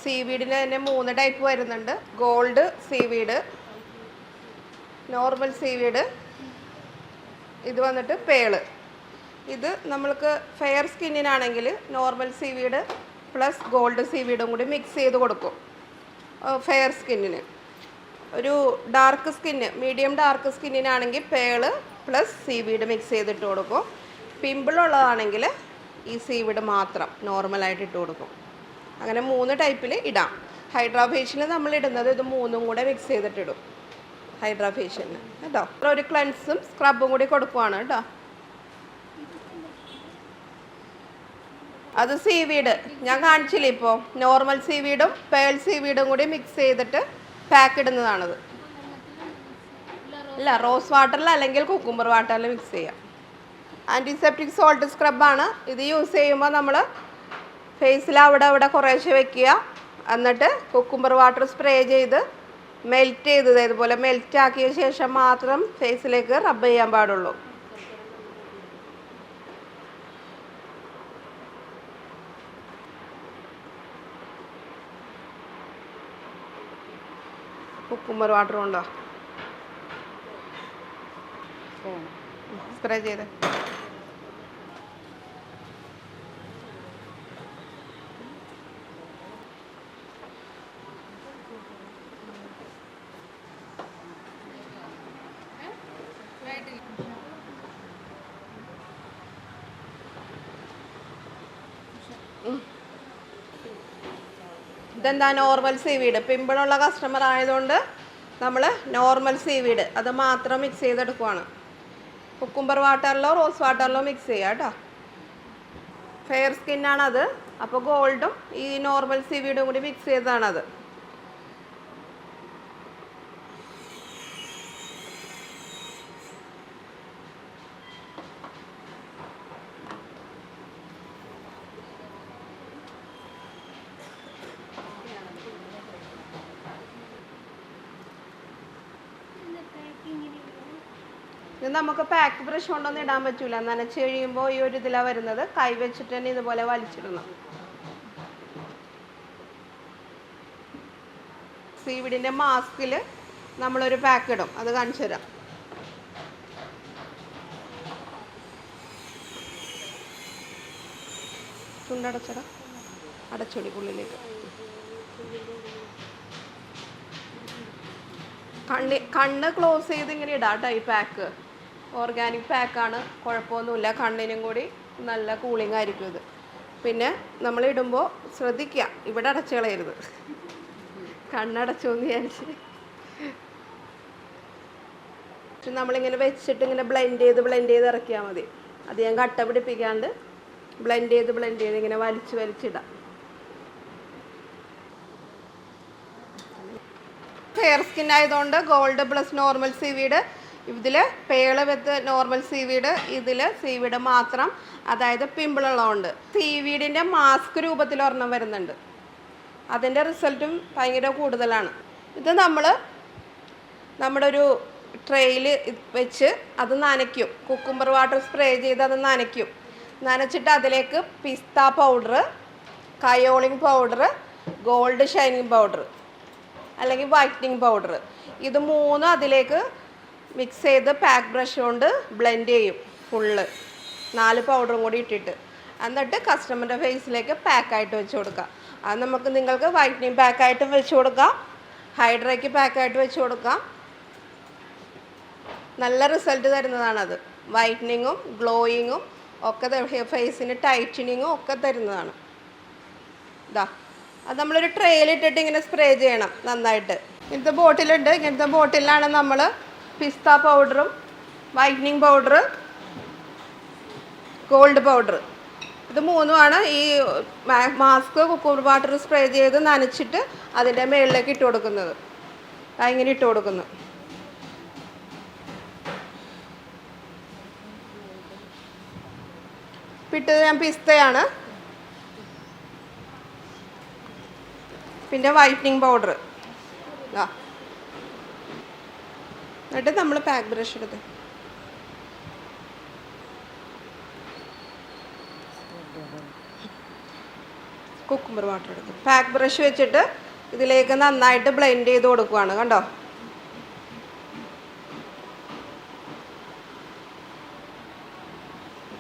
സീവീഡിന് തന്നെ 3 ടൈപ്പ് വരുന്നുണ്ട്. Gold seaweed, normal seaweed, ഇത് വന്നിട്ട് പേള്. ഇത് നമ്മൾക്ക് ഫെയർ സ്കിന്നിനാണെങ്കിൽ നോർമൽ സീവീഡ് പ്ലസ് ഗോൾഡ് സീവീഡും കൂടി മിക്സ് ചെയ്ത് കൊടുക്കും. ഫെയർ സ്കിന്നിന്. ഒരു ഡാർക്ക് സ്കിന്ന്, മീഡിയം ഡാർക്ക് സ്കിന്നിനാണെങ്കിൽ പേള് പ്ലസ് സീവീഡ് മിക്സ് ചെയ്തിട്ട് കൊടുക്കും. പിമ്പിളുള്ളതാണെങ്കിൽ ഈ സീവീഡ് മാത്രം നോർമലായിട്ട് ഇട്ട് കൊടുക്കും. അങ്ങനെ 3 ടൈപ്പിൽ ഇടാം. ഹൈഡ്രാ ഫേഷ്യൽ നമ്മൾ ഇടുന്നത് ഇത് 3ഉം കൂടെ മിക്സ് ചെയ്തിട്ടിടും ഹൈഡ്രാ ഫേഷ്യലിന് കേട്ടോ. ഒരു ക്ലെൻസും സ്ക്രബും കൂടി കൊടുക്കുവാണ് കേട്ടോ. അത് സീവീഡ് ഞാൻ കാണിച്ചില്ലേ ഇപ്പോൾ, നോർമൽ സീവീഡും പേൾ സീവീഡും കൂടി മിക്സ് ചെയ്തിട്ട് പാക്ക് ഇടുന്നതാണത്. ഇല്ല, റോസ് വാട്ടറിൽ അല്ലെങ്കിൽ കുക്കുംബർ വാട്ടറിൽ മിക്സ് ചെയ്യാം. ആൻറ്റിസെപ്റ്റിക് സോൾട്ട് സ്ക്രബാണ്. ഇത് യൂസ് ചെയ്യുമ്പോൾ നമ്മൾ ഫേസിൽ അവിടെ കുറേശ്ശെ വെക്കുക. എന്നിട്ട് കുക്കുംബർ വാട്ടർ സ്പ്രേ ചെയ്ത് മെൽറ്റ് ചെയ്തത് ഇതുപോലെ മെൽറ്റ് ആക്കിയ ശേഷം മാത്രം ഫേസിലേക്ക് റബ്ബ് ചെയ്യാൻ പാടുള്ളൂ. കുക്കുംബർ വാട്ടർ ഉണ്ടോ സ്പ്രേ ചെയ്ത് ഇതെന്താ നോർമൽ സീവീഡ്. പിമ്പിളുള്ള കസ്റ്റമർ ആയതുകൊണ്ട് നമ്മൾ നോർമൽ സീവീഡ് അത് മാത്രം മിക്സ് ചെയ്തെടുക്കുവാണ്. കുക്കുംബർ വാട്ടറിലോ റോസ് വാട്ടറിലോ മിക്സ് ചെയ്യുക കേട്ടോ. ഫെയർ സ്കിന്നാണത്. അപ്പോൾ ഗോൾഡും ഈ നോർമൽ സീവീഡും കൂടി മിക്സ് ചെയ്തതാണത്. ഇത് നമുക്ക് പാക്ക് ബ്രഷ് കൊണ്ടൊന്നും ഇടാൻ പറ്റില്ല. നനച്ച് കഴിയുമ്പോൾ ഈ ഒരു ഇതിലാണ് വരുന്നത്. കൈ വെച്ചിട്ട് തന്നെ ഇതുപോലെ വലിച്ചിടണം. സീവിഡിൻ്റെ മാസ്കിൽ നമ്മളൊരു പാക്ക് ഇടും, അത് കാണിച്ചു തരാം. ചുണ്ടടച്ചട അടച്ചൊടിക്കുള്ളിലേക്ക് കണ്ണ് ക്ലോസ് ചെയ്ത് ഇങ്ങനെ ഇടാം കേട്ടോ. ഈ പാക്ക് ഓർഗാനിക് പാക്കാണ്, കുഴപ്പമൊന്നുമില്ല. കണ്ണിനും കൂടി നല്ല കൂളിംഗ് ആയിരിക്കും ഇത്. പിന്നെ നമ്മൾ ഇടുമ്പോൾ ശ്രദ്ധിക്കുക, ഇവിടെ അടച്ചു കളയരുത്. കണ്ണടച്ചു എന്ന് വിചാരിച്ച് നമ്മളിങ്ങനെ വെച്ചിട്ട് ഇങ്ങനെ ബ്ലെൻഡ് ചെയ്ത് ഇറക്കിയാൽ മതി. അധികം കട്ട പിടിപ്പിക്കാണ്ട് ബ്ലെൻഡ് ചെയ്ത് ഇങ്ങനെ വലിച്ചിടാം. ഫെയർ സ്കിൻ ആയതുകൊണ്ട് ഗോൾഡ് പ്ലസ് നോർമൽ സീവീഡ്, ഇതിൽ പേള് വിത്ത് നോർമൽ സീവീഡ്, ഇതിൽ സീവീഡ് മാത്രം, അതായത് പിമ്പിളുള്ളതുകൊണ്ട്. സീവീഡിൻ്റെ മാസ്ക് രൂപത്തിൽ ഒരെണ്ണം വരുന്നുണ്ട്. അതിൻ്റെ റിസൾട്ടും ഭയങ്കര കൂടുതലാണ്. ഇത് നമ്മൾ നമ്മുടെ ഒരു ട്രെയിൽ വെച്ച് അത് നനയ്ക്കും. കുക്കുംബർ വാട്ടർ സ്പ്രേ ചെയ്ത് അത് നനയ്ക്കും. നനച്ചിട്ട് അതിലേക്ക് പിസ്ത powder, kaolin powder, gold shining powder അല്ലെങ്കിൽ വൈറ്റനിങ് പൗഡർ, ഇത് 3 അതിലേക്ക് മിക്സ് ചെയ്ത് പാക്ക് ബ്രഷ് കൊണ്ട് ബ്ലെൻഡ് ചെയ്യും ഫുള്ള്. 4 പൗഡറും കൂടി ഇട്ടിട്ട് എന്നിട്ട് കസ്റ്റമറിൻ്റെ ഫേസിലേക്ക് പാക്കായിട്ട് വെച്ച് കൊടുക്കാം. അത് നിങ്ങൾക്ക് വൈറ്റനിങ് പാക്കായിട്ടും വെച്ച് കൊടുക്കാം, ഹൈഡ്രയ്ക്ക് പാക്കായിട്ട് വെച്ച് കൊടുക്കാം. നല്ല റിസൾട്ട് തരുന്നതാണത്. വൈറ്റനിങ്ങും ഗ്ലോയിങ്ങും ഒക്കെ, ഫേസിന് ടൈറ്റനിങ്ങും ഒക്കെ തരുന്നതാണ്. ഇതാ, അത് നമ്മളൊരു ട്രേയിലിട്ടിട്ട് ഇങ്ങനെ സ്പ്രേ ചെയ്യണം നന്നായിട്ട്. ഇങ്ങനത്തെ ബോട്ടിലുണ്ട്. ഇങ്ങനത്തെ ബോട്ടിലാണ് നമ്മൾ പിസ്ത പൗഡറും വൈറ്റനിങ് പൗഡർ, ഗോൾഡ് പൗഡർ, ഇത് 3ഉമാണ് ഈ മാസ്ക് കുക്കുംബർ വാട്ടർ സ്പ്രേ ചെയ്ത് നനച്ചിട്ട് അതിൻ്റെ മുകളിലേക്ക് ഇട്ട് കൊടുക്കുന്നത്. ഇങ്ങനെ ഇട്ട് കൊടുക്കുന്നു. ഇട്ടത് ഞാൻ പിസ്തയാണ്. പിന്നെ വൈറ്റനിങ് പൗഡർ. എന്നിട്ട് നമ്മൾ പാക്ക് ബ്രഷ് എടുത്ത് കുക്കുംബർ വാട്ടർ എടുക്കും. പാക്ക് ബ്രഷ് വെച്ചിട്ട് ഇതിലേക്ക് നന്നായിട്ട് ബ്ലെൻഡ് ചെയ്ത് കൊടുക്കുകയാണ്. കണ്ടോ?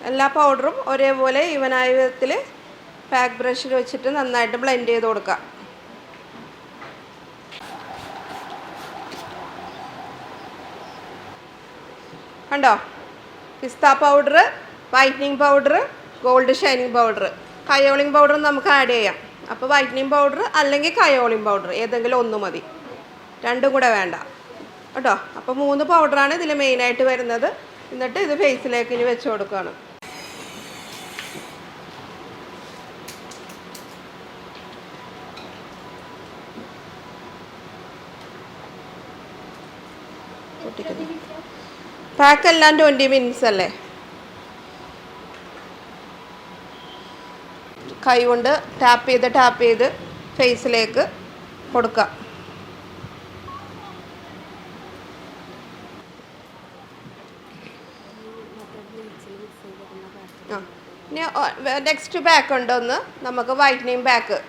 എല്ലാ പൗഡറും ഒരേപോലെ ഈവനായ വിധത്തിൽ പാക്ക് ബ്രഷിൽ വെച്ചിട്ട് നന്നായിട്ട് ബ്ലെൻഡ് ചെയ്ത് കൊടുക്കുക. കണ്ടോ? പിസ്ത powder, whitening powder, gold shining powder, kaolin powder നമുക്ക് ആഡ് ചെയ്യാം. അപ്പോൾ വൈറ്റനിങ് പൗഡർ അല്ലെങ്കിൽ കയോളിങ് പൗഡർ ഏതെങ്കിലും ഒന്ന് മതി, രണ്ടും കൂടെ വേണ്ട കേട്ടോ. അപ്പോൾ 3 പൗഡറാണ് ഇതിൽ മെയിനായിട്ട് വരുന്നത്. എന്നിട്ട് ഇത് ഫേസിലേക്ക് ഇനി വെച്ച് കൊടുക്കുകയാണ്. പാക്ക് എല്ലാം 20 മിനിറ്റ്സ് അല്ലേ. കൈ കൊണ്ട് ടാപ്പ് ചെയ്ത് ഫേസിലേക്ക് കൊടുക്കുക. ഇനി നെക്സ്റ്റ് പാക്ക് ഉണ്ടോന്ന് നമുക്ക് വൈറ്റനിങ് പാക്ക്.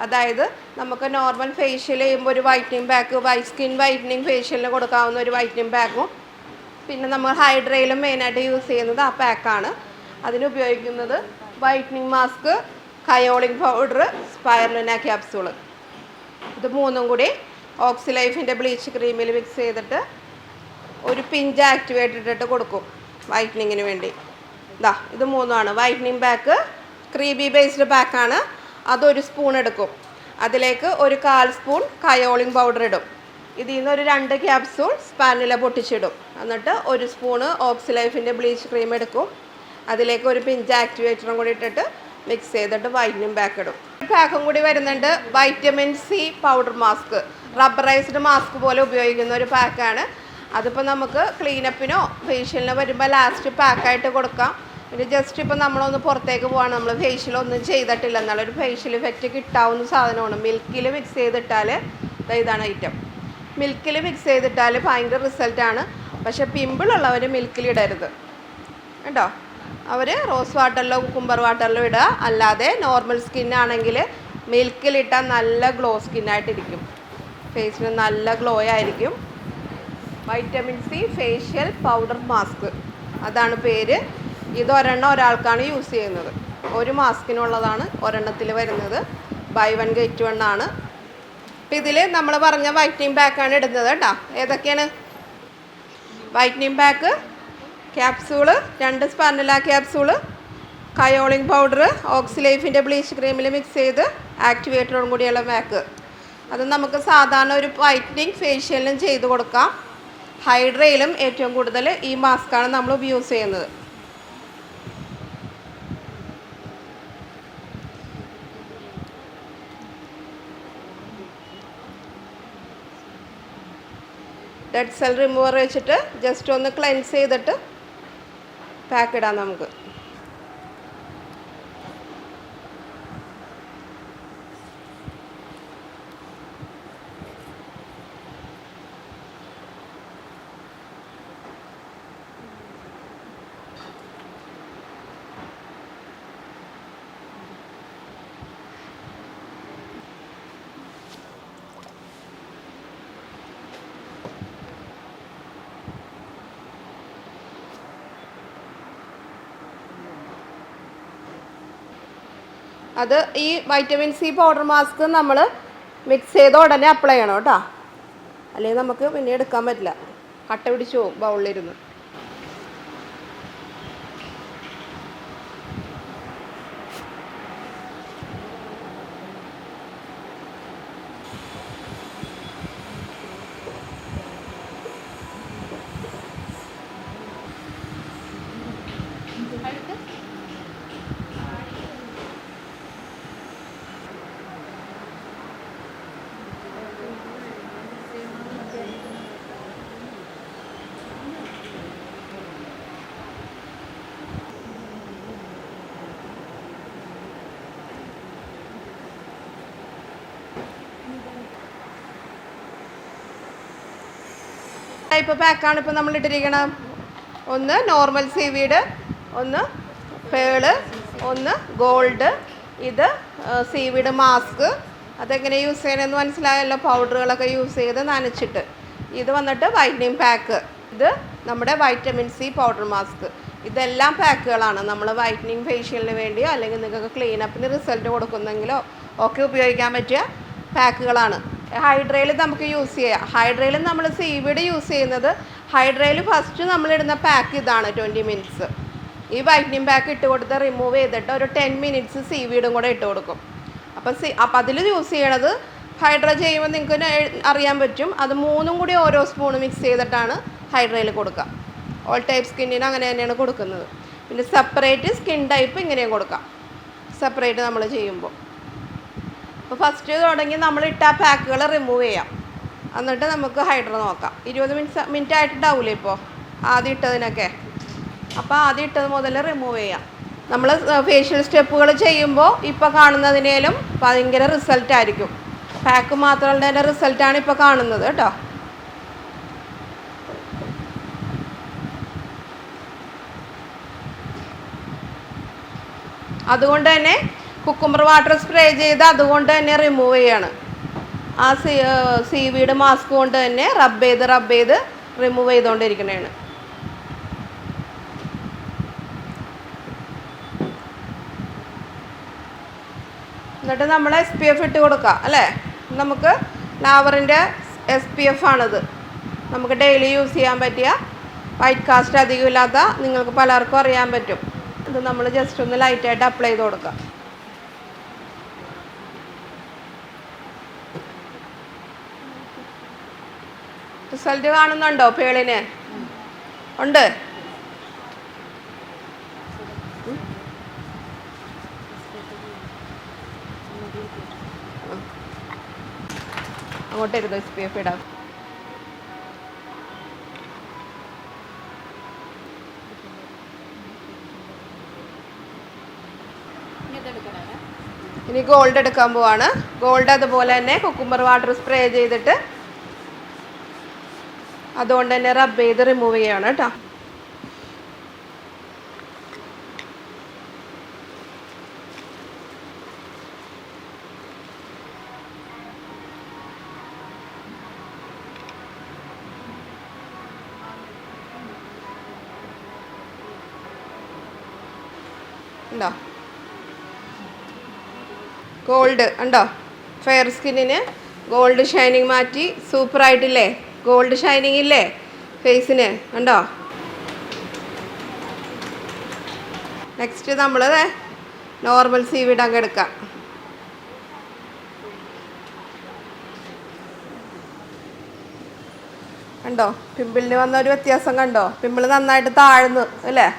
അതായത് നമുക്ക് നോർമൽ ഫേഷ്യൽ ചെയ്യുമ്പോൾ ഒരു വൈറ്റനിങ് പാക്ക്, സ്കിൻ വൈറ്റനിങ് ഫേഷ്യലിന് കൊടുക്കാവുന്ന ഒരു വൈറ്റനിങ് പാക്കും, പിന്നെ നമ്മൾ ഹൈഡ്രയിലും മെയിനായിട്ട് യൂസ് ചെയ്യുന്നത് ആ പാക്കാണ്. അതിനുപയോഗിക്കുന്നത് whitening mask, kaolin powder, spirulina capsule. ഇത് 3ഉം കൂടി ഓക്സിലൈഫിൻ്റെ ബ്ലീച്ച് ക്രീമിൽ മിക്സ് ചെയ്തിട്ട് ഒരു പിഞ്ച് ആക്ടിവേറ്റ് ഇട്ടിട്ട് കൊടുക്കും വൈറ്റനിങ്ങിന് വേണ്ടി. ഇത് 3ആണ് വൈറ്റനിങ് പാക്ക്. ക്രീമി ബേസ്ഡ് പാക്കാണ്. അതൊരു സ്പൂൺ എടുക്കും. അതിലേക്ക് ഒരു 1/4 സ്പൂൺ കയോളിങ് പൗഡർ ഇടും. ഇതിൽ നിന്ന് ഒരു 2 ക്യാപ്സൂൾ സ്പാനുല പൊട്ടിച്ചിടും. എന്നിട്ട് ഒരു സ്പൂണ് ഓക്സിലൈഫിൻ്റെ ബ്ലീച്ച് ക്രീം എടുക്കും. അതിലേക്ക് ഒരു പിഞ്ച് ആക്ടിവേറ്ററും കൂടി ഇട്ടിട്ട് മിക്സ് ചെയ്തിട്ട് വൈറ്റനിങ് പാക്ക് ഇടും. പാക്കും കൂടി വരുന്നുണ്ട് vitamin C powder mask. Rubberised mask പോലെ ഉപയോഗിക്കുന്ന ഒരു പാക്കാണ്. അതിപ്പോൾ നമുക്ക് ക്ലീനപ്പിനോ ഫേഷ്യലിനോ വരുമ്പോൾ ലാസ്റ്റ് പാക്കായിട്ട് കൊടുക്കാം. പിന്നെ ജസ്റ്റ് ഇപ്പോൾ നമ്മളൊന്ന് പുറത്തേക്ക് പോവാണ്, നമ്മൾ ഫേഷ്യലൊന്നും ചെയ്തിട്ടില്ല എന്നുള്ളൊരു ഫേഷ്യൽ ഇഫക്റ്റ് കിട്ടാവുന്ന സാധനമാണ്. മിൽക്കിൽ മിക്സ് ചെയ്തിട്ടാൽ ഇതാണ് ഐറ്റം. മിൽക്കിൽ മിക്സ് ചെയ്തിട്ടാൽ ഭയങ്കര റിസൾട്ടാണ്. പക്ഷേ പിമ്പിളുള്ളവർ മിൽക്കിലിടരുത് കേട്ടോ. അവർ റോസ് വാട്ടറിലോ കുക്കുംബർ വാട്ടറിലോ ഇടുക. അല്ലാതെ നോർമൽ സ്കിന്നാണെങ്കിൽ മിൽക്കിലിട്ടാൽ നല്ല ഗ്ലോ സ്കിന്നായിട്ടിരിക്കും. ഫേസിന് നല്ല ഗ്ലോ ആയിരിക്കും. Vitamin C facial powder mask അതാണ് പേര്. ഇത് ഒരാൾക്കാണ് യൂസ് ചെയ്യുന്നത്. ഒരു മാസ്കിനുള്ളതാണ് ഒരെണ്ണത്തിൽ വരുന്നത്. ബൈ 1 get 1 ആണ്. അപ്പം ഇതിൽ നമ്മൾ പറഞ്ഞ വൈറ്റനിങ് പാക്കാണ് ഇടുന്നത് കേട്ടോ. ഏതൊക്കെയാണ്? വൈറ്റനിങ് പാക്ക്, ക്യാപ്സൂള് 2 സ്പാനുല ക്യാപ്സൂള്, കയോളിങ് പൗഡർ, ഓക്സിലൈഫിൻ്റെ ബ്ലീച്ച് ക്രീമിൽ മിക്സ് ചെയ്ത് ആക്ടിവേറ്ററും കൂടിയുള്ള പാക്ക്. അത് നമുക്ക് സാധാരണ ഒരു വൈറ്റനിങ് ഫേഷ്യലിനും ചെയ്ത് കൊടുക്കാം. ഹൈഡ്രയിലും ഏറ്റവും കൂടുതൽ ഈ മാസ്കാണ് നമ്മൾ യൂസ് ചെയ്യുന്നത്. ഡെഡ് സെൽ റിമൂവർ വെച്ചിട്ട് ജസ്റ്റ് ഒന്ന് ക്ലെൻസ് ചെയ്തിട്ട് പാക്ക് ഇടാം നമുക്ക്. അത് ഈ വൈറ്റമിൻ സി പൗഡർ മാസ്ക് നമ്മൾ മിക്സ് ചെയ്ത ഉടനെ അപ്ലൈ ചെയ്യണം കേട്ടോ. അല്ലെങ്കിൽ നമുക്ക് പിന്നെ എടുക്കാൻ പറ്റില്ല, കട്ട പിടിച്ച് പോകും ബൗളിലിരുന്ന്. ടൈപ്പ് പാക്കാണ് ഇപ്പോൾ നമ്മൾ ഇട്ടിരിക്കണം. ഒന്ന് നോർമൽ സീവീഡ്, ഒന്ന് പേള്, ഒന്ന് ഗോൾഡ്, ഇത് സീവീഡ് മാസ്ക്. അതെങ്ങനെ യൂസ് ചെയ്യണമെന്ന് മനസ്സിലായല്ലോ. പൗഡറുകളൊക്കെ യൂസ് ചെയ്ത് നനച്ചിട്ട്. ഇത് വന്നിട്ട് വൈറ്റനിങ് പാക്ക്. ഇത് നമ്മുടെ വൈറ്റമിൻ സി പൗഡർ മാസ്ക്. ഇതെല്ലാം പാക്കുകളാണ്. നമ്മൾ വൈറ്റനിങ് ഫേഷ്യലിന് വേണ്ടിയോ അല്ലെങ്കിൽ നിങ്ങൾക്ക് ക്ലീനപ്പിന് റിസൾട്ട് കൊടുക്കുന്നെങ്കിലോ ഒക്കെ ഉപയോഗിക്കാൻ പറ്റിയ പാക്കുകളാണ്. ഹൈഡ്രയിൽ നമുക്ക് യൂസ് ചെയ്യാം. ഹൈഡ്രയിൽ നമ്മൾ സീവീഡ് യൂസ് ചെയ്യുന്നത്, ഹൈഡ്രയിൽ ഫസ്റ്റ് നമ്മളിടുന്ന പാക്ക് ഇതാണ് 20 മിനിറ്റ്സ്. ഈ വൈറ്റനിങ് പാക്ക് ഇട്ട് കൊടുത്ത് റിമൂവ് ചെയ്തിട്ട് ഒരു 10 മിനിറ്റ്സ് സീവീഡും കൂടെ ഇട്ട് കൊടുക്കും. അപ്പോൾ അതിൽ യൂസ് ചെയ്യണത് ഹൈഡ്ര ചെയ്യുമ്പോൾ നിങ്ങൾക്ക് അറിയാൻ പറ്റും. അത് 3ഉം കൂടി ഓരോ സ്പൂൺ മിക്സ് ചെയ്തിട്ടാണ് ഹൈഡ്രയിൽ കൊടുക്കുക. ഓൾ ടൈപ്പ് സ്കിന്നിന് അങ്ങനെ തന്നെയാണ് കൊടുക്കുന്നത്. പിന്നെ സെപ്പറേറ്റ് സ്കിൻ ടൈപ്പ് ഇങ്ങനെയും കൊടുക്കാം, സെപ്പറേറ്റ് നമ്മൾ ചെയ്യുമ്പോൾ. അപ്പോൾ ഫസ്റ്റ് തുടങ്ങി നമ്മൾ ഇട്ട പാക്കുകൾ റിമൂവ് ചെയ്യാം. എന്നിട്ട് നമുക്ക് ഹൈഡ്ര നോക്കാം. 20 മിനിറ്റ് ആയിട്ടുണ്ടാവില്ലേ ഇപ്പോൾ ആദ്യം ഇട്ടതിനൊക്കെ. അപ്പോൾ ആദ്യം ഇട്ടത് മുതൽ റിമൂവ് ചെയ്യാം. നമ്മൾ ഫേഷ്യൽ സ്റ്റെപ്പുകൾ ചെയ്യുമ്പോൾ ഇപ്പോൾ കാണുന്നതിനേലും ഭയങ്കര റിസൾട്ടായിരിക്കും. പാക്ക് മാത്രമുള്ളതിൻ്റെ റിസൾട്ടാണ് ഇപ്പോൾ കാണുന്നത് കേട്ടോ. അതുകൊണ്ട് തന്നെ കുക്കുംബർ വാട്ടർ സ്പ്രേ ചെയ്ത് അതുകൊണ്ട് തന്നെ റിമൂവ് ചെയ്യാണ്. ആ സീവീഡ് മാസ്ക് കൊണ്ട് തന്നെ റബ്ബ് ചെയ്ത് റിമൂവ് ചെയ്തുകൊണ്ടിരിക്കണതാണ്. എന്നിട്ട് നമ്മൾ SPF ഇട്ട് കൊടുക്കുക അല്ലേ. നമുക്ക് ലാവറിൻ്റെ SPF ആണിത്. നമുക്ക് ഡെയിലി യൂസ് ചെയ്യാൻ പറ്റിയ വൈറ്റ് കാസ്റ്റ് അധികം ഇല്ലാത്ത, നിങ്ങൾക്ക് പലർക്കും അറിയാൻ പറ്റും. ഇത് നമ്മൾ ജസ്റ്റ് ഒന്ന് ലൈറ്റായിട്ട് അപ്ലൈ ചെയ്ത് കൊടുക്കുക. റിസൾട്ട് കാണുന്നുണ്ടോ പേളിന്? ഉണ്ട്. അങ്ങോട്ടിരുന്നു SPF ഇടാം. ഇനി ഗോൾഡ് എടുക്കാൻ പോവാണ്. ഗോൾഡ് അതുപോലെ തന്നെ കുക്കുംബർ വാട്ടർ സ്പ്രേ ചെയ്തിട്ട് അതുകൊണ്ട് തന്നെ റബ്ബ് ചെയ്ത് റിമൂവ് ചെയ്യാണ് കേട്ടോ. ഉണ്ടോ ഗോൾഡ്? ഉണ്ടോ? ഫെയർ സ്കിന്നിന് ഗോൾഡ് ഷൈനിങ് മാറ്റി സൂപ്പറായിട്ടില്ലേ? ഗോൾഡ് ഷൈനിങ് ഇല്ലേ ഫേസിന്? ഉണ്ടോ? നെക്സ്റ്റ് നമ്മൾ നോർമൽ സീവീഡ് അങ്ങ് എടുക്കാം. കണ്ടോ പിമ്പിളിന് വന്ന ഒരു വ്യത്യാസം കണ്ടോ? പിമ്പിൾ നന്നായിട്ട് താഴ്ന്നു അല്ലേ?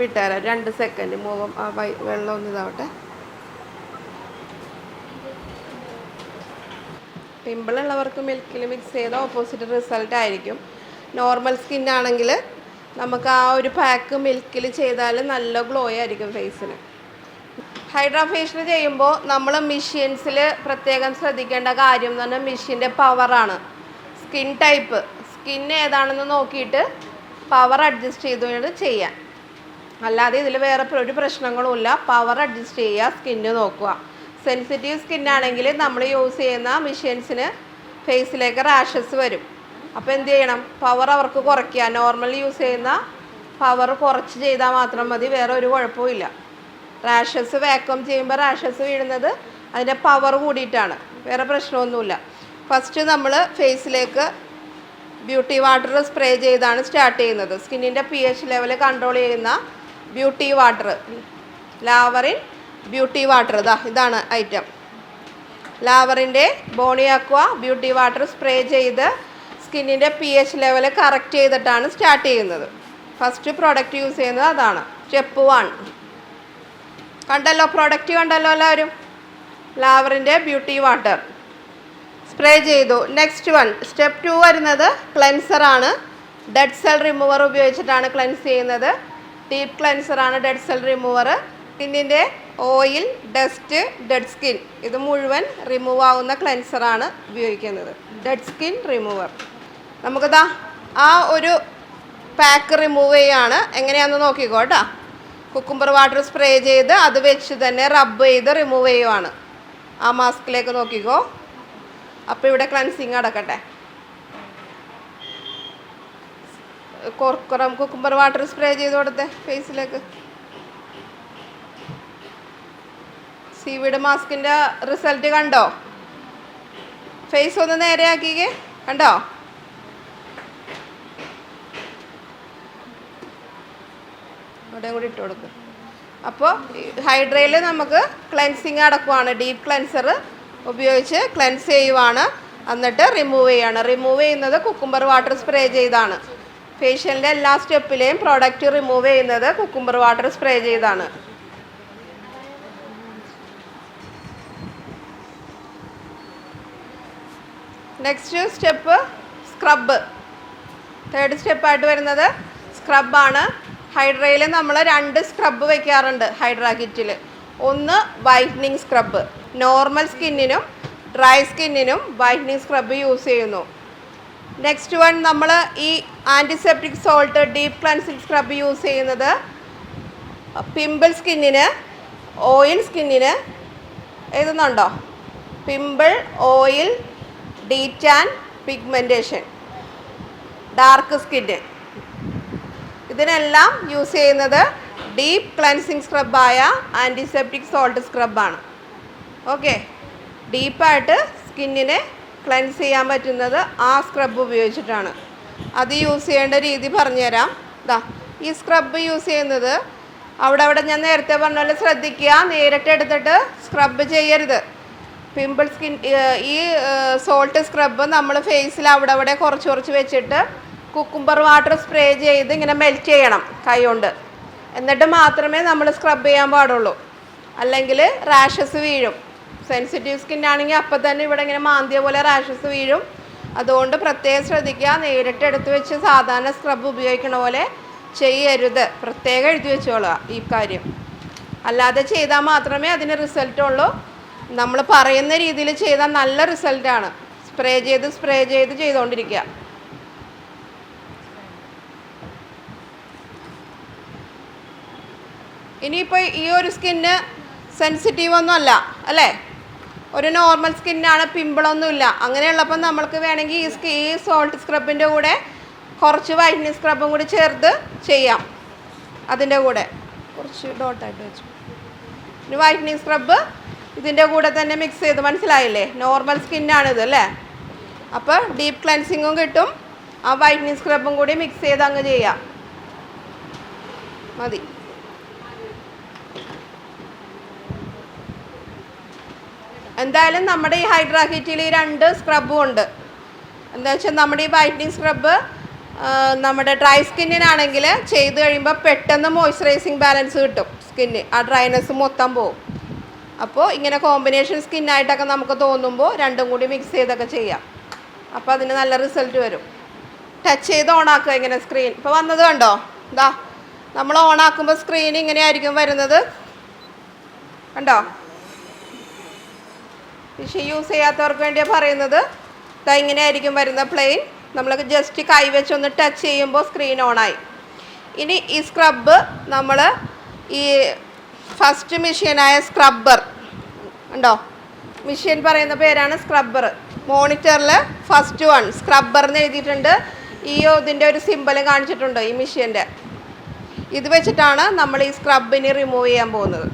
ഇട്ടുതരാം 2 സെക്കൻഡ്. മുഖം ആ വെള്ളം ഒന്ന് ഇതാവട്ടെ. പിമ്പിളുള്ളവർക്ക് മിൽക്കിൽ മിക്സ് ചെയ്ത ഓപ്പോസിറ്റ് റിസൾട്ട് ആയിരിക്കും. നോർമൽ സ്കിന്നാണെങ്കിൽ നമുക്ക് ആ ഒരു പാക്ക് മിൽക്കിൽ ചെയ്താൽ നല്ല ഗ്ലോ ആയിരിക്കും ഫേസിന്. ഹൈഡ്രാ ഫേഷ്യൽ ചെയ്യുമ്പോൾ നമ്മൾ മെഷീൻസിൽ പ്രത്യേകം ശ്രദ്ധിക്കേണ്ട കാര്യം എന്ന് പറഞ്ഞാൽ മെഷീൻ്റെ പവറാണ്. സ്കിൻ ടൈപ്പ്, സ്കിൻ ഏതാണെന്ന് നോക്കിയിട്ട് പവർ അഡ്ജസ്റ്റ് ചെയ്തുകൊണ്ട് ചെയ്യാൻ. അല്ലാതെ ഇതിൽ വേറെ ഒരു പ്രശ്നങ്ങളുമില്ല. പവർ അഡ്ജസ്റ്റ് ചെയ്യുക, സ്കിന്ന് നോക്കുക. സെൻസിറ്റീവ് സ്കിന്നാണെങ്കിൽ നമ്മൾ യൂസ് ചെയ്യുന്ന മെഷീൻസിന് ഫേസിലേക്ക് റാഷസ് വരും. അപ്പോൾ എന്ത് ചെയ്യണം? പവർ അവർക്ക് കുറയ്ക്കുക. നോർമൽ യൂസ് ചെയ്യുന്ന പവർ കുറച്ച് ചെയ്താൽ മാത്രം മതി, വേറെ ഒരു കുഴപ്പമില്ല. റാഷസ് വാക്വം ചെയ്യുമ്പോൾ റാഷസ് വീഴുന്നത് അതിൻ്റെ പവർ കൂടിയിട്ടാണ്, വേറെ പ്രശ്നമൊന്നുമില്ല. ഫസ്റ്റ് നമ്മൾ ഫേസിലേക്ക് ബ്യൂട്ടി വാട്ടർ സ്പ്രേ ചെയ്താണ് സ്റ്റാർട്ട് ചെയ്യുന്നത്. സ്കിന്നിൻ്റെ pH ലെവൽ കൺട്രോൾ ചെയ്യുന്ന ബ്യൂട്ടി വാട്ടർ, ലാവറിൻ ബ്യൂട്ടി വാട്ടർ. ഇതാണ് ഐറ്റം. ലാവറിൻ്റെ ബോണി അക്വ ബ്യൂട്ടി വാട്ടർ സ്പ്രേ ചെയ്ത് സ്കിന്നിൻ്റെ pH ലെവൽ കറക്റ്റ് ചെയ്തിട്ടാണ് സ്റ്റാർട്ട് ചെയ്യുന്നത്. ഫസ്റ്റ് പ്രോഡക്റ്റ് യൂസ് ചെയ്യുന്നത് അതാണ്. സ്റ്റെപ്പ് 1 കണ്ടല്ലോ, പ്രോഡക്റ്റ് കണ്ടല്ലോ എല്ലാവരും. ലാവറിൻ്റെ ബ്യൂട്ടി വാട്ടർ സ്പ്രേ ചെയ്തു. നെക്സ്റ്റ് സ്റ്റെപ്പ് 2 വരുന്നത് ക്ലെൻസറാണ്. ഡെഡ് സെൽ റിമൂവർ ഉപയോഗിച്ചിട്ടാണ് ക്ലെൻസ് ചെയ്യുന്നത്. ഡീപ്പ് ക്ലെൻസറാണ് ഡെഡ് സെൽ റിമൂവർ. സ്കിന്നിൻ്റെ ഓയിൽ, ഡസ്റ്റ്, ഡെഡ് സ്കിൻ ഇത് മുഴുവൻ റിമൂവ് ആവുന്ന ക്ലെൻസറാണ് ഉപയോഗിക്കുന്നത്. Dead skin remover. നമുക്കിതാ ആ ഒരു പാക്ക് റിമൂവ് ചെയ്യാണ്. എങ്ങനെയാണെന്ന് നോക്കിക്കോ കേട്ടോ. കുക്കുംബർ വാട്ടർ സ്പ്രേ ചെയ്ത് അത് വെച്ച് തന്നെ റബ്ബ് ചെയ്ത് റിമൂവ് ചെയ്യുവാണ്. ആ മാസ്കിലേക്ക് നോക്കിക്കോ. അപ്പോൾ ഇവിടെ ക്ലൻസിങ് അടക്കട്ടെ. കുറക്കുറം കുക്കുംബർ വാട്ടർ സ്പ്രേ ചെയ്ത് കൊടുത്തേ ഫേസിലേക്ക്. സീവീഡ് മാസ്കിൻ്റെ റിസൾട്ട് കണ്ടോ? ഫേസ് ഒന്ന് നേരെയാക്കിക്കേ, കണ്ടോ? അവിടെ കൂടി ഇട്ട് കൊടുക്കും. അപ്പോൾ ഹൈഡ്രയിൽ നമുക്ക് ക്ലെൻസിങ് അടക്കുവാണ്. ഡീപ്പ് ക്ലെൻസർ ഉപയോഗിച്ച് ക്ലെൻസ് ചെയ്യുവാണ്. എന്നിട്ട് റിമൂവ് ചെയ്യാണ്. റിമൂവ് ചെയ്യുന്നത് കുക്കുംബർ വാട്ടർ സ്പ്രേ ചെയ്താണ്. ഫേഷ്യലിൻ്റെ എല്ലാ സ്റ്റെപ്പിലെയും പ്രോഡക്റ്റ് റിമൂവ് ചെയ്യുന്നത് കുക്കുംബർ വാട്ടർ സ്പ്രേ ചെയ്താണ്. Next step scrub. തേർഡ് സ്റ്റെപ്പായിട്ട് വരുന്നത് സ്ക്രബാണ്. ഹൈഡ്രയിൽ നമ്മൾ 2 സ്ക്രബ് വയ്ക്കാറുണ്ട് ഹൈഡ്ര കിറ്റിൽ. ഒന്ന് വൈറ്റനിങ് സ്ക്രബ്, നോർമൽ സ്കിന്നിനും ഡ്രൈ സ്കിന്നിനും വൈറ്റനിങ് സ്ക്രബ് യൂസ് ചെയ്യുന്നു. നെക്സ്റ്റ് വൺ നമ്മൾ ഈ antiseptic salt deep cleansing scrub use ചെയ്യുന്നത് പിമ്പിൾ സ്കിന്നിന്, ഓയിൽ സ്കിന്നിന്. എഴുതുന്നുണ്ടോ? Pimple, oil, detan, pigmentation, dark skin, ഇതിനെല്ലാം യൂസ് ചെയ്യുന്നത് ഡീപ്പ് ക്ലൻസിങ് സ്ക്രബായ ആൻറ്റിസെപ്റ്റിക് സോൾട്ട് സ്ക്രബാണ്. ഓക്കെ, ഡീപ്പായിട്ട് സ്കിന്നിനെ ക്ലെൻസ് ചെയ്യാൻ പറ്റുന്നത് ആ സ്ക്രബ് ഉപയോഗിച്ചിട്ടാണ്. അത് യൂസ് ചെയ്യേണ്ട രീതി പറഞ്ഞുതരാം. ഈ സ്ക്രബ് യൂസ് ചെയ്യുന്നത് അവിടെ ഞാൻ നേരത്തെ പറഞ്ഞ പോലെ ശ്രദ്ധിക്കുക. നേരിട്ട് എടുത്തിട്ട് സ്ക്രബ് ചെയ്യരുത്. പിമ്പിൾ സ്കിൻ ഈ സോൾട്ട് സ്ക്രബ് നമ്മൾ ഫേസിൽ അവിടെ കുറച്ച് വെച്ചിട്ട് കുക്കുംബർ വാട്ടർ സ്പ്രേ ചെയ്ത് ഇങ്ങനെ മെൽറ്റ് ചെയ്യണം കൈ കൊണ്ട്. എന്നിട്ട് മാത്രമേ നമ്മൾ സ്ക്രബ് ചെയ്യാൻ പാടുള്ളൂ. അല്ലെങ്കിൽ റാഷസ് വീഴും. സെൻസിറ്റീവ് സ്കിന്നാണെങ്കിൽ അപ്പം തന്നെ ഇവിടെ ഇങ്ങനെ മാന്തിയ പോലെ റാഷസ് വീഴും. അതുകൊണ്ട് പ്രത്യേകം ശ്രദ്ധിക്കുക. നേരിട്ട് എടുത്ത് വെച്ച് സാധാരണ സ്ക്രബ് ഉപയോഗിക്കണ പോലെ ചെയ്യരുത്. പ്രത്യേകം എഴുതി വെച്ചോളുക ഈ കാര്യം. അല്ലാതെ ചെയ്താൽ മാത്രമേ അതിന് റിസൾട്ടുള്ളൂ. നമ്മൾ പറയുന്ന രീതിയിൽ ചെയ്താൽ നല്ല റിസൾട്ടാണ്. സ്പ്രേ ചെയ്ത് ചെയ്തുകൊണ്ടിരിക്കുക. ഇനിയിപ്പോൾ ഈ ഒരു സ്കിന്ന് സെൻസിറ്റീവ് ഒന്നും അല്ല അല്ലേ, ഒരു നോർമൽ സ്കിന്നാണ്, പിമ്പിളൊന്നുമില്ല. അങ്ങനെയുള്ളപ്പോൾ നമ്മൾക്ക് വേണമെങ്കിൽ ഈ സോൾട്ട് സ്ക്രബിൻ്റെ കൂടെ കുറച്ച് വൈറ്റനിങ് സ്ക്രബും കൂടി ചേർത്ത് ചെയ്യാം. അതിൻ്റെ കൂടെ കുറച്ച് ഡോട്ടായിട്ട് വെച്ചു. ഇനി വൈറ്റനിങ് സ്ക്രബ് ഇതിൻ്റെ കൂടെ തന്നെ മിക്സ് ചെയ്ത്, മനസ്സിലായില്ലേ? നോർമൽ സ്കിന്നാണിത് അല്ലേ. അപ്പോൾ ഡീപ്പ് ക്ലെൻസിങ്ങും കിട്ടും, ആ വൈറ്റനിങ് സ്ക്രബും കൂടി മിക്സ് ചെയ്ത് അങ്ങ് ചെയ്യാം. മതി. എന്തായാലും നമ്മുടെ ഈ ഹൈഡ്ര കിറ്റിൽ ഈ 2 സ്ക്രബും ഉണ്ട്. എന്താ വെച്ചാൽ നമ്മുടെ ഈ വൈറ്റനിങ് സ്ക്രബ് നമ്മുടെ ഡ്രൈ സ്കിന്നിനാണെങ്കിൽ ചെയ്ത് കഴിയുമ്പോൾ പെട്ടെന്ന് മോയ്സ്ചറൈസിങ് ബാലൻസ് കിട്ടും. സ്കിന്ന് ആ ഡ്രൈനെസ് മൊത്തം പോകും. അപ്പോൾ ഇങ്ങനെ കോമ്പിനേഷൻ സ്കിന്നായിട്ടൊക്കെ നമുക്ക് തോന്നുമ്പോൾ 2ഉം കൂടി മിക്സ് ചെയ്തൊക്കെ ചെയ്യാം. അപ്പോൾ അതിന് നല്ല റിസൾട്ട് വരും. ടച്ച് ചെയ്ത് ഓണാക്കുക. ഇങ്ങനെ സ്ക്രീൻ ഇപ്പോൾ വന്നത് കണ്ടോ? നമ്മൾ ഓണാക്കുമ്പോൾ സ്ക്രീൻ ഇങ്ങനെയായിരിക്കും വരുന്നത്. കണ്ടോ? പക്ഷേ യൂസ് ചെയ്യാത്തവർക്ക് വേണ്ടിയാണ് പറയുന്നത്. ഇങ്ങനെയായിരിക്കും വരുന്നത് പ്ലെയിൻ. നമ്മൾ ജസ്റ്റ് കൈ വെച്ചൊന്ന് ടച്ച് ചെയ്യുമ്പോൾ സ്ക്രീൻ ഓണായി. ഇനി ഈ സ്ക്രബ് നമ്മൾ ഈ ഫസ്റ്റ് മെഷീനായ സ്ക്രബ്ബർ ഉണ്ടോ? മെഷീൻ പറയുന്ന പേരാണ് സ്ക്രബ്ബർ. മോണിറ്ററിൽ ഫസ്റ്റ് വൺ സ്ക്രബ്ബർ എന്ന് എഴുതിയിട്ടുണ്ട്. ഇതിൻ്റെ ഒരു സിമ്പൽ കാണിച്ചിട്ടുണ്ട് ഈ മെഷീൻ്റെ. ഇത് വെച്ചിട്ടാണ് നമ്മൾ ഈ സ്ക്രബിനെ റിമൂവ് ചെയ്യാൻ പോകുന്നത്.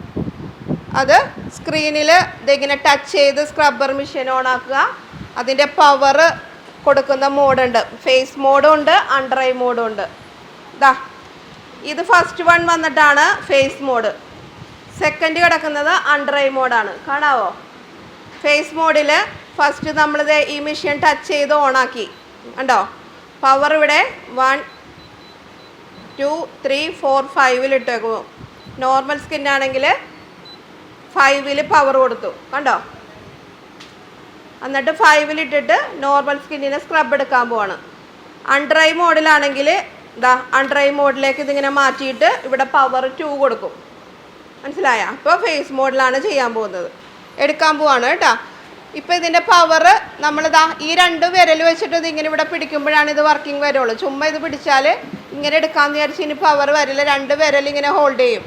അത് സ്ക്രീനിൽ ഇതിങ്ങനെ ടച്ച് ചെയ്ത് സ്ക്രബ്ബർ മെഷീൻ ഓൺ ആക്കുക. അതിൻ്റെ പവർ കൊടുക്കുന്ന മോഡുണ്ട്. ഫേസ് മോഡും ഉണ്ട്, അണ്ടർ ഐ മോഡും ഉണ്ട്. ഇത് ഫസ്റ്റ് വൺ വന്നിട്ടാണ് ഫേസ് മോഡ്. സെക്കൻഡ് കിടക്കുന്നത് അണ്ടർ ഐ മോഡാണ്. കാണാവോ? ഫേസ് മോഡിൽ ഫസ്റ്റ് നമ്മളിത് ഈ മെഷീൻ ടച്ച് ചെയ്ത് ഓണാക്കി. കണ്ടോ? പവർ ഇവിടെ 1 2 3 4 5 ഇട്ടേക്കുന്നു. നോർമൽ സ്കിന്നാണെങ്കിൽ 5 പവർ കൊടുത്തു. കണ്ടോ? എന്നിട്ട് 5 ഇട്ടിട്ട് നോർമൽ സ്കിന്നിനെ സ്ക്രബ് എടുക്കാൻ പോവാണ്. അണ്ടർ ഐ മോഡിലാണെങ്കിൽ അണ്ടർ ഐ മോഡിലേക്ക് ഇതിങ്ങനെ മാറ്റിയിട്ട് ഇവിടെ പവർ 2 കൊടുക്കും. മനസ്സിലായ? അപ്പോൾ ഫേസ് മോഡിലാണ് ചെയ്യാൻ പോകുന്നത്. എടുക്കാൻ പോവാണ് കേട്ടോ. ഇപ്പോൾ ഇതിൻ്റെ പവർ നമ്മളിതാ ഈ 2 വിരൽ വെച്ചിട്ട് ഇതിങ്ങനെ ഇവിടെ പിടിക്കുമ്പോഴാണ് ഇത് വർക്കിംഗ് വരുള്ളൂ. ചുമ്മാ ഇത് പിടിച്ചാൽ ഇങ്ങനെ എടുക്കാമെന്ന് വിചാരിച്ച് ഇനി പവർ വരില്ല. 2 വിരൽ ഇങ്ങനെ ഹോൾഡ് ചെയ്യും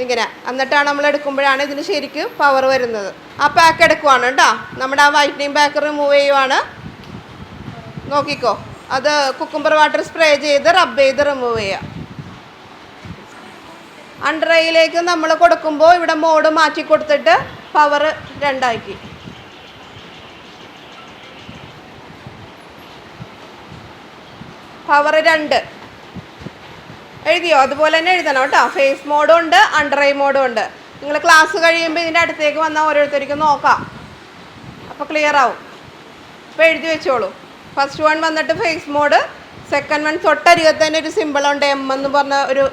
ഇങ്ങനെ, എന്നിട്ടാണ് നമ്മൾ എടുക്കുമ്പോഴാണ് ഇതിന് ശരിക്കും പവർ വരുന്നത്. ആ പാക്ക് എടുക്കുവാണ് കേട്ടോ. നമ്മുടെ ആ വൈറ്റനിങ് പാക്ക് റിമൂവ് ചെയ്യുവാണ്. നോക്കിക്കോ, അത് കുക്കുംബർ വാട്ടർ സ്പ്രേ ചെയ്ത് റബ്ബ് ചെയ്ത് റിമൂവ് ചെയ്യുക. അണ്ടർ ഐയിലേക്ക് നമ്മൾ കൊടുക്കുമ്പോൾ ഇവിടെ മോഡ് മാറ്റി കൊടുത്തിട്ട് പവർ 2 ആക്കി. പവർ 2 എഴുതിയോ? അതുപോലെ തന്നെ എഴുതണം കേട്ടോ. ഫേസ് മോഡും ഉണ്ട്, അണ്ടർ ഐ മോഡും ഉണ്ട്. നിങ്ങൾ ക്ലാസ് കഴിയുമ്പോൾ ഇതിൻ്റെ അടുത്തേക്ക് വന്നാൽ ഓരോരുത്തർക്കും നോക്കാം, അപ്പോൾ ക്ലിയർ ആവും. അപ്പോൾ എഴുതി വെച്ചോളൂ. ഫസ്റ്റ് വൺ വന്നിട്ട് ഫേസ് മോഡ്, സെക്കൻഡ് വൺ തൊട്ടരികത്ത് തന്നെ ഒരു സിമ്പിളുണ്ട്, എം എന്ന് പറഞ്ഞ ഒരു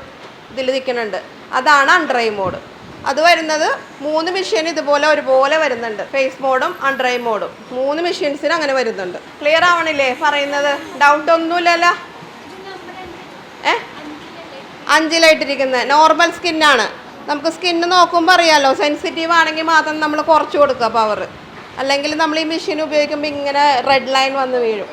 ഇതിൽ നിൽക്കുന്നുണ്ട്, അതാണ് അണ്ടർ ഐ മോഡ്. അത് വരുന്നത് 3 മെഷീൻ ഇതുപോലെ ഒരുപോലെ വരുന്നുണ്ട്. ഫേസ് മോഡും അണ്ടർ ഐ മോഡും 3 മെഷീൻസിന് അങ്ങനെ വരുന്നുണ്ട്. ക്ലിയർ ആവണില്ലേ പറയുന്നത്? ഡൗട്ട് ഒന്നുമില്ലല്ലോ? 5-ലായിട്ടിരിക്കുന്നത് നോർമൽ സ്കിന്നാണ്. നമുക്ക് സ്കിന്ന് നോക്കുമ്പോൾ അറിയാമല്ലോ, സെൻസിറ്റീവ് ആണെങ്കിൽ മാത്രം നമ്മൾ കുറച്ച് കൊടുക്കുക പവർ, അല്ലെങ്കിൽ നമ്മൾ ഈ മെഷീൻ ഉപയോഗിക്കുമ്പോൾ ഇങ്ങനെ റെഡ് ലൈൻ വന്ന് വീഴും.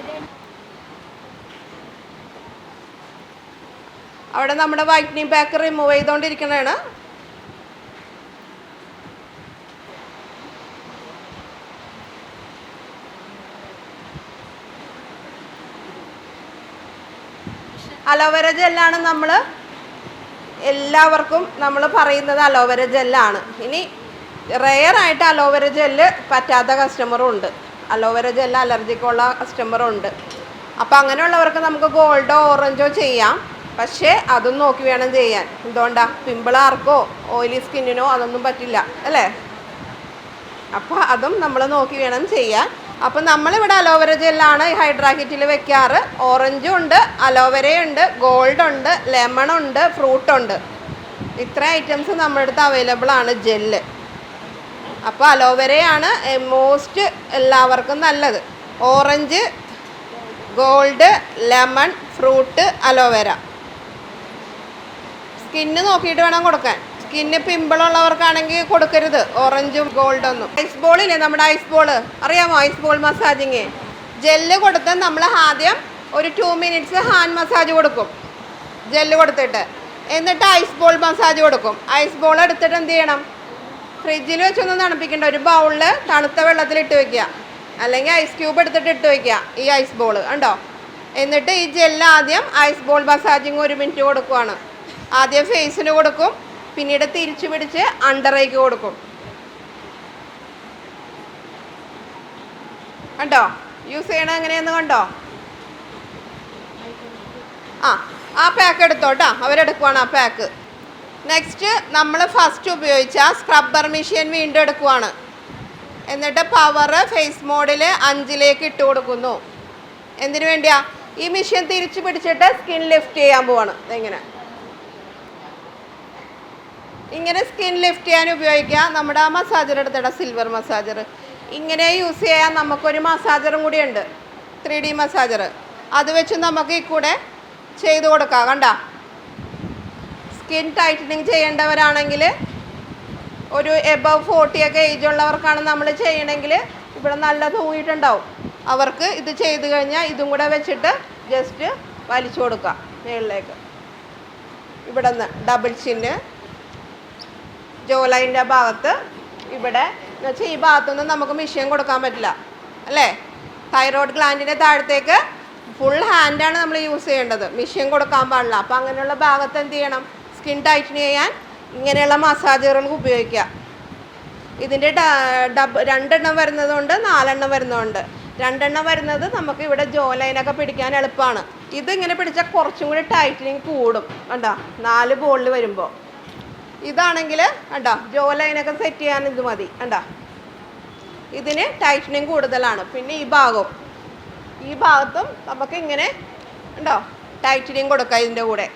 അവിടെ നമ്മുടെ വൈറ്റനിങ് പാക്ക് റിമൂവ് ചെയ്തുകൊണ്ടിരിക്കുന്നതാണ്. അലോവേര ജെല്ലാണ് നമ്മൾ എല്ലാവർക്കും നമ്മൾ പറയുന്നത്, അലോവേര ജെല്ലാണ്. ഇനി റെയറായിട്ട് അലോവേര ജെല്ല് പറ്റാത്ത കസ്റ്റമറും ഉണ്ട്, അലോവേര ജെല്ല് അലർജിക്കുള്ള കസ്റ്റമറും ഉണ്ട്. അപ്പോൾ അങ്ങനെയുള്ളവർക്ക് നമുക്ക് ഗോൾഡോ ഓറഞ്ചോ ചെയ്യാം, പക്ഷേ അതും നോക്കി വേണം ചെയ്യാൻ. എന്തുകൊണ്ടാണ്? പിമ്പിളാർക്കോ ഓയിലി സ്കിന്നിനോ അതൊന്നും പറ്റില്ല അല്ലേ? അപ്പോൾ അതും നമ്മൾ നോക്കി വേണം ചെയ്യാൻ. അപ്പം നമ്മളിവിടെ അലോവേര ജെല്ലാണ് ഹൈഡ്രാ കിറ്റിൽ വെക്കാറ്. ഓറഞ്ചും ഉണ്ട്, അലോവേരയുണ്ട്, ഗോൾഡ് ഉണ്ട്, ലെമൺ ഉണ്ട്, ഫ്രൂട്ടുണ്ട്. ഇത്ര ഐറ്റംസ് നമ്മുടെ അടുത്ത് അവൈലബിൾ ആണ് ജെല്ല്. അപ്പോൾ അലോവേരയാണ് മോസ്റ്റ് എല്ലാവർക്കും നല്ലത്. Orange, gold, lemon, fruit, aloe vera. Skin നോക്കിയിട്ട് വേണം കൊടുക്കാൻ. സ്കിന്ന് പിമ്പിളുള്ളവർക്കാണെങ്കിൽ കൊടുക്കരുത് ഓറഞ്ചും ഗോൾഡൊന്നും. ഐസ് ബോളില്ലേ, നമ്മുടെ ഐസ് ബോൾ അറിയാമോ? ഐസ് ബോൾ മസാജിങ് ജെല്ല് കൊടുത്ത് നമ്മൾ ആദ്യം ഒരു 2 മിനിറ്റ്സ് ഹാൻഡ് മസാജ് കൊടുക്കും ജെല്ല് കൊടുത്തിട്ട്, എന്നിട്ട് ഐസ് ബോൾ മസാജ് കൊടുക്കും. ഐസ് ബോൾ എടുത്തിട്ട് എന്ത് ചെയ്യണം? ഫ്രിഡ്ജിൽ വെച്ചൊന്നും തണുപ്പിക്കേണ്ട, ഒരു ബൗളിൽ തണുത്ത വെള്ളത്തിലിട്ട് വയ്ക്കുക, അല്ലെങ്കിൽ ഐസ് ക്യൂബ് എടുത്തിട്ട് ഇട്ട് വയ്ക്കുക ഈ ഐസ് ബോൾ ഉണ്ടോ. എന്നിട്ട് ഈ ജെല്ല് ആദ്യം ഐസ് ബോൾ മസാജിങ് 1 മിനിറ്റ് കൊടുക്കുവാണ്. ആദ്യം ഫേസിന് കൊടുക്കും, പിന്നീട് തിരിച്ചു പിടിച്ച് അണ്ടർ ഐക്ക് കൊടുക്കും. കണ്ടോ യൂസ് ചെയ്യണ എങ്ങനെയെന്ന് കണ്ടോ? ആ പാക്ക് എടുത്തോട്ടാ, അവരെടുക്കുവാണ് ആ പാക്ക്. നെക്സ്റ്റ് നമ്മൾ ഫസ്റ്റ് ഉപയോഗിച്ച സ്ക്രബ്ബർ മെഷീൻ വീണ്ടും എടുക്കുവാണ്. എന്നിട്ട് പവർ ഫേസ് മോഡിൽ 5-ലേക്ക് ഇട്ട് കൊടുക്കുന്നു. എന്തിനു വേണ്ടിയാ? ഈ മെഷീൻ തിരിച്ചു പിടിച്ചിട്ട് സ്കിൻ ലിഫ്റ്റ് ചെയ്യാൻ പോവാണ്. ഇങ്ങനെ സ്കിൻ ലിഫ്റ്റ് ചെയ്യാൻ ഉപയോഗിക്കാം. നമ്മുടെ ആ മസാജർ എടുത്തിട, സിൽവർ മസാജർ. ഇങ്ങനെ യൂസ് ചെയ്യാൻ നമുക്കൊരു മസാജറും കൂടി ഉണ്ട്, 3D മസാജർ. അത് വെച്ച് നമുക്ക് ഈ കൂടെ ചെയ്ത് കൊടുക്കാം. കണ്ട, സ്കിൻ ടൈറ്റനിങ് ചെയ്യേണ്ടവരാണെങ്കിൽ ഒരു എബവ് 40 ഒക്കെ ഏജ് ഉള്ളവർക്കാണ് നമ്മൾ ചെയ്യണമെങ്കിൽ ഇവിടെ നല്ല തൂങ്ങിയിട്ടുണ്ടാവും. അവർക്ക് ഇത് ചെയ്ത് കഴിഞ്ഞാൽ ഇതും കൂടെ വെച്ചിട്ട് ജസ്റ്റ് വലിച്ചു കൊടുക്കാം മുകളിലേക്ക്. ഇവിടെ നിന്ന് ഡബിൾ ചിന്ന് ജോലൈൻ്റെ ഭാഗത്ത്, ഇവിടെ എന്ന് വെച്ചാൽ ഈ ഭാഗത്തൊന്നും നമുക്ക് മെഷീൻ കൊടുക്കാൻ പറ്റില്ല അല്ലേ? തൈറോയ്ഡ് ഗ്ലാൻഡിൻ്റെ താഴത്തേക്ക് ഫുൾ ഹാൻഡാണ് നമ്മൾ യൂസ് ചെയ്യേണ്ടത്, മെഷീൻ കൊടുക്കാൻ പാടില്ല. അപ്പോൾ അങ്ങനെയുള്ള ഭാഗത്ത് എന്ത് ചെയ്യണം? സ്കിൻ ടൈറ്റൻ ചെയ്യാൻ ഇങ്ങനെയുള്ള മസാജറുകൾ ഉപയോഗിക്കുക. ഇതിൻ്റെ 2 എണ്ണം വരുന്നതുകൊണ്ട് 4 എണ്ണം വരുന്നതുകൊണ്ട്. 2 എണ്ണം വരുന്നത് നമുക്ക് ഇവിടെ ജോലൈനൊക്കെ പിടിക്കാൻ എളുപ്പമാണ്. ഇതിങ്ങനെ പിടിച്ചാൽ കുറച്ചും കൂടി ടൈറ്റനിങ് കൂടും കണ്ടോ, 4 ബോളിൽ വരുമ്പോൾ. ഇതാണെങ്കിൽ കണ്ടോ ജോലൈനൊക്കെ സെറ്റ് ചെയ്യാൻ ഇത് മതി കണ്ടോ. ഇതിന് ടൈറ്റനിങ് കൂടുതലാണ്. പിന്നെ ഈ ഭാഗത്തും നമുക്ക് ഇങ്ങനെ ഉണ്ടോ ടൈറ്റനിങ് കൊടുക്കാം ഇതിൻ്റെ കൂടെ.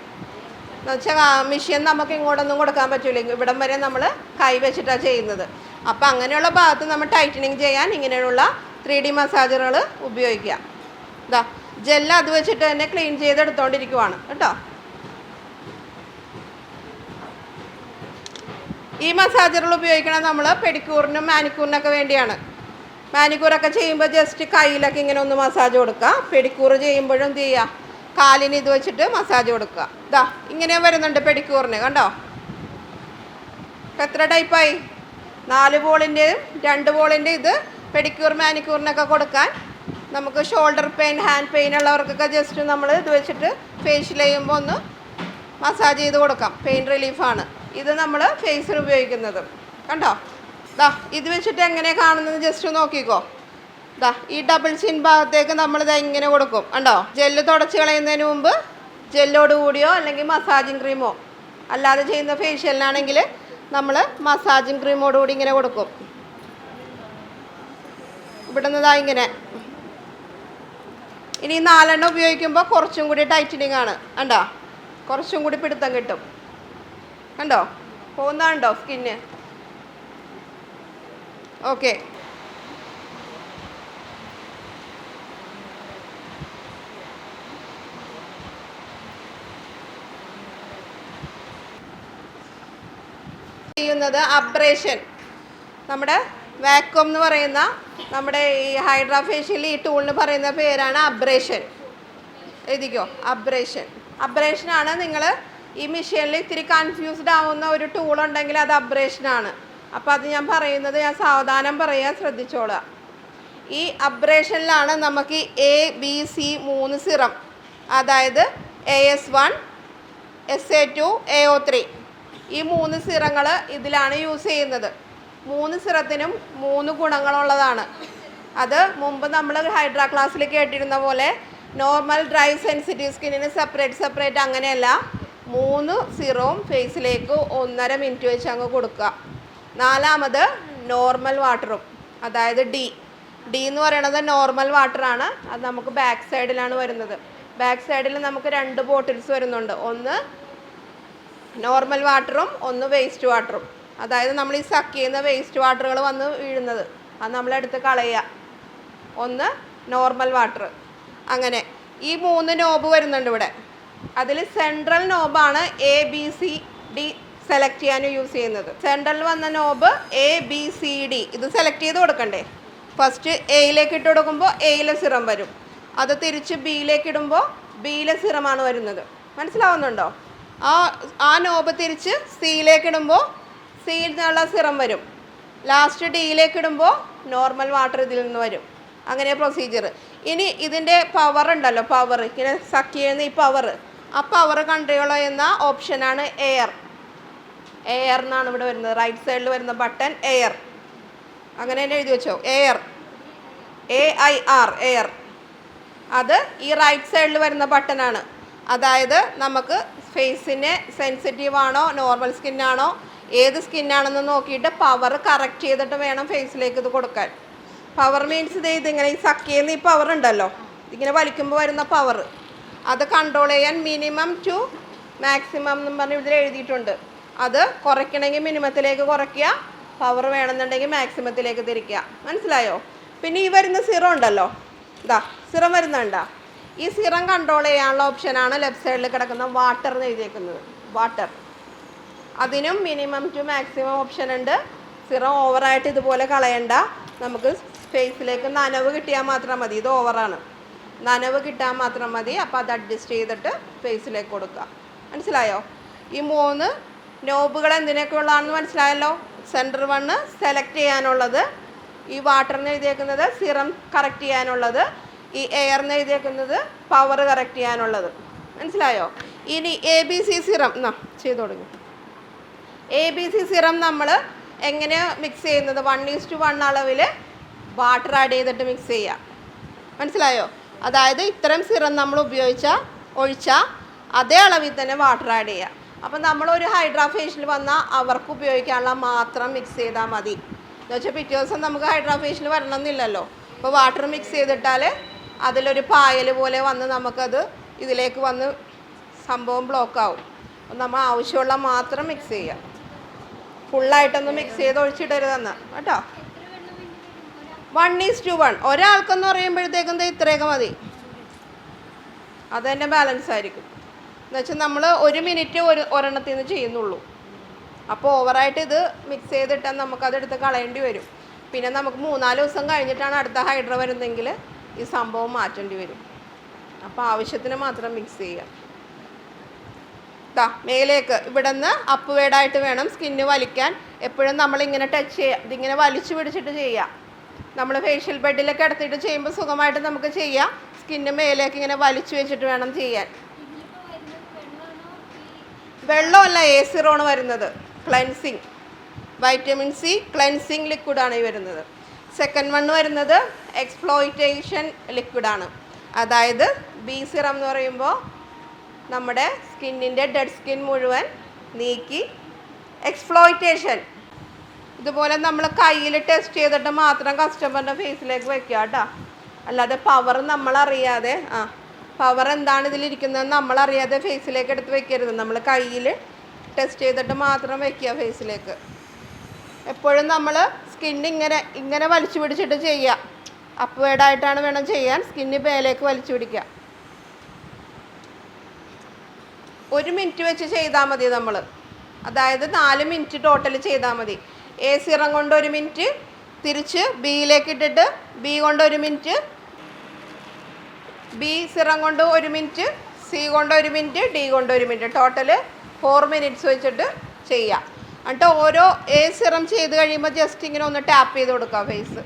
എന്ന് വെച്ചാൽ മെഷീൻ നമുക്ക് ഇങ്ങോട്ടൊന്നും കൊടുക്കാൻ പറ്റില്ല, ഇവിടം വരെ നമ്മൾ കൈ വെച്ചിട്ടാണ് ചെയ്യുന്നത്. അപ്പം അങ്ങനെയുള്ള ഭാഗത്ത് നമ്മൾ ടൈറ്റനിങ് ചെയ്യാൻ ഇങ്ങനെയുള്ള 3D മസാജറുകൾ ഉപയോഗിക്കാം. ഇതാ ജെല്ല് അത് വെച്ചിട്ട് തന്നെ ക്ലീൻ ചെയ്തെടുത്തോണ്ടിരിക്കുവാണ് കേട്ടോ. ഈ മസാജറുകൾ ഉപയോഗിക്കണത് നമ്മൾ പെഡിക്യൂറിനും മാനിക്യൂറിനൊക്കെ വേണ്ടിയാണ്. മാനിക്യൂറൊക്കെ ചെയ്യുമ്പോൾ ജസ്റ്റ് കയ്യിലൊക്കെ ഇങ്ങനെ ഒന്ന് മസാജ് കൊടുക്കുക. പെഡിക്യൂർ ചെയ്യുമ്പോഴും എന്ത് ചെയ്യുക? കാലിന് ഇത് വെച്ചിട്ട് മസാജ് കൊടുക്കുക. ഇതാ ഇങ്ങനെ വരുന്നുണ്ട് പെഡിക്യൂറിന്, കണ്ടോ? ഇപ്പം എത്ര ടൈപ്പായി? 4 ബോളിൻ്റെയും 2 ബോളിൻ്റെ ഇത് പെഡിക്യൂർ മാനിക്യൂറിനൊക്കെ കൊടുക്കാൻ. നമുക്ക് ഷോൾഡർ പെയിൻ, ഹാൻഡ് പെയിൻ ഉള്ളവർക്കൊക്കെ ജസ്റ്റ് നമ്മൾ ഇത് വെച്ചിട്ട് ഫേഷ്യൽ ചെയ്യുമ്പോൾ ഒന്ന് മസാജ് ചെയ്ത് കൊടുക്കാം. പെയിൻ റിലീഫാണ് ഇത് നമ്മൾ ഫേസിൽ ഉപയോഗിക്കുന്നത്. കണ്ടോ? ദാ ഇത് വെച്ചിട്ട് എങ്ങനെ കാണുന്നത് ജസ്റ്റ് നോക്കിക്കോ. ദാ ഈ ഡബിൾ ചിൻ ഭാഗത്തേക്ക് നമ്മളിത് ഇങ്ങനെ കൊടുക്കും. കണ്ടോ? ജെല്ല് തുടച്ച് കളയുന്നതിന് മുമ്പ് ജെല്ലോട് കൂടിയോ അല്ലെങ്കിൽ മസാജിങ് ക്രീമോ, അല്ലാതെ ചെയ്യുന്ന ഫേഷ്യലിനാണെങ്കിൽ നമ്മൾ മസാജിങ് ക്രീമോടുകൂടി ഇങ്ങനെ കൊടുക്കും. ഇവിടുന്നതാ ഇങ്ങനെ. ഇനി 4 എണ്ണം ഉപയോഗിക്കുമ്പോൾ കുറച്ചും കൂടി ടൈറ്റനിങ് ആണ്. കണ്ടോ? കുറച്ചും കൂടി പിടുത്തം കിട്ടും. കണ്ടോ? പോകുന്നുണ്ടോ സ്കിന്ന്? ഓക്കെ. ചെയ്യുന്നത് അബ്രേഷൻ. നമ്മുടെ വാക്വം എന്ന് പറയുന്ന നമ്മുടെ ഈ ഹൈഡ്രാ ഫേഷ്യൽ ഈ ടൂളിന് പറയുന്ന പേരാണ് അബ്രേഷൻ. എഴുതിക്കോ, അബ്രേഷൻ. അബ്രേഷനാണ്. നിങ്ങൾ ഈ മെഷീനിൽ ഇത്തിരി കൺഫ്യൂസ്ഡ് ആവുന്ന ഒരു ടൂൾ ഉണ്ടെങ്കിൽ അത് അബ്രേഷനാണ്. അപ്പോൾ അത് ഞാൻ പറയുന്നത് ഞാൻ സാവധാനം പറയാൻ ശ്രദ്ധിച്ചോളുക. ഈ അബ്രേഷനിലാണ് നമുക്ക് ABC 3 സിറം, അതായത് AS1, SA2, AO3 ഈ 3 സിറങ്ങൾ ഇതിലാണ് യൂസ് ചെയ്യുന്നത്. 3 സിറത്തിനും 3 ഗുണങ്ങളുള്ളതാണ്. അത് മുമ്പ് നമ്മൾ ഹൈഡ്രാ ക്ലാസ്സിൽ കേട്ടിരുന്ന പോലെ നോർമൽ ഡ്രൈ സെൻസിറ്റീവ് സ്കിന്നിന് സെപ്പറേറ്റ് അങ്ങനെയല്ല. 3 സിറവും ഫേസിലേക്ക് 1.5 മിനിറ്റ് വെച്ച് അങ്ങ് കൊടുക്കുക. 4ാമത് നോർമൽ വാട്ടറും, അതായത് ഡി എന്ന് പറയുന്നത് നോർമൽ വാട്ടറാണ്. അത് നമുക്ക് ബാക്ക് സൈഡിലാണ് വരുന്നത്. ബാക്ക് സൈഡിൽ നമുക്ക് 2 ബോട്ടിൽസ് വരുന്നുണ്ട്. ഒന്ന് നോർമൽ വാട്ടറും ഒന്ന് വേസ്റ്റ് വാട്ടറും. അതായത് നമ്മൾ ഈ സക്ക് ചെയ്യുന്ന വേസ്റ്റ് വാട്ടറുകൾ വന്ന് വീഴുന്നത് അത് നമ്മളെടുത്ത് കളയുക. ഒന്ന് നോർമൽ വാട്ടർ. അങ്ങനെ ഈ 3 നോബ് വരുന്നുണ്ട് ഇവിടെ. അതിൽ സെൻട്രൽ നോബാണ് ABCD സെലക്ട് ചെയ്യാൻ യൂസ് ചെയ്യുന്നത്. സെൻട്രൽ വന്ന നോബ് ABCD ഇത് സെലക്ട് ചെയ്ത് കൊടുക്കണ്ടേ. ഫസ്റ്റ് എയിലേക്ക് ഇട്ട് കൊടുക്കുമ്പോൾ എയിലെ സിറം വരും. അത് തിരിച്ച് ബിയിലേക്ക് ഇടുമ്പോൾ ബിയിലെ സിറമാണ് വരുന്നത്. മനസ്സിലാവുന്നുണ്ടോ? ആ നോബ് തിരിച്ച് സിയിലേക്ക് ഇടുമ്പോൾ സിയിൽ നിന്നുള്ള സിറം വരും. ലാസ്റ്റ് ഡിയിലേക്ക് ഇടുമ്പോൾ നോർമൽ വാട്ടർ ഇതിൽ നിന്ന് വരും. അങ്ങനെ പ്രൊസീജിയർ. ഇനി ഇതിൻ്റെ പവർ ഉണ്ടല്ലോ, പവർ ഇങ്ങനെ സക്ക് ചെയ്യുന്ന ഈ പവർ, ആ പവർ കൺട്രോൾ ചെയ്യുന്ന ഓപ്ഷനാണ് എയർ. എയർ എന്നാണ് ഇവിടെ വരുന്നത്. റൈറ്റ് സൈഡിൽ വരുന്ന ബട്ടൺ എയർ. അങ്ങനെ തന്നെ എഴുതി വെച്ചോ, എയർ, AIR, എയർ. അത് ഈ റൈറ്റ് സൈഡിൽ വരുന്ന ബട്ടനാണ്. അതായത് നമുക്ക് ഫേസിന് സെൻസിറ്റീവ് ആണോ നോർമൽ സ്കിന്നാണോ ഏത് സ്കിന്നാണെന്ന് നോക്കിയിട്ട് പവർ കറക്റ്റ് ചെയ്തിട്ട് വേണം ഫേസിലേക്ക് ഇത് കൊടുക്കാൻ. പവർ മീൻസ് ഇതിങ്ങനെ ഈ സക്ക് ചെയ്യുന്ന ഈ പവർ ഉണ്ടല്ലോ, ഇങ്ങനെ വലിക്കുമ്പോൾ വരുന്ന പവർ, അത് കൺട്രോൾ ചെയ്യാൻ മിനിമം ടു മാക്സിമം എന്നും പറഞ്ഞ് ഇതിൽ എഴുതിയിട്ടുണ്ട്. അത് കുറയ്ക്കണമെങ്കിൽ മിനിമത്തിലേക്ക് കുറയ്ക്കുക, പവർ വേണമെന്നുണ്ടെങ്കിൽ മാക്സിമത്തിലേക്ക് തിരിക്കുക. മനസ്സിലായോ? പിന്നെ ഈ വരുന്ന സിറം ഉണ്ടല്ലോ, ഇതാ സിറം വരുന്നുണ്ടോ? ഈ സിറം കൺട്രോൾ ചെയ്യാനുള്ള ഓപ്ഷനാണ് ലെഫ്റ്റ് സൈഡിൽ കിടക്കുന്ന വാട്ടർ എന്ന് എഴുതിയേക്കുന്നത്. വാട്ടർ. അതിനും മിനിമം ടു മാക്സിമം ഓപ്ഷൻ ഉണ്ട്. സിറം ഓവറായിട്ട് ഇതുപോലെ കളയണ്ട. നമുക്ക് ഫേസിലേക്ക് നനവ് കിട്ടിയാൽ മാത്രം മതി. ഇത് ഓവറാണ്, നനവ് കിട്ടാൻ മാത്രം മതി. അപ്പോൾ അത് അഡ്ജസ്റ്റ് ചെയ്തിട്ട് ഫേസിലേക്ക് കൊടുക്കുക. മനസ്സിലായോ? ഈ 3 നോബുകൾ എന്തിനൊക്കെ ഉള്ളതാണെന്ന് മനസ്സിലായല്ലോ. സെൻറ്റർ 1 സെലക്ട് ചെയ്യാനുള്ളത്, ഈ വാട്ടറിന് എഴുതിയേക്കുന്നത് സിറം കറക്റ്റ് ചെയ്യാനുള്ളത്, ഈ എയറിന് എഴുതിയേക്കുന്നത് പവർ കറക്റ്റ് ചെയ്യാനുള്ളത്. മനസ്സിലായോ? ഇനി ABC സിറം ചെയ്ത് തുടങ്ങി. ABC സിറം നമ്മൾ എങ്ങനെ മിക്സ് ചെയ്യുന്നത്? 1:1 അളവിൽ വാട്ടർ ആഡ് ചെയ്തിട്ട് മിക്സ് ചെയ്യുക. മനസ്സിലായോ? അതായത് ഇത്തരം സിറം നമ്മൾ ഒഴിച്ചാൽ അതേ അളവിൽ തന്നെ വാട്ടർ ആഡ് ചെയ്യുക. അപ്പം നമ്മളൊരു ഹൈഡ്രാ ഫേഷ്യൽ വന്നാൽ അവർക്ക് ഉപയോഗിക്കാനുള്ള മാത്രം മിക്സ് ചെയ്താൽ മതി. എന്ന് വെച്ചാൽ പിറ്റേ ദിവസം നമുക്ക് ഹൈഡ്രാ ഫേഷ്യൽ വരണമെന്നില്ലല്ലോ. അപ്പോൾ വാട്ടർ മിക്സ് ചെയ്തിട്ടാൽ അതിലൊരു പായൽ പോലെ വന്ന് നമുക്കത് ഇതിലേക്ക് വന്ന് സംഭവം ബ്ലോക്കാവും. അപ്പം നമ്മൾ ആവശ്യമുള്ള മാത്രം മിക്സ് ചെയ്യുക. ഫുള്ളായിട്ടൊന്ന് മിക്സ് ചെയ്ത് ഒഴിച്ചിടരുതെന്ന് കേട്ടോ. 1:1 ഒരാൾക്കെന്ന് പറയുമ്പോഴത്തേക്കും ഇത്രയൊക്കെ മതി. അത് തന്നെ ബാലൻസ് ആയിരിക്കും. എന്നുവെച്ചാൽ നമ്മൾ 1 മിനിറ്റ് ഒരെണ്ണത്തിൽ നിന്ന് ചെയ്യുന്നുള്ളൂ. അപ്പോൾ ഓവറായിട്ട് ഇത് മിക്സ് ചെയ്തിട്ടാൽ നമുക്കതെടുത്ത് കളയേണ്ടി വരും. പിന്നെ നമുക്ക് 3-4 ദിവസം കഴിഞ്ഞിട്ടാണ് അടുത്ത ഹൈഡ്ര വരുന്നതെങ്കിൽ ഈ സംഭവം മാറ്റേണ്ടി വരും. അപ്പോൾ ആവശ്യത്തിന് മാത്രം മിക്സ് ചെയ്യുക. മേലേക്ക് ഇവിടെ നിന്ന് അപ്വേഡായിട്ട് വേണം സ്കിന്ന് വലിക്കാൻ. എപ്പോഴും നമ്മളിങ്ങനെ ടച്ച് ചെയ്യുക, ഇതിങ്ങനെ വലിച്ചു പിടിച്ചിട്ട് ചെയ്യാം. നമ്മൾ ഫേഷ്യൽ ബെഡിലൊക്കെ എടുത്തിട്ട് ചെയ്യുമ്പോൾ സുഖമായിട്ട് നമുക്ക് ചെയ്യാം. സ്കിന്ന് മേലേക്ക് ഇങ്ങനെ വലിച്ചു വെച്ചിട്ട് വേണം ചെയ്യാൻ. വെള്ളമല്ല, A0 വരുന്നത്. ക്ലെൻസിങ് വൈറ്റമിൻ സി ക്ലെൻസിങ് ലിക്വിഡാണ് ഈ വരുന്നത്. സെക്കൻഡ് വൺ വരുന്നത് എക്സ്പ്ലോയിറ്റേഷൻ ലിക്വിഡാണ്. അതായത് ബി സിറം എന്ന് പറയുമ്പോൾ നമ്മുടെ സ്കിന്നിൻ്റെ ഡെഡ് സ്കിൻ മുഴുവൻ നീക്കി എക്സ്പ്ലോയിറ്റേഷൻ. ഇതുപോലെ നമ്മൾ കയ്യിൽ ടെസ്റ്റ് ചെയ്തിട്ട് മാത്രം കസ്റ്റമറിൻ്റെ ഫേസിലേക്ക് വെക്കുക കേട്ടോ. അല്ലാതെ പവർ നമ്മളറിയാതെ പവർ എന്താണ് ഇതിലിരിക്കുന്നതെന്ന് നമ്മളറിയാതെ ഫേസിലേക്ക് എടുത്ത് വെക്കരുത്. നമ്മൾ കയ്യിൽ ടെസ്റ്റ് ചെയ്തിട്ട് മാത്രം വെക്കുക ഫേസിലേക്ക്. എപ്പോഴും നമ്മൾ സ്കിന്ന് ഇങ്ങനെ വലിച്ചു പിടിച്ചിട്ട് ചെയ്യുക. അപ്വേഡായിട്ടാണ് വേണം ചെയ്യാൻ. സ്കിന്ന് മേലേക്ക് വലിച്ചു പിടിക്കുക. 1 മിനിറ്റ് വെച്ച് ചെയ്താൽ മതി നമ്മൾ. അതായത് 4 മിനിറ്റ് ടോട്ടൽ ചെയ്താൽ മതി. A സിറം കൊണ്ട് 1 മിനിറ്റ്, തിരിച്ച് ബിയിലേക്ക് ഇട്ടിട്ട് ബി കൊണ്ട് 1 മിനിറ്റ്, ബി സിറം കൊണ്ട് 1 മിനിറ്റ്, സി കൊണ്ട് 1 മിനിറ്റ്, ഡി കൊണ്ട് 1 മിനിറ്റ്, ടോട്ടൽ 4 മിനിറ്റ്സ് വെച്ചിട്ട് ചെയ്യാം. എന്നിട്ട് ഓരോ A സിറം ചെയ്ത് കഴിയുമ്പോൾ ജസ്റ്റ് ഇങ്ങനെ ഒന്ന് ടാപ്പ് ചെയ്ത് കൊടുക്കുക ഫേസ്.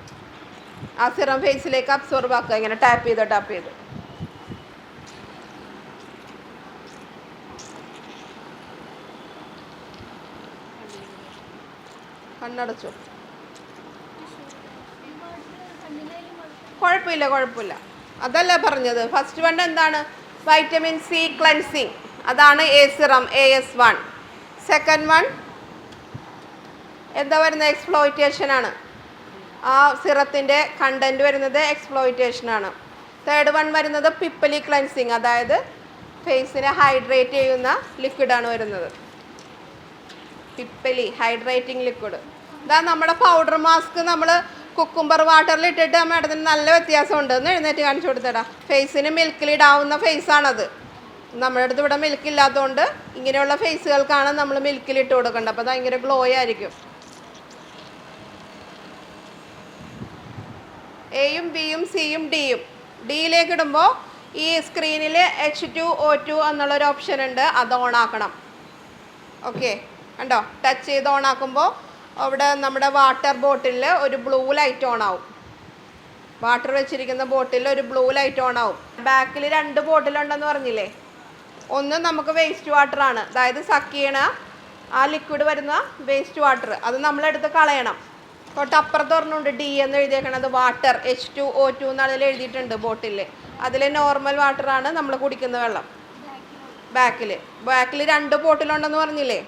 ആ സിറം ഫേസിലേക്ക് അബ്സോർബ് ആക്കുക, ഇങ്ങനെ ടാപ്പ് ചെയ്ത് കണ്ണടച്ചു. കുഴപ്പമില്ല. അതല്ല പറഞ്ഞത്. ഫസ്റ്റ് വൺ എന്താണ്? വൈറ്റമിൻ സി ക്ലൻസിങ്, അതാണ് A serum AS1. Second one എന്താ വരുന്നത്? എക്സ്പ്ലോയിറ്റേഷനാണ്. ആ സിറത്തിൻ്റെ കണ്ടൻറ്റ് വരുന്നത് എക്സ്പ്ലോയിറ്റേഷനാണ്. തേർഡ് വൺ വരുന്നത് പിപ്പലി ക്ലൻസിങ്, അതായത് ഫേസിനെ ഹൈഡ്രേറ്റ് ചെയ്യുന്ന ലിക്വിഡാണ് വരുന്നത്. പിപ്പലി ഹൈഡ്രേറ്റിംഗ് ലിക്വിഡ്. ഇതാ നമ്മുടെ പൗഡർ മാസ്ക് നമ്മൾ കുക്കുംബർ വാട്ടറിൽ ഇട്ടിട്ട് മേഡത്തിന് നല്ല വ്യത്യാസമുണ്ട്. എന്ന് എഴുന്നേറ്റ് കാണിച്ചു കൊടുത്തടാ. ഫേസിന് മിൽക്കിലിടാവുന്ന ഫേസാണത്. നമ്മുടെ അടുത്ത് ഇവിടെ മിൽക്ക് ഇല്ലാത്തതുകൊണ്ട് ഇങ്ങനെയുള്ള ഫേസുകൾക്കാണ് നമ്മൾ മിൽക്കിലിട്ട് കൊടുക്കേണ്ടത്. അപ്പോൾ അത് ഭയങ്കര ഗ്ലോ ആയിരിക്കും. എയും ബിയും സിയും ഡിയും. ഡിയിലേക്ക് ഇടുമ്പോൾ ഈ സ്ക്രീനിൽ H2O2 എന്നുള്ളൊരു ഓപ്ഷൻ ഉണ്ട്, അത് ഓൺ ആക്കണം. ഓക്കെ, കണ്ടോ? ടച്ച് ചെയ്ത് ഓൺ ആക്കുമ്പോൾ അവിടെ നമ്മുടെ വാട്ടർ ബോട്ടിലിൽ ഒരു ബ്ലൂ ലൈറ്റ് ഓൺ ആവും. വാട്ടർ വെച്ചിരിക്കുന്ന ബോട്ടിലിൽ ഒരു ബ്ലൂ ലൈറ്റ് ഓൺ ആവും. ബാക്കിൽ 2 ബോട്ടിലുണ്ടെന്ന് പറഞ്ഞില്ലേ? ഒന്ന് നമുക്ക് വേസ്റ്റ് വാട്ടറാണ്, അതായത് സക്ക് ചെയ്യണ ആ ലിക്വിഡ് വരുന്ന വേസ്റ്റ് വാട്ടർ, അത് നമ്മളെടുത്ത് കളയണം. തൊട്ടപ്പുറത്ത് പറഞ്ഞുണ്ട് ഡി എന്ന് എഴുതിയേക്കണത് വാട്ടർ, H2O2 എന്നാണ് അതിൽ എഴുതിയിട്ടുണ്ട് ബോട്ടിൽ. അതിൽ നോർമൽ വാട്ടറാണ് നമ്മൾ കുടിക്കുന്ന വെള്ളം. ബാക്കിൽ 2 ബോട്ടിലുണ്ടെന്ന് പറഞ്ഞില്ലേ?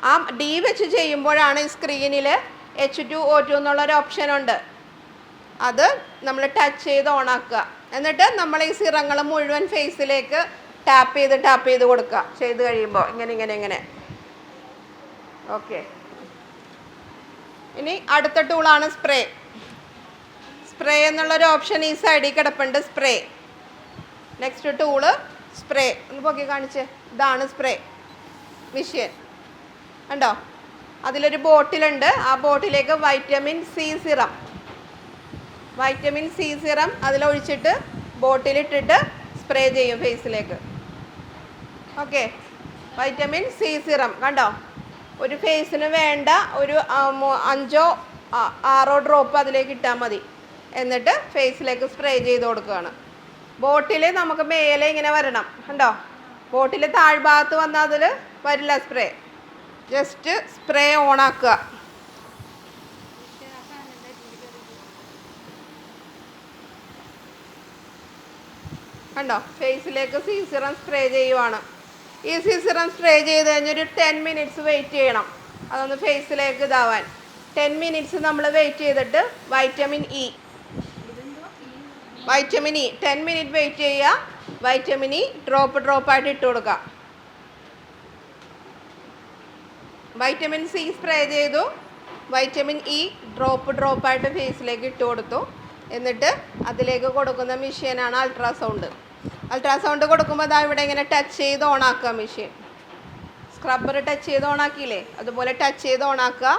ആ ഡി വെച്ച് ചെയ്യുമ്പോഴാണ് ഈ സ്ക്രീനിൽ H2O2 എന്നുള്ളൊരു ഓപ്ഷൻ ഉണ്ട്. അത് നമ്മൾ ടച്ച് ചെയ്ത് ഓണാക്കുക. എന്നിട്ട് നമ്മൾ ഈ സിറങ്ങൾ മുഴുവൻ ഫേസിലേക്ക് ടാപ്പ് ചെയ്ത് കൊടുക്കുക. ചെയ്ത് കഴിയുമ്പോൾ ഇങ്ങനെ. ഓക്കെ, ഇനി അടുത്ത ടൂളാണ് സ്പ്രേ എന്നുള്ളൊരു ഓപ്ഷൻ ഈ സൈഡിൽ കിടപ്പുണ്ട്. സ്പ്രേ. Next tool spray. ഒന്ന് പൊക്കി കാണിച്ച്. ഇതാണ് സ്പ്രേ മെഷീൻ. കണ്ടോ? അതിലൊരു ബോട്ടിലുണ്ട്. ആ ബോട്ടിലേക്ക് വൈറ്റമിൻ സി സിറം അതിലൊഴിച്ചിട്ട് ബോട്ടിലിട്ടിട്ട് സ്പ്രേ ചെയ്യും ഫേസിലേക്ക്. ഓക്കെ, വൈറ്റമിൻ സി സിറം കണ്ടോ? ഒരു ഫേസിന് വേണ്ട ഒരു 5-6 ഡ്രോപ്പ് അതിലേക്ക് ഇട്ടാൽ മതി. എന്നിട്ട് ഫേസിലേക്ക് സ്പ്രേ ചെയ്ത് കൊടുക്കുകയാണ്. ബോട്ടിൽ നമുക്ക് മേലെ ഇങ്ങനെ വരണം. കണ്ടോ? ബോട്ടിൽ താഴ്ഭാഗത്ത് വന്നാൽ അതിൽ വരില്ല സ്പ്രേ. ജസ്റ്റ് സ്പ്രേ ഓണാക്കുക. കണ്ടോ? ഫേസിലേക്ക് സി സിറം സ്പ്രേ ചെയ്യുവാണ്. ഈ സി സിറം സ്പ്രേ ചെയ്ത് കഴിഞ്ഞൊരു 10 മിനിറ്റ്സ് വെയിറ്റ് ചെയ്യണം. അതൊന്ന് ഫേസിലേക്ക് ഇതാവാൻ 10 മിനിറ്റ്സ് നമ്മൾ വെയിറ്റ് ചെയ്തിട്ട് വൈറ്റമിൻ ഇ 10 മിനിറ്റ് വെയിറ്റ് ചെയ്യുക. വൈറ്റമിൻ ഇ ഡ്രോപ്പായിട്ട് ഇട്ട് കൊടുക്കുക. വൈറ്റമിൻ സി സ്പ്രേ ചെയ്തു, വൈറ്റമിൻ ഇ ഡ്രോപ്പായിട്ട് ഫേസിലേക്ക് ഇട്ട് കൊടുത്തു. എന്നിട്ട് അതിലേക്ക് കൊടുക്കുന്ന മെഷീനാണ് അൾട്രാസൗണ്ട് കൊടുക്കുമ്പോൾ അതാ ഇവിടെ ഇങ്ങനെ ടച്ച് ചെയ്ത് ഓണാക്കുക മെഷീൻ. സ്ക്രബ്ബർ ടച്ച് ചെയ്ത് ഓണാക്കിയില്ലേ, അതുപോലെ ടച്ച് ചെയ്ത് ഓണാക്കുക.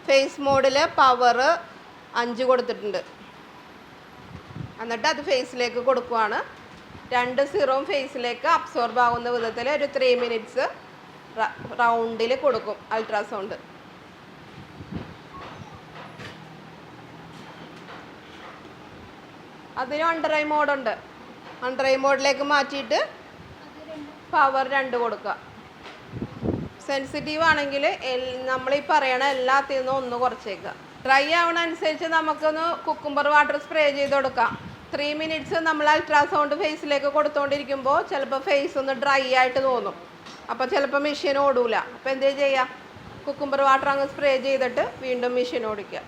ഫേസ് മോഡിൽ പവർ 5 കൊടുത്തിട്ടുണ്ട്. എന്നിട്ട് അത് ഫേസിലേക്ക് കൊടുക്കുവാണ്. രണ്ട് സീറവും ഫേസിലേക്ക് അബ്സോർബ് ആവുന്ന വിധത്തിൽ ഒരു 3 മിനിറ്റ്സ് റൗണ്ടിൽ കൊടുക്കും അൾട്രാസൗണ്ട്. അതിന് അണ്ടർ ഐ മോഡുണ്ട്. അണ്ടർ ഐ മോഡിലേക്ക് മാറ്റിയിട്ട് പവർ 2 കൊടുക്കുക. സെൻസിറ്റീവ് ആണെങ്കിൽ നമ്മളീ പറയണ എല്ലാത്തിൽ നിന്നും 1 കുറച്ചേക്കുക. ഡ്രൈ ആവണ അനുസരിച്ച് നമുക്കൊന്ന് കുക്കുംബർ വാട്ടർ സ്പ്രേ ചെയ്ത് കൊടുക്കാം. 3 മിനിറ്റ്സ് നമ്മൾ അൾട്രാസൗണ്ട് ഫേസിലേക്ക് കൊടുത്തുകൊണ്ടിരിക്കുമ്പോൾ ചിലപ്പോൾ ഫേസ് ഒന്ന് ഡ്രൈ ആയിട്ട് തോന്നും. അപ്പോൾ ചിലപ്പോൾ മെഷീൻ ഓടൂല. അപ്പോൾ എന്ത് ചെയ്യുക, കുക്കുംബർ വാട്ടർ അങ്ങ് സ്പ്രേ ചെയ്തിട്ട് വീണ്ടും മെഷീൻ ഓടിക്കുക.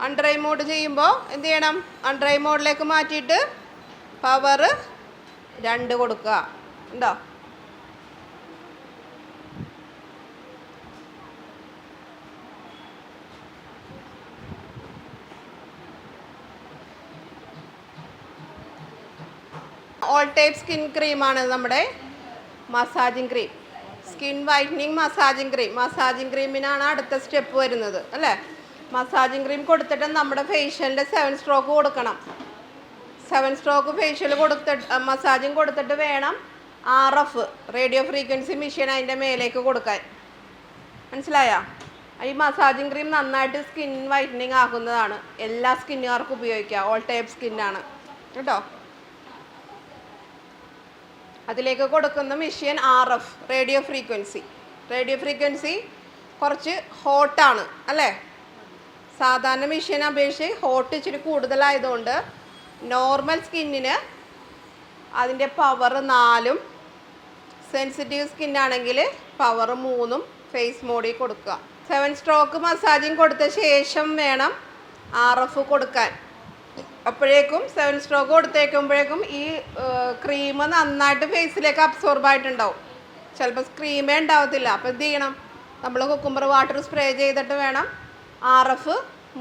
അണ്ടർ ഐ മോഡ് ചെയ്യുമ്പോൾ എന്ത് ചെയ്യണം, അണ്ടർ ഐ മോഡിലേക്ക് മാറ്റിയിട്ട് പവർ 2 കൊടുക്കുക. ഉണ്ടോ? ഓൾ ടൈപ്പ് സ്കിൻ ക്രീമാണ് നമ്മുടെ massaging cream. Skin whitening massaging cream. Massaging ക്രീമിനാണ് അടുത്ത സ്റ്റെപ്പ് വരുന്നത് അല്ലേ. മസാജിങ് ക്രീം കൊടുത്തിട്ട് നമ്മുടെ ഫേഷ്യലിൻ്റെ 7 സ്ട്രോക്ക് കൊടുക്കണം. 7 സ്ട്രോക്ക് ഫേഷ്യൽ കൊടുത്തിട്ട് മസാജിങ് കൊടുത്തിട്ട് വേണം RF റേഡിയോ ഫ്രീക്വൻസി മെഷീൻ അതിൻ്റെ മേലേക്ക് കൊടുക്കാൻ. മനസ്സിലായോ? ഈ മസാജിങ് ക്രീം നന്നായിട്ട് സ്കിൻ വൈറ്റനിങ് ആക്കുന്നതാണ്. എല്ലാ സ്കിന്നുകാർക്കും ഉപയോഗിക്കാം. ഓൾ ടൈപ്പ് സ്കിന്നാണ് കേട്ടോ. അതിലേക്ക് കൊടുക്കുന്ന machine RF radio frequency. Radio frequency കുറച്ച് ഹോട്ടാണ് അല്ലേ. സാധാരണ മെഷീൻ അപേക്ഷിച്ച് ഹോട്ട് ഇച്ചിരി കൂടുതലായതുകൊണ്ട് നോർമൽ സ്കിന്നിന് അതിൻ്റെ പവർ 4ഉം സെൻസിറ്റീവ് സ്കിന്നാണെങ്കിൽ പവർ 3ഉം ഫേസ് മോഡിൽ കൊടുക്കുക. 7 സ്ട്രോക്ക് മസാജിങ് കൊടുത്ത ശേഷം വേണം RF കൊടുക്കാൻ. അപ്പോഴേക്കും 7 സ്ട്രോക്ക് കൊടുത്തേക്കുമ്പോഴേക്കും ഈ ക്രീം നന്നായിട്ട് ഫേസിലേക്ക് അബ്സോർബ് ആയിട്ടുണ്ടാവും. ചിലപ്പോൾ ക്രീമേ ഉണ്ടാവത്തില്ല. അപ്പോൾ എന്ത് ചെയ്യണം, നമ്മൾ കുക്കുംബർ വാട്ടർ സ്പ്രേ ചെയ്തിട്ട് വേണം RF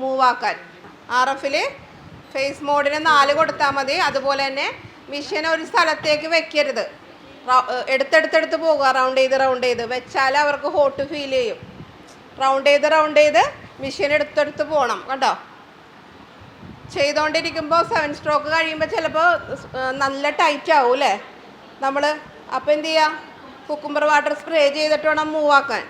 മൂവ് ആക്കാൻ. RFൽ ഫേസ് മോഡിന് 4 കൊടുത്താൽ മതി. അതുപോലെ തന്നെ മെഷീൻ ഒരു സ്ഥലത്തേക്ക് വെക്കരുത്. എടുത്തെടുത്തെടുത്ത് പോകുക. റൗണ്ട് ചെയ്ത് വെച്ചാൽ അവർക്ക് ഹോട്ട് ഫീൽ ചെയ്യും. റൗണ്ട് ചെയ്ത് മെഷീൻ എടുത്തെടുത്ത് പോകണം കേട്ടോ. ചെയ്തുകൊണ്ടിരിക്കുമ്പോൾ 7 സ്ട്രോക്ക് കഴിയുമ്പോൾ ചിലപ്പോൾ നല്ല ടൈറ്റ് ആവും അല്ലേ നമ്മൾ. അപ്പോൾ എന്ത് ചെയ്യുക, കുക്കുംബർ വാട്ടർ സ്പ്രേ ചെയ്തിട്ട് വേണം മൂവ് ആക്കാൻ.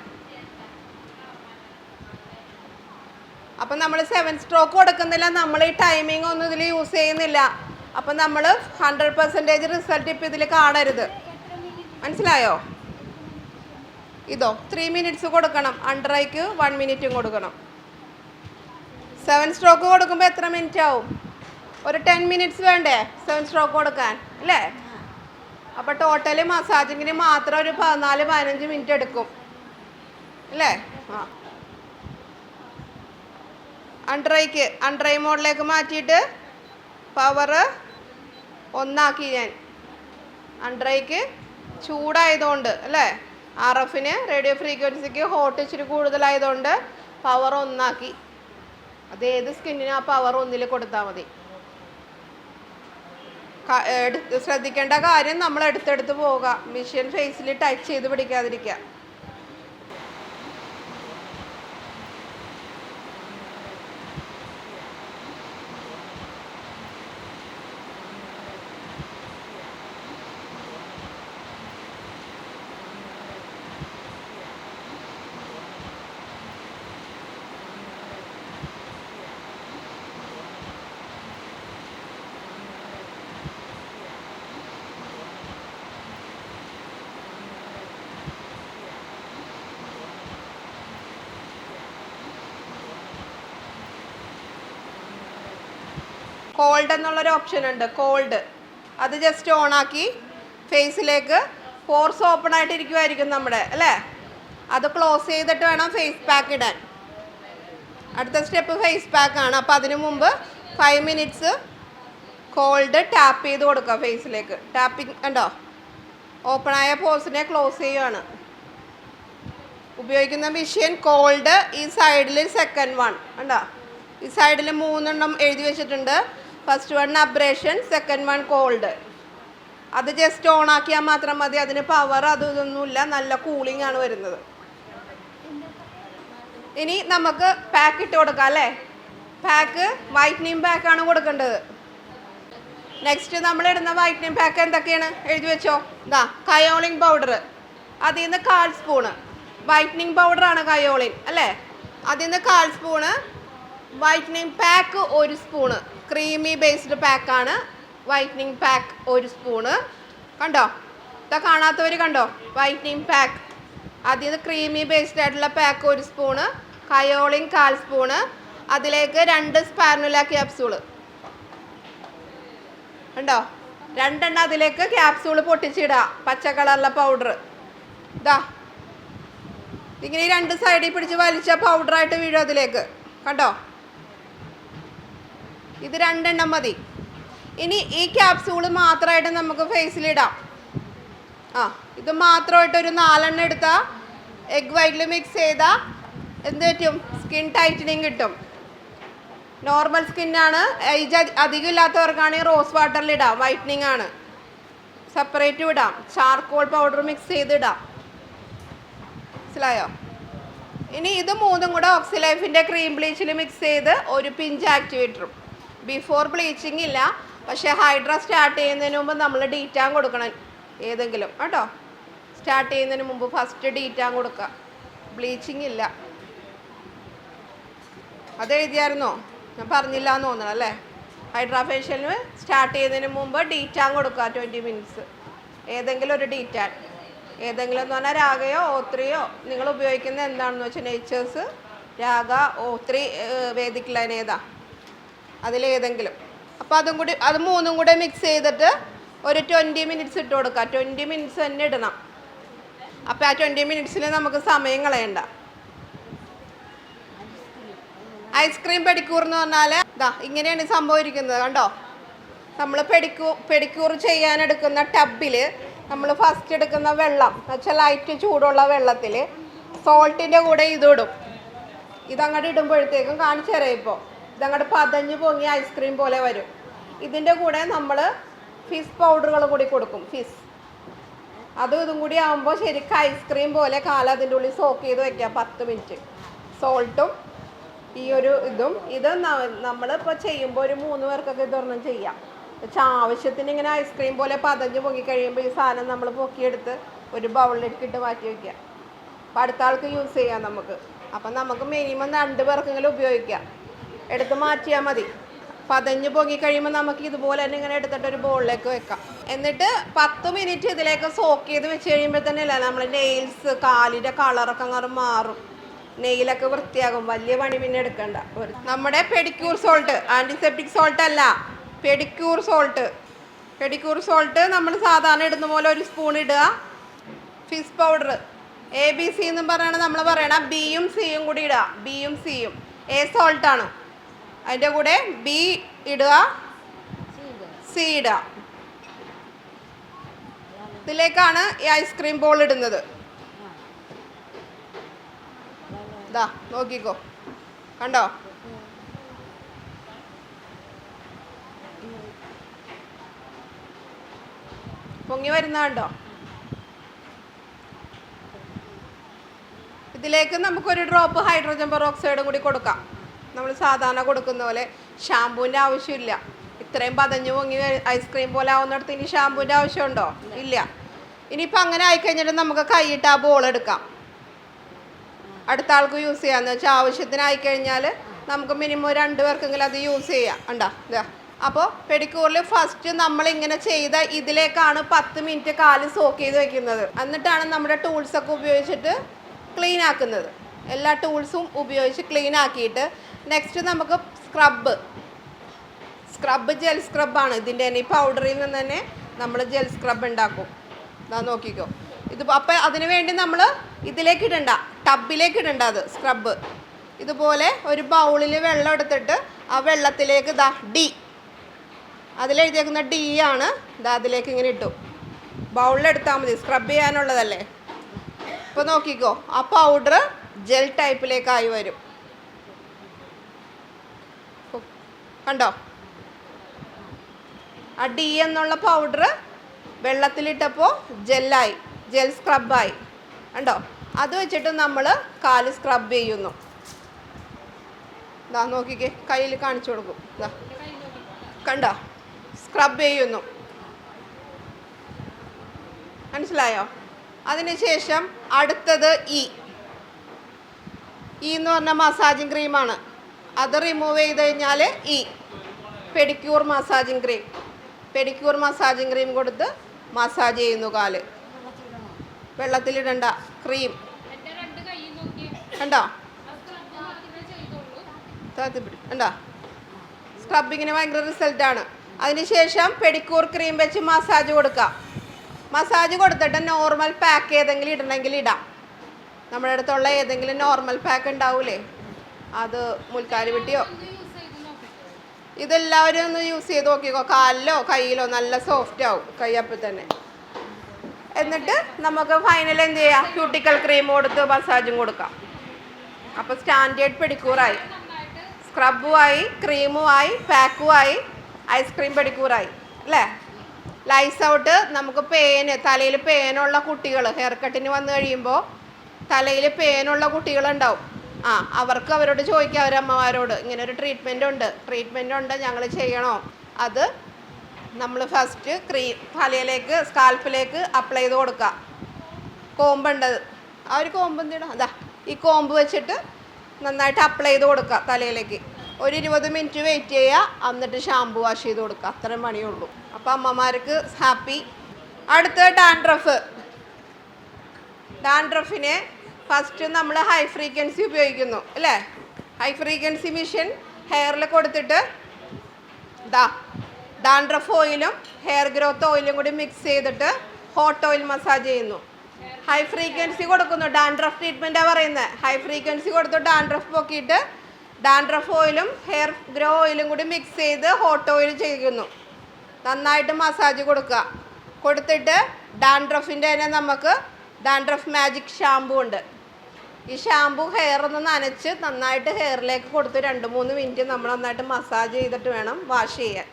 അപ്പം നമ്മൾ 7 സ്ട്രോക്ക് കൊടുക്കുന്നില്ല, നമ്മൾ ഈ ടൈമിംഗ് ഒന്നും ഇതിൽ യൂസ് ചെയ്യുന്നില്ല. അപ്പം നമ്മൾ 100% റിസൾട്ട് ഇപ്പം ഇതിൽ കാണരുത്. മനസ്സിലായോ? ഇതോ 3 മിനിറ്റ്സ് കൊടുക്കണം. അണ്ടർ ഐക്ക് 1 മിനിറ്റും കൊടുക്കണം. 7 സ്ട്രോക്ക് കൊടുക്കുമ്പോൾ എത്ര മിനിറ്റ് ആവും? ഒരു 10 മിനിറ്റ്സ് വേണ്ടേ 7 സ്ട്രോക്ക് കൊടുക്കാൻ അല്ലേ. അപ്പോൾ ടോട്ടൽ മസാജിങ്ങിന് മാത്രം ഒരു 14-15 മിനിറ്റ് എടുക്കും അല്ലേ. ആ, അണ്ടർ ഐ മോഡിലേക്ക് മാറ്റിയിട്ട് പവർ 1 ആക്കി ഞാൻ. അണ്ടർ ഐക്ക് ചൂടായതുകൊണ്ട് അല്ലേ, RFന് റേഡിയോ ഫ്രീക്വൻസിക്ക് ഹോട്ട് ഇച്ചിരി കൂടുതലായതുകൊണ്ട് പവർ 1 ആക്കി. അതേത് സ്കിന്നിനും ആ പവർ 1 കൊടുത്താൽ മതി. ശ്രദ്ധിക്കേണ്ട കാര്യം നമ്മൾ എടുത്തെടുത്ത് പോവുക. മെഷീൻ ഫേസിൽ ടച്ച് ചെയ്ത് പിടിക്കാതിരിക്കുക. കോൾഡ് എന്നുള്ളൊരു ഓപ്ഷൻ ഉണ്ട്. കോൾഡ് അത് ജസ്റ്റ് ഓണാക്കി ഫേസിലേക്ക് പോർസ് ഓപ്പൺ ആയിട്ടിരിക്കുമായിരിക്കും നമ്മുടെ അല്ലേ. അത് ക്ലോസ് ചെയ്തിട്ട് വേണം ഫേസ് പാക്ക് ഇടാൻ. അടുത്ത സ്റ്റെപ്പ് ഫേസ് പാക്കാണ്. അപ്പോൾ അതിനു മുമ്പ് 5 മിനിറ്റ്സ് കോൾഡ് ടാപ്പ് ചെയ്ത് കൊടുക്കുക ഫേസിലേക്ക്. ടാപ്പിംഗ് ഉണ്ടോ, ഓപ്പണായ പോർസിനെ ക്ലോസ് ചെയ്യുകയാണ്. ഉപയോഗിക്കുന്ന മെഷീൻ കോൾഡ്. ഈ സൈഡിൽ സെക്കൻഡ് 1 ഉണ്ടോ, ഈ സൈഡിൽ 3 എണ്ണം എഴുതി വെച്ചിട്ടുണ്ട്. First 1 abrasion, second 1 cold. അത് ജസ്റ്റ് ഓൺ ആക്കിയാൽ മാത്രം മതി. അതിന് പവർ അതൊന്നുമില്ല, നല്ല കൂളിംഗ് ആണ് വരുന്നത്. ഇനി നമുക്ക് പാക്ക് ഇട്ട് കൊടുക്കാം അല്ലേ. പാക്ക് വൈറ്റനിങ് പാക്കാണ് കൊടുക്കേണ്ടത്. നെക്സ്റ്റ് നമ്മൾ ഇടുന്ന വൈറ്റനിങ് പാക്ക് എന്തൊക്കെയാണ് എഴുതി വെച്ചോ. ഇതാ കയോളിൻ പൗഡർ, അതിൽ നിന്ന് 1/4 സ്പൂണ്. വൈറ്റനിങ് പൗഡറാണ് കയോളിൻ അല്ലേ. അതിൽ നിന്ന് 1/4 spoon. Whitening pack 1 spoon. Creamy based പാക്കാണ് വൈറ്റനിങ് പാക്ക് 1 സ്പൂണ്. കണ്ടോ, ഇതാ കാണാത്തവർ കണ്ടോ, വൈറ്റനിങ് പാക്ക്. അതിൽ നിന്ന് ക്രീമി ബേസ്ഡ് ആയിട്ടുള്ള പാക്ക് 1 സ്പൂണ്. Kaolin 1/4 spoon. അതിലേക്ക് 2 സ്പാനുല ക്യാപ്സൂള് ഉണ്ടോ, 2 എണ്ണം അതിലേക്ക് ക്യാപ്സൂള് പൊട്ടിച്ചിടുക. പച്ച കളറുള്ള പൗഡർ ഇതാ ഇങ്ങനെ 2 സൈഡിൽ പിടിച്ച് വലിച്ച പൗഡറായിട്ട് വീഴും അതിലേക്ക്. കണ്ടോ, ഇത് 2 എണ്ണം മതി. ഇനി ഈ ക്യാപ്സൂള് മാത്രമായിട്ട് നമുക്ക് ഫേസിലിടാം. ഇത് മാത്രമായിട്ട് ഒരു 4 എണ്ണം എടുത്താൽ എഗ് വൈറ്റിൽ മിക്സ് ചെയ്താൽ എന്ത് പറ്റും, സ്കിൻ ടൈറ്റനിങ് കിട്ടും. നോർമൽ സ്കിന്നാണ്, ഏജ് അധികം ഇല്ലാത്തവർക്കാണെങ്കിൽ റോസ് വാട്ടറിൽ ഇടാം, വൈറ്റനിങ് ആണ്. സെപ്പറേറ്റ് ഇടാം, ചാർക്കോൾ പൗഡർ മിക്സ് ചെയ്ത് ഇടാം. മനസ്സിലായോ. ഇനി ഇത് 3ഉം കൂടെ ഓക്സിലൈഫിൻ്റെ ക്രീം ബ്ലീച്ചിൽ മിക്സ് ചെയ്ത് ഒരു പിഞ്ച് ആക്ടിവേറ്ററും. ബിഫോർ ബ്ലീച്ചിങ് ഇല്ല, പക്ഷേ ഹൈഡ്ര സ്റ്റാർട്ട് ചെയ്യുന്നതിന് മുമ്പ് നമ്മൾ ഡീറ്റാൻ കൊടുക്കണം ഏതെങ്കിലും കേട്ടോ. സ്റ്റാർട്ട് ചെയ്യുന്നതിന് മുമ്പ് ഫസ്റ്റ് ഡീറ്റാൻ കൊടുക്കുക. ബ്ലീച്ചിങ് ഇല്ല, അത് എഴുതിയായിരുന്നോ, ഞാൻ പറഞ്ഞില്ല എന്ന് തോന്നണം അല്ലേ. ഹൈഡ്രാ ഫേഷ്യലിന് സ്റ്റാർട്ട് ചെയ്യുന്നതിന് മുമ്പ് ഡീറ്റാൻ കൊടുക്കുക 20 മിനിറ്റ്സ്. ഏതെങ്കിലും ഒരു ഡീറ്റാൻ, ഏതെങ്കിലും എന്ന് പറഞ്ഞാൽ രാഗയോ ഓത്രിയോ നിങ്ങൾ ഉപയോഗിക്കുന്നത് എന്താണെന്ന് വെച്ചാൽ നേച്ചേഴ്സ്, രാഗ, ഓത്രി, വേദിക് ലൈൻ ഏതാ അതിലേതെങ്കിലും. അപ്പോൾ അതും കൂടി, അത് 3ഉം കൂടെ മിക്സ് ചെയ്തിട്ട് ഒരു 20 മിനിറ്റ്സ് ഇട്ട് കൊടുക്കുക. 20 മിനിറ്റ്സ് തന്നെ ഇടണം. അപ്പോൾ ആ 20 മിനിറ്റ്സിൽ നമുക്ക് സമയം കളയണ്ട. ഐസ്ക്രീം പെഡിക്യൂർ എന്ന് പറഞ്ഞാൽ ഇതാ ഇങ്ങനെയാണ് സംഭവിക്കുന്നത്. കണ്ടോ, നമ്മൾ പെഡിക്യൂർ ചെയ്യാനെടുക്കുന്ന ടബിൽ നമ്മൾ ഫസ്റ്റ് എടുക്കുന്ന വെള്ളം എന്നുവെച്ചാൽ ലൈറ്റ് ചൂടുള്ള വെള്ളത്തിൽ സോൾട്ടിൻ്റെ കൂടെ ഇതിടും. ഇതങ്ങോട്ട് ഇടുമ്പോഴത്തേക്കും കാണിച്ചു തരാം. ഇപ്പോൾ ഇതങ്ങോട്ട് പതഞ്ഞ് പൊങ്ങി ഐസ്ക്രീം പോലെ വരും. ഇതിൻ്റെ കൂടെ നമ്മൾ ഫിസ് പൗഡറുകൾ കൂടി കൊടുക്കും. ഫിസ് അതും ഇതും കൂടി ആകുമ്പോൾ ശരിക്കും ഐസ്ക്രീം പോലെ കാലം അതിൻ്റെ ഉള്ളിൽ സോക്ക് ചെയ്ത് വയ്ക്കാം 10 മിനിറ്റ്. സോൾട്ടും ഈ ഒരു ഇതും. ഇത് നമ്മളിപ്പോൾ ചെയ്യുമ്പോൾ ഒരു 3 പേർക്കൊക്കെ ഇതൊരെണ്ണം ചെയ്യാം. പക്ഷെ ആവശ്യത്തിന് ഇങ്ങനെ ഐസ്ക്രീം പോലെ പതഞ്ഞ് പൊങ്ങി കഴിയുമ്പോൾ ഈ സാധനം നമ്മൾ പൊക്കിയെടുത്ത് ഒരു ബൗളിലേക്ക് ഇട്ട് മാറ്റി വയ്ക്കുക. അപ്പോൾ അടുത്ത ആൾക്ക് യൂസ് ചെയ്യാം നമുക്ക്. അപ്പം നമുക്ക് മിനിമം 2 പേർക്കെങ്കിലും ഉപയോഗിക്കാം. എടുത്ത് മാറ്റിയാൽ മതി. പതഞ്ഞ് പൊങ്ങി കഴിയുമ്പോൾ നമുക്ക് ഇതുപോലെ തന്നെ ഇങ്ങനെ എടുത്തിട്ട് ഒരു ബോളിലേക്ക് വെക്കാം. എന്നിട്ട് 10 മിനിറ്റ് ഇതിലേക്ക് സോക്ക് ചെയ്ത് വെച്ച് കഴിയുമ്പോൾ തന്നെ അല്ല നമ്മൾ നെയിൽസ്, കാലിൻ്റെ കളറൊക്കെ അങ്ങോട്ട് മാറും, നെയിലൊക്കെ വൃത്തിയാകും. വലിയ പണി പിന്നെ എടുക്കണ്ട. നമ്മുടെ പെഡിക്യൂർ സോൾട്ട്, ആൻറ്റിസെപ്റ്റിക് സോൾട്ട് അല്ല, പെഡിക്യൂർ സോൾട്ട്. പെഡിക്യൂർ സോൾട്ട് നമ്മൾ സാധാരണ ഇടുന്ന പോലെ 1 സ്പൂൺ ഇടുക. ഫിസ് പൗഡർ ABC എന്നും പറയണത് നമ്മൾ പറയണം. ബിയും സിയും കൂടി ഇടുക. ബിയും സിയും A സോൾട്ടാണ്. അതിൻ്റെ കൂടെ B ഇടുക, C ഇടുക. ഇതിലേക്കാണ് ഈ ഐസ്ക്രീം ബോൾ ഇടുന്നത്. ഇതാ നോക്കിക്കോ, കണ്ടോ. പൊങ്ങി വരുന്ന കണ്ടോ. ഇതിലേക്ക് നമുക്കൊരു ഡ്രോപ്പ് ഹൈഡ്രോജൻ പെറോക്സൈഡും കൂടി കൊടുക്കാം. നമ്മൾ സാധാരണ കൊടുക്കുന്ന പോലെ. ഷാമ്പൂവിൻ്റെ ആവശ്യമില്ല. ഇത്രയും പതഞ്ഞു പൊങ്ങി ഐസ്ക്രീം പോലെ ആവുന്നിടത്ത് ഇനി ഷാമ്പൂവിൻ്റെ ആവശ്യമുണ്ടോ? ഇല്ല. ഇനിയിപ്പോൾ അങ്ങനെ ആയിക്കഴിഞ്ഞിട്ട് നമുക്ക് കൈയിട്ട് ആ ബോൾ എടുക്കാം. അടുത്ത ആൾക്ക് യൂസ് ചെയ്യാമെന്ന് വെച്ചാൽ ആവശ്യത്തിനായിക്കഴിഞ്ഞാൽ നമുക്ക് മിനിമം 2 പേർക്കെങ്കിലും അത് യൂസ് ചെയ്യാം. ഉണ്ടോ ഇതാ. അപ്പോൾ പെഡിക്യൂറിൽ ഫസ്റ്റ് നമ്മളിങ്ങനെ ചെയ്ത ഇതിലേക്കാണ് 10 മിനിറ്റ് കാല് സോക്ക് ചെയ്ത് വെക്കുന്നത്. എന്നിട്ടാണ് നമ്മുടെ ടൂൾസൊക്കെ ഉപയോഗിച്ചിട്ട് ക്ലീൻ ആക്കുന്നത്. എല്ലാ ടൂൾസും ഉപയോഗിച്ച് ക്ലീൻ ആക്കിയിട്ട് നെക്സ്റ്റ് നമുക്ക് സ്ക്രബ്ബ് ജെൽ സ്ക്രബാണ് ഇതിൻ്റെ തന്നെ. ഈ പൗഡറിൽ നിന്ന് തന്നെ നമ്മൾ ജെൽ സ്ക്രബ് ഉണ്ടാക്കും. ഇതാ നോക്കിക്കോ. ഇത് അപ്പോൾ അതിന് വേണ്ടി നമ്മൾ ഇതിലേക്ക് ഇടണ്ട, ടബിലേക്ക് ഇടണ്ട. അത് സ്ക്രബ് ഇതുപോലെ ഒരു ബൗളിൽ വെള്ളം എടുത്തിട്ട് ആ വെള്ളത്തിലേക്ക് ഇതാ D, അതിലെഴുതിയേക്കുന്ന D ആണ്. ഇതാ അതിലേക്ക് ഇങ്ങനെ ഇട്ടു. ബൗളിലെടുത്താൽ മതി, സ്ക്രബ് ചെയ്യാനുള്ളതല്ലേ. ഇപ്പോൾ നോക്കിക്കോ, ആ പൗഡർ ജെൽ ടൈപ്പിലേക്കായി വരും. കണ്ടോ, ആ D എന്നുള്ള പൗഡർ വെള്ളത്തിലിട്ടപ്പോൾ ജെല്ലായി, ജെൽ സ്ക്രബായി. കണ്ടോ, അത് വെച്ചിട്ട് നമ്മൾ കാല് സ്ക്രബ് ചെയ്യുന്നു. ഇതാ നോക്കിക്കേ, കയ്യിൽ കാണിച്ചു കൊടുക്കും. ഇതാ കണ്ടോ, സ്ക്രബ് ചെയ്യുന്നു. മനസ്സിലായോ? അതിനുശേഷം അടുത്തത് ഇ എന്ന് പറഞ്ഞ മസാജിങ് ക്രീമാണ്. അത് റിമൂവ് ചെയ്ത് കഴിഞ്ഞാൽ pedicure massaging cream. Pedicure massaging cream കൊടുത്ത് മസാജ് ചെയ്യുന്നു കാല്. വെള്ളത്തിലിടണ്ട ക്രീം. കണ്ടോ, കണ്ടോ, സ്ക്രബിങ്ങിന് ഭയങ്കര റിസൾട്ടാണ്. അതിനുശേഷം പെഡിക്യൂർ ക്രീം വെച്ച് മസാജ് കൊടുക്കാം. മസാജ് കൊടുത്തിട്ട് നോർമൽ പാക്ക് ഏതെങ്കിലും ഇടണമെങ്കിൽ ഇടാം. നമ്മുടെ അടുത്തുള്ള ഏതെങ്കിലും നോർമൽ പാക്ക് ഉണ്ടാവൂലേ, അത് മുൽക്കാരി വെട്ടിയോ, ഇതെല്ലാവരും ഒന്ന് യൂസ് ചെയ്ത് നോക്കിക്കോ. കാലിലോ കയ്യിലോ നല്ല സോഫ്റ്റ് ആവും കയ്യപ്പം തന്നെ. എന്നിട്ട് നമുക്ക് ഫൈനൽ എന്ത് ചെയ്യാം, ക്യൂട്ടിക്കൽ ക്രീം കൊടുത്ത് മസാജും കൊടുക്കാം. അപ്പോൾ സ്റ്റാൻഡേർഡ് പെഡിക്യൂറായി, സ്ക്രബുമായി, ക്രീമുമായി, പാക്കുമായി, ഐസ്ക്രീം പെഡിക്യൂറായി അല്ലേ. ലൈസ് ഔട്ട് നമുക്ക് തലയിൽ പേനുള്ള കുട്ടികൾ ഹെയർ കട്ടിന് വന്നു കഴിയുമ്പോൾ തലയിൽ പേനുള്ള കുട്ടികളുണ്ടാവും. അവർക്ക് അവരോട് ചോദിക്കാം, അവരമ്മമാരോട് ഇങ്ങനെ ഒരു ട്രീറ്റ്മെൻ്റ് ഉണ്ട് ഞങ്ങൾ ചെയ്യണോ. അത് നമ്മൾ ഫസ്റ്റ് തലയിലേക്ക് സ്കാൽപ്പിലേക്ക് അപ്ലൈ ചെയ്ത് കൊടുക്കുക. കോമ്പുണ്ടത്, ആ ഒരു കോമ്പ് എന്തിനാ, അതാ ഈ കോമ്പ് വെച്ചിട്ട് നന്നായിട്ട് അപ്ലൈ ചെയ്ത് കൊടുക്കുക തലയിലേക്ക്. ഒരു 20 മിനിറ്റ് വെയിറ്റ് ചെയ്യുക, എന്നിട്ട് ഷാമ്പു വാഷ് ചെയ്ത് കൊടുക്കുക. അത്രയും പണിയുള്ളൂ. അപ്പോൾ അമ്മമാർക്ക് ഹാപ്പി. അടുത്ത ഡാൻഡ്രഫിന് ഫസ്റ്റ് നമ്മൾ ഹൈ ഫ്രീക്വൻസി ഉപയോഗിക്കുന്നു അല്ലേ. ഹൈ ഫ്രീക്വൻസി മെഷീൻ ഹെയറിൽ കൊടുത്തിട്ട് ഡാൻഡ്രഫ് ഓയിലും ഹെയർ ഗ്രോത്ത് ഓയിലും കൂടി മിക്സ് ചെയ്തിട്ട് ഹോട്ട് ഓയിൽ മസാജ് ചെയ്യുന്നു. ഹൈ ഫ്രീക്വൻസി കൊടുക്കുന്നു, ഡാൻഡ്രഫ് ട്രീറ്റ്മെൻറ്റാണ് പറയുന്നത്. ഹൈ ഫ്രീക്വൻസി കൊടുത്ത് ഡാൻഡ്രഫ് പൊക്കിയിട്ട് ഡാൻഡ്രഫ് ഓയിലും ഹെയർ ഗ്രോ ഓയിലും കൂടി മിക്സ് ചെയ്ത് ഹോട്ട് ഓയിൽ ചെയ്യുന്നു. നന്നായിട്ട് മസാജ് കൊടുത്തിട്ട് ഡാൻഡ്രഫിൻ്റെ തന്നെ നമുക്ക് ഡാൻഡ്രഫ് മാജിക് ഷാമ്പു ഉണ്ട്. ഈ ഷാമ്പു ഹെയർ ഒന്ന് നനച്ച് നന്നായിട്ട് ഹെയറിലേക്ക് കൊടുത്ത് 2-3 മിനിറ്റ് നമ്മൾ നന്നായിട്ട് മസാജ് ചെയ്തിട്ട് വേണം വാഷ് ചെയ്യാൻ.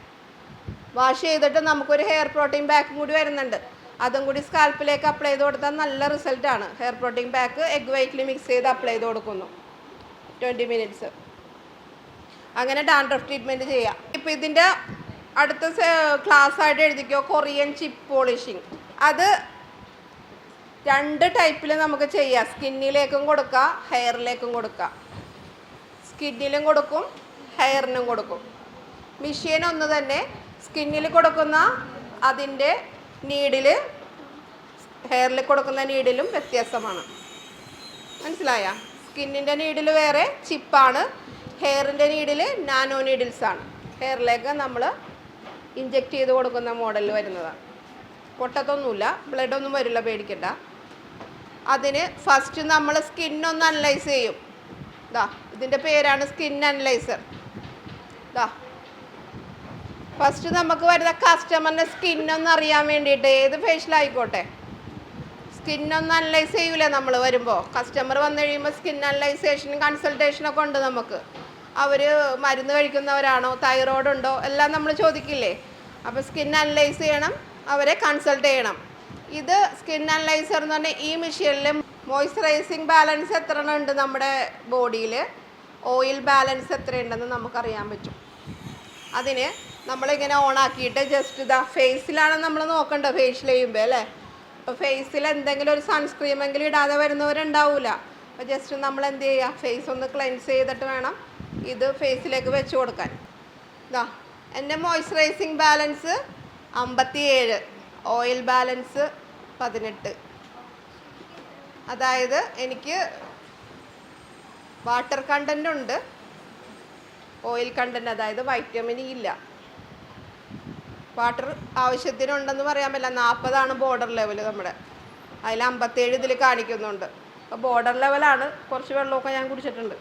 വാഷ് ചെയ്തിട്ട് നമുക്കൊരു ഹെയർ പ്രോട്ടീൻ പാക്കും കൂടി വരുന്നുണ്ട്. അതും കൂടി സ്കാൽപ്പിലേക്ക് അപ്ലൈ ചെയ്ത് കൊടുത്താൽ നല്ല റിസൾട്ടാണ്. ഹെയർ പ്രോട്ടീൻ പാക്ക് എഗ് വൈറ്റിൽ മിക്സ് ചെയ്ത് അപ്ലൈ ചെയ്ത് കൊടുക്കുന്നു 20 മിനിറ്റ്സ്. അങ്ങനെ ഡാൻഡ്രഫ് ട്രീറ്റ്മെൻറ്റ് ചെയ്യാം. ഇപ്പോൾ ഇതിൻ്റെ അടുത്ത ക്ലാസ് ആയിട്ട് എഴുതിക്കോ, കൊറിയൻ ചിപ്പ് പോളിഷിങ്. അത് 2 ടൈപ്പിൽ നമുക്ക് ചെയ്യാം. സ്കിന്നിലേക്കും കൊടുക്കാം, ഹെയറിലേക്കും കൊടുക്കാം. സ്കിന്നിലും കൊടുക്കും, ഹെയറിനും കൊടുക്കും. മെഷീൻ ഒന്ന് തന്നെ. സ്കിന്നിൽ കൊടുക്കുന്ന അതിൻ്റെ നീഡിൽ ഹെയറിൽ കൊടുക്കുന്ന നീഡിലും വ്യത്യാസമാണ്. മനസ്സിലായ? സ്കിന്നിൻ്റെ നീഡിൽ വേറെ ചിപ്പാണ്, ഹെയറിൻ്റെ നീഡിൽ നാനോ നീഡിൽസാണ്. ഹെയറിലേക്ക് നമ്മൾ ഇഞ്ചെക്റ്റ് ചെയ്ത് കൊടുക്കുന്ന മോഡൽ വരുന്നതാണ്. പൊട്ടത്തൊന്നുമില്ല, ബ്ലഡൊന്നും വരില്ല, പേടിക്കണ്ട. അതിന് ഫസ്റ്റ് നമ്മൾ സ്കിന്നൊന്ന് അനലൈസ് ചെയ്യും. ഇതിൻ്റെ പേരാണ് സ്കിൻ അനലൈസർ. ഫസ്റ്റ് നമുക്ക് വരുന്ന കസ്റ്റമറിൻ്റെ സ്കിന്നൊന്ന് അറിയാൻ വേണ്ടിയിട്ട്, ഏത് ഫേഷ്യലായിക്കോട്ടെ, സ്കിന്നൊന്ന് അനലൈസ് ചെയ്യൂലേ നമ്മൾ വരുമ്പോൾ. കസ്റ്റമർ വന്നു കഴിയുമ്പോൾ സ്കിൻ അനലൈസേഷനും കൺസൾട്ടേഷനൊക്കെ ഉണ്ട് നമുക്ക്. അവർ മരുന്ന് കഴിക്കുന്നവരാണോ, തൈറോയ്ഡ് ഉണ്ടോ, എല്ലാം നമ്മൾ ചോദിക്കില്ലേ. അപ്പോൾ സ്കിൻ അനലൈസ് ചെയ്യണം, അവരെ കൺസൾട്ട് ചെയ്യണം. ഇത് സ്കിൻ അനലൈസർ എന്ന് പറഞ്ഞാൽ ഈ മെഷീനിൽ മോയ്സ്ചറൈസിങ് ബാലൻസ് എത്ര ഉണ്ട് നമ്മുടെ ബോഡിയിൽ, ഓയിൽ ബാലൻസ് എത്രയുണ്ടെന്ന് നമുക്കറിയാൻ പറ്റും. അതിന് നമ്മളിങ്ങനെ ഓണാക്കിയിട്ട് ജസ്റ്റ് ഫേസിലാണ് നമ്മൾ നോക്കേണ്ടത് ഫേഷ്യൽ ചെയ്യുമ്പോൾ അല്ലേ. അപ്പോൾ ഫേസിൽ എന്തെങ്കിലും ഒരു സൺസ്ക്രീമെങ്കിലും ഇടാതെ വരുന്നവരുണ്ടാവില്ല. അപ്പോൾ ജസ്റ്റ് നമ്മൾ എന്ത് ചെയ്യുക, ഫേസ് ഒന്ന് ക്ലെൻസ് ചെയ്തിട്ട് വേണം ഇത് ഫേസിലേക്ക് വെച്ച് കൊടുക്കാൻ. എൻ്റെ മോയ്സ്ചറൈസിങ് ബാലൻസ് 57, ഓയിൽ ബാലൻസ് 18. അതായത് എനിക്ക് വാട്ടർ കണ്ടൻ്റ് ഉണ്ട്, ഓയിൽ കണ്ടൻ്റ് അതായത് വൈറ്റമിൻ ഇല്ല. വാട്ടർ ആവശ്യത്തിനുണ്ടെന്ന് പറയാൻ പറ്റില്ല. 40 ബോർഡർ ലെവൽ നമ്മുടെ, അതിൽ 57 ഇതിൽ കാണിക്കുന്നുണ്ട്. അപ്പോൾ ബോർഡർ ലെവലാണ്. കുറച്ച് വെള്ളമൊക്കെ ഞാൻ കുടിച്ചിട്ടുണ്ട്.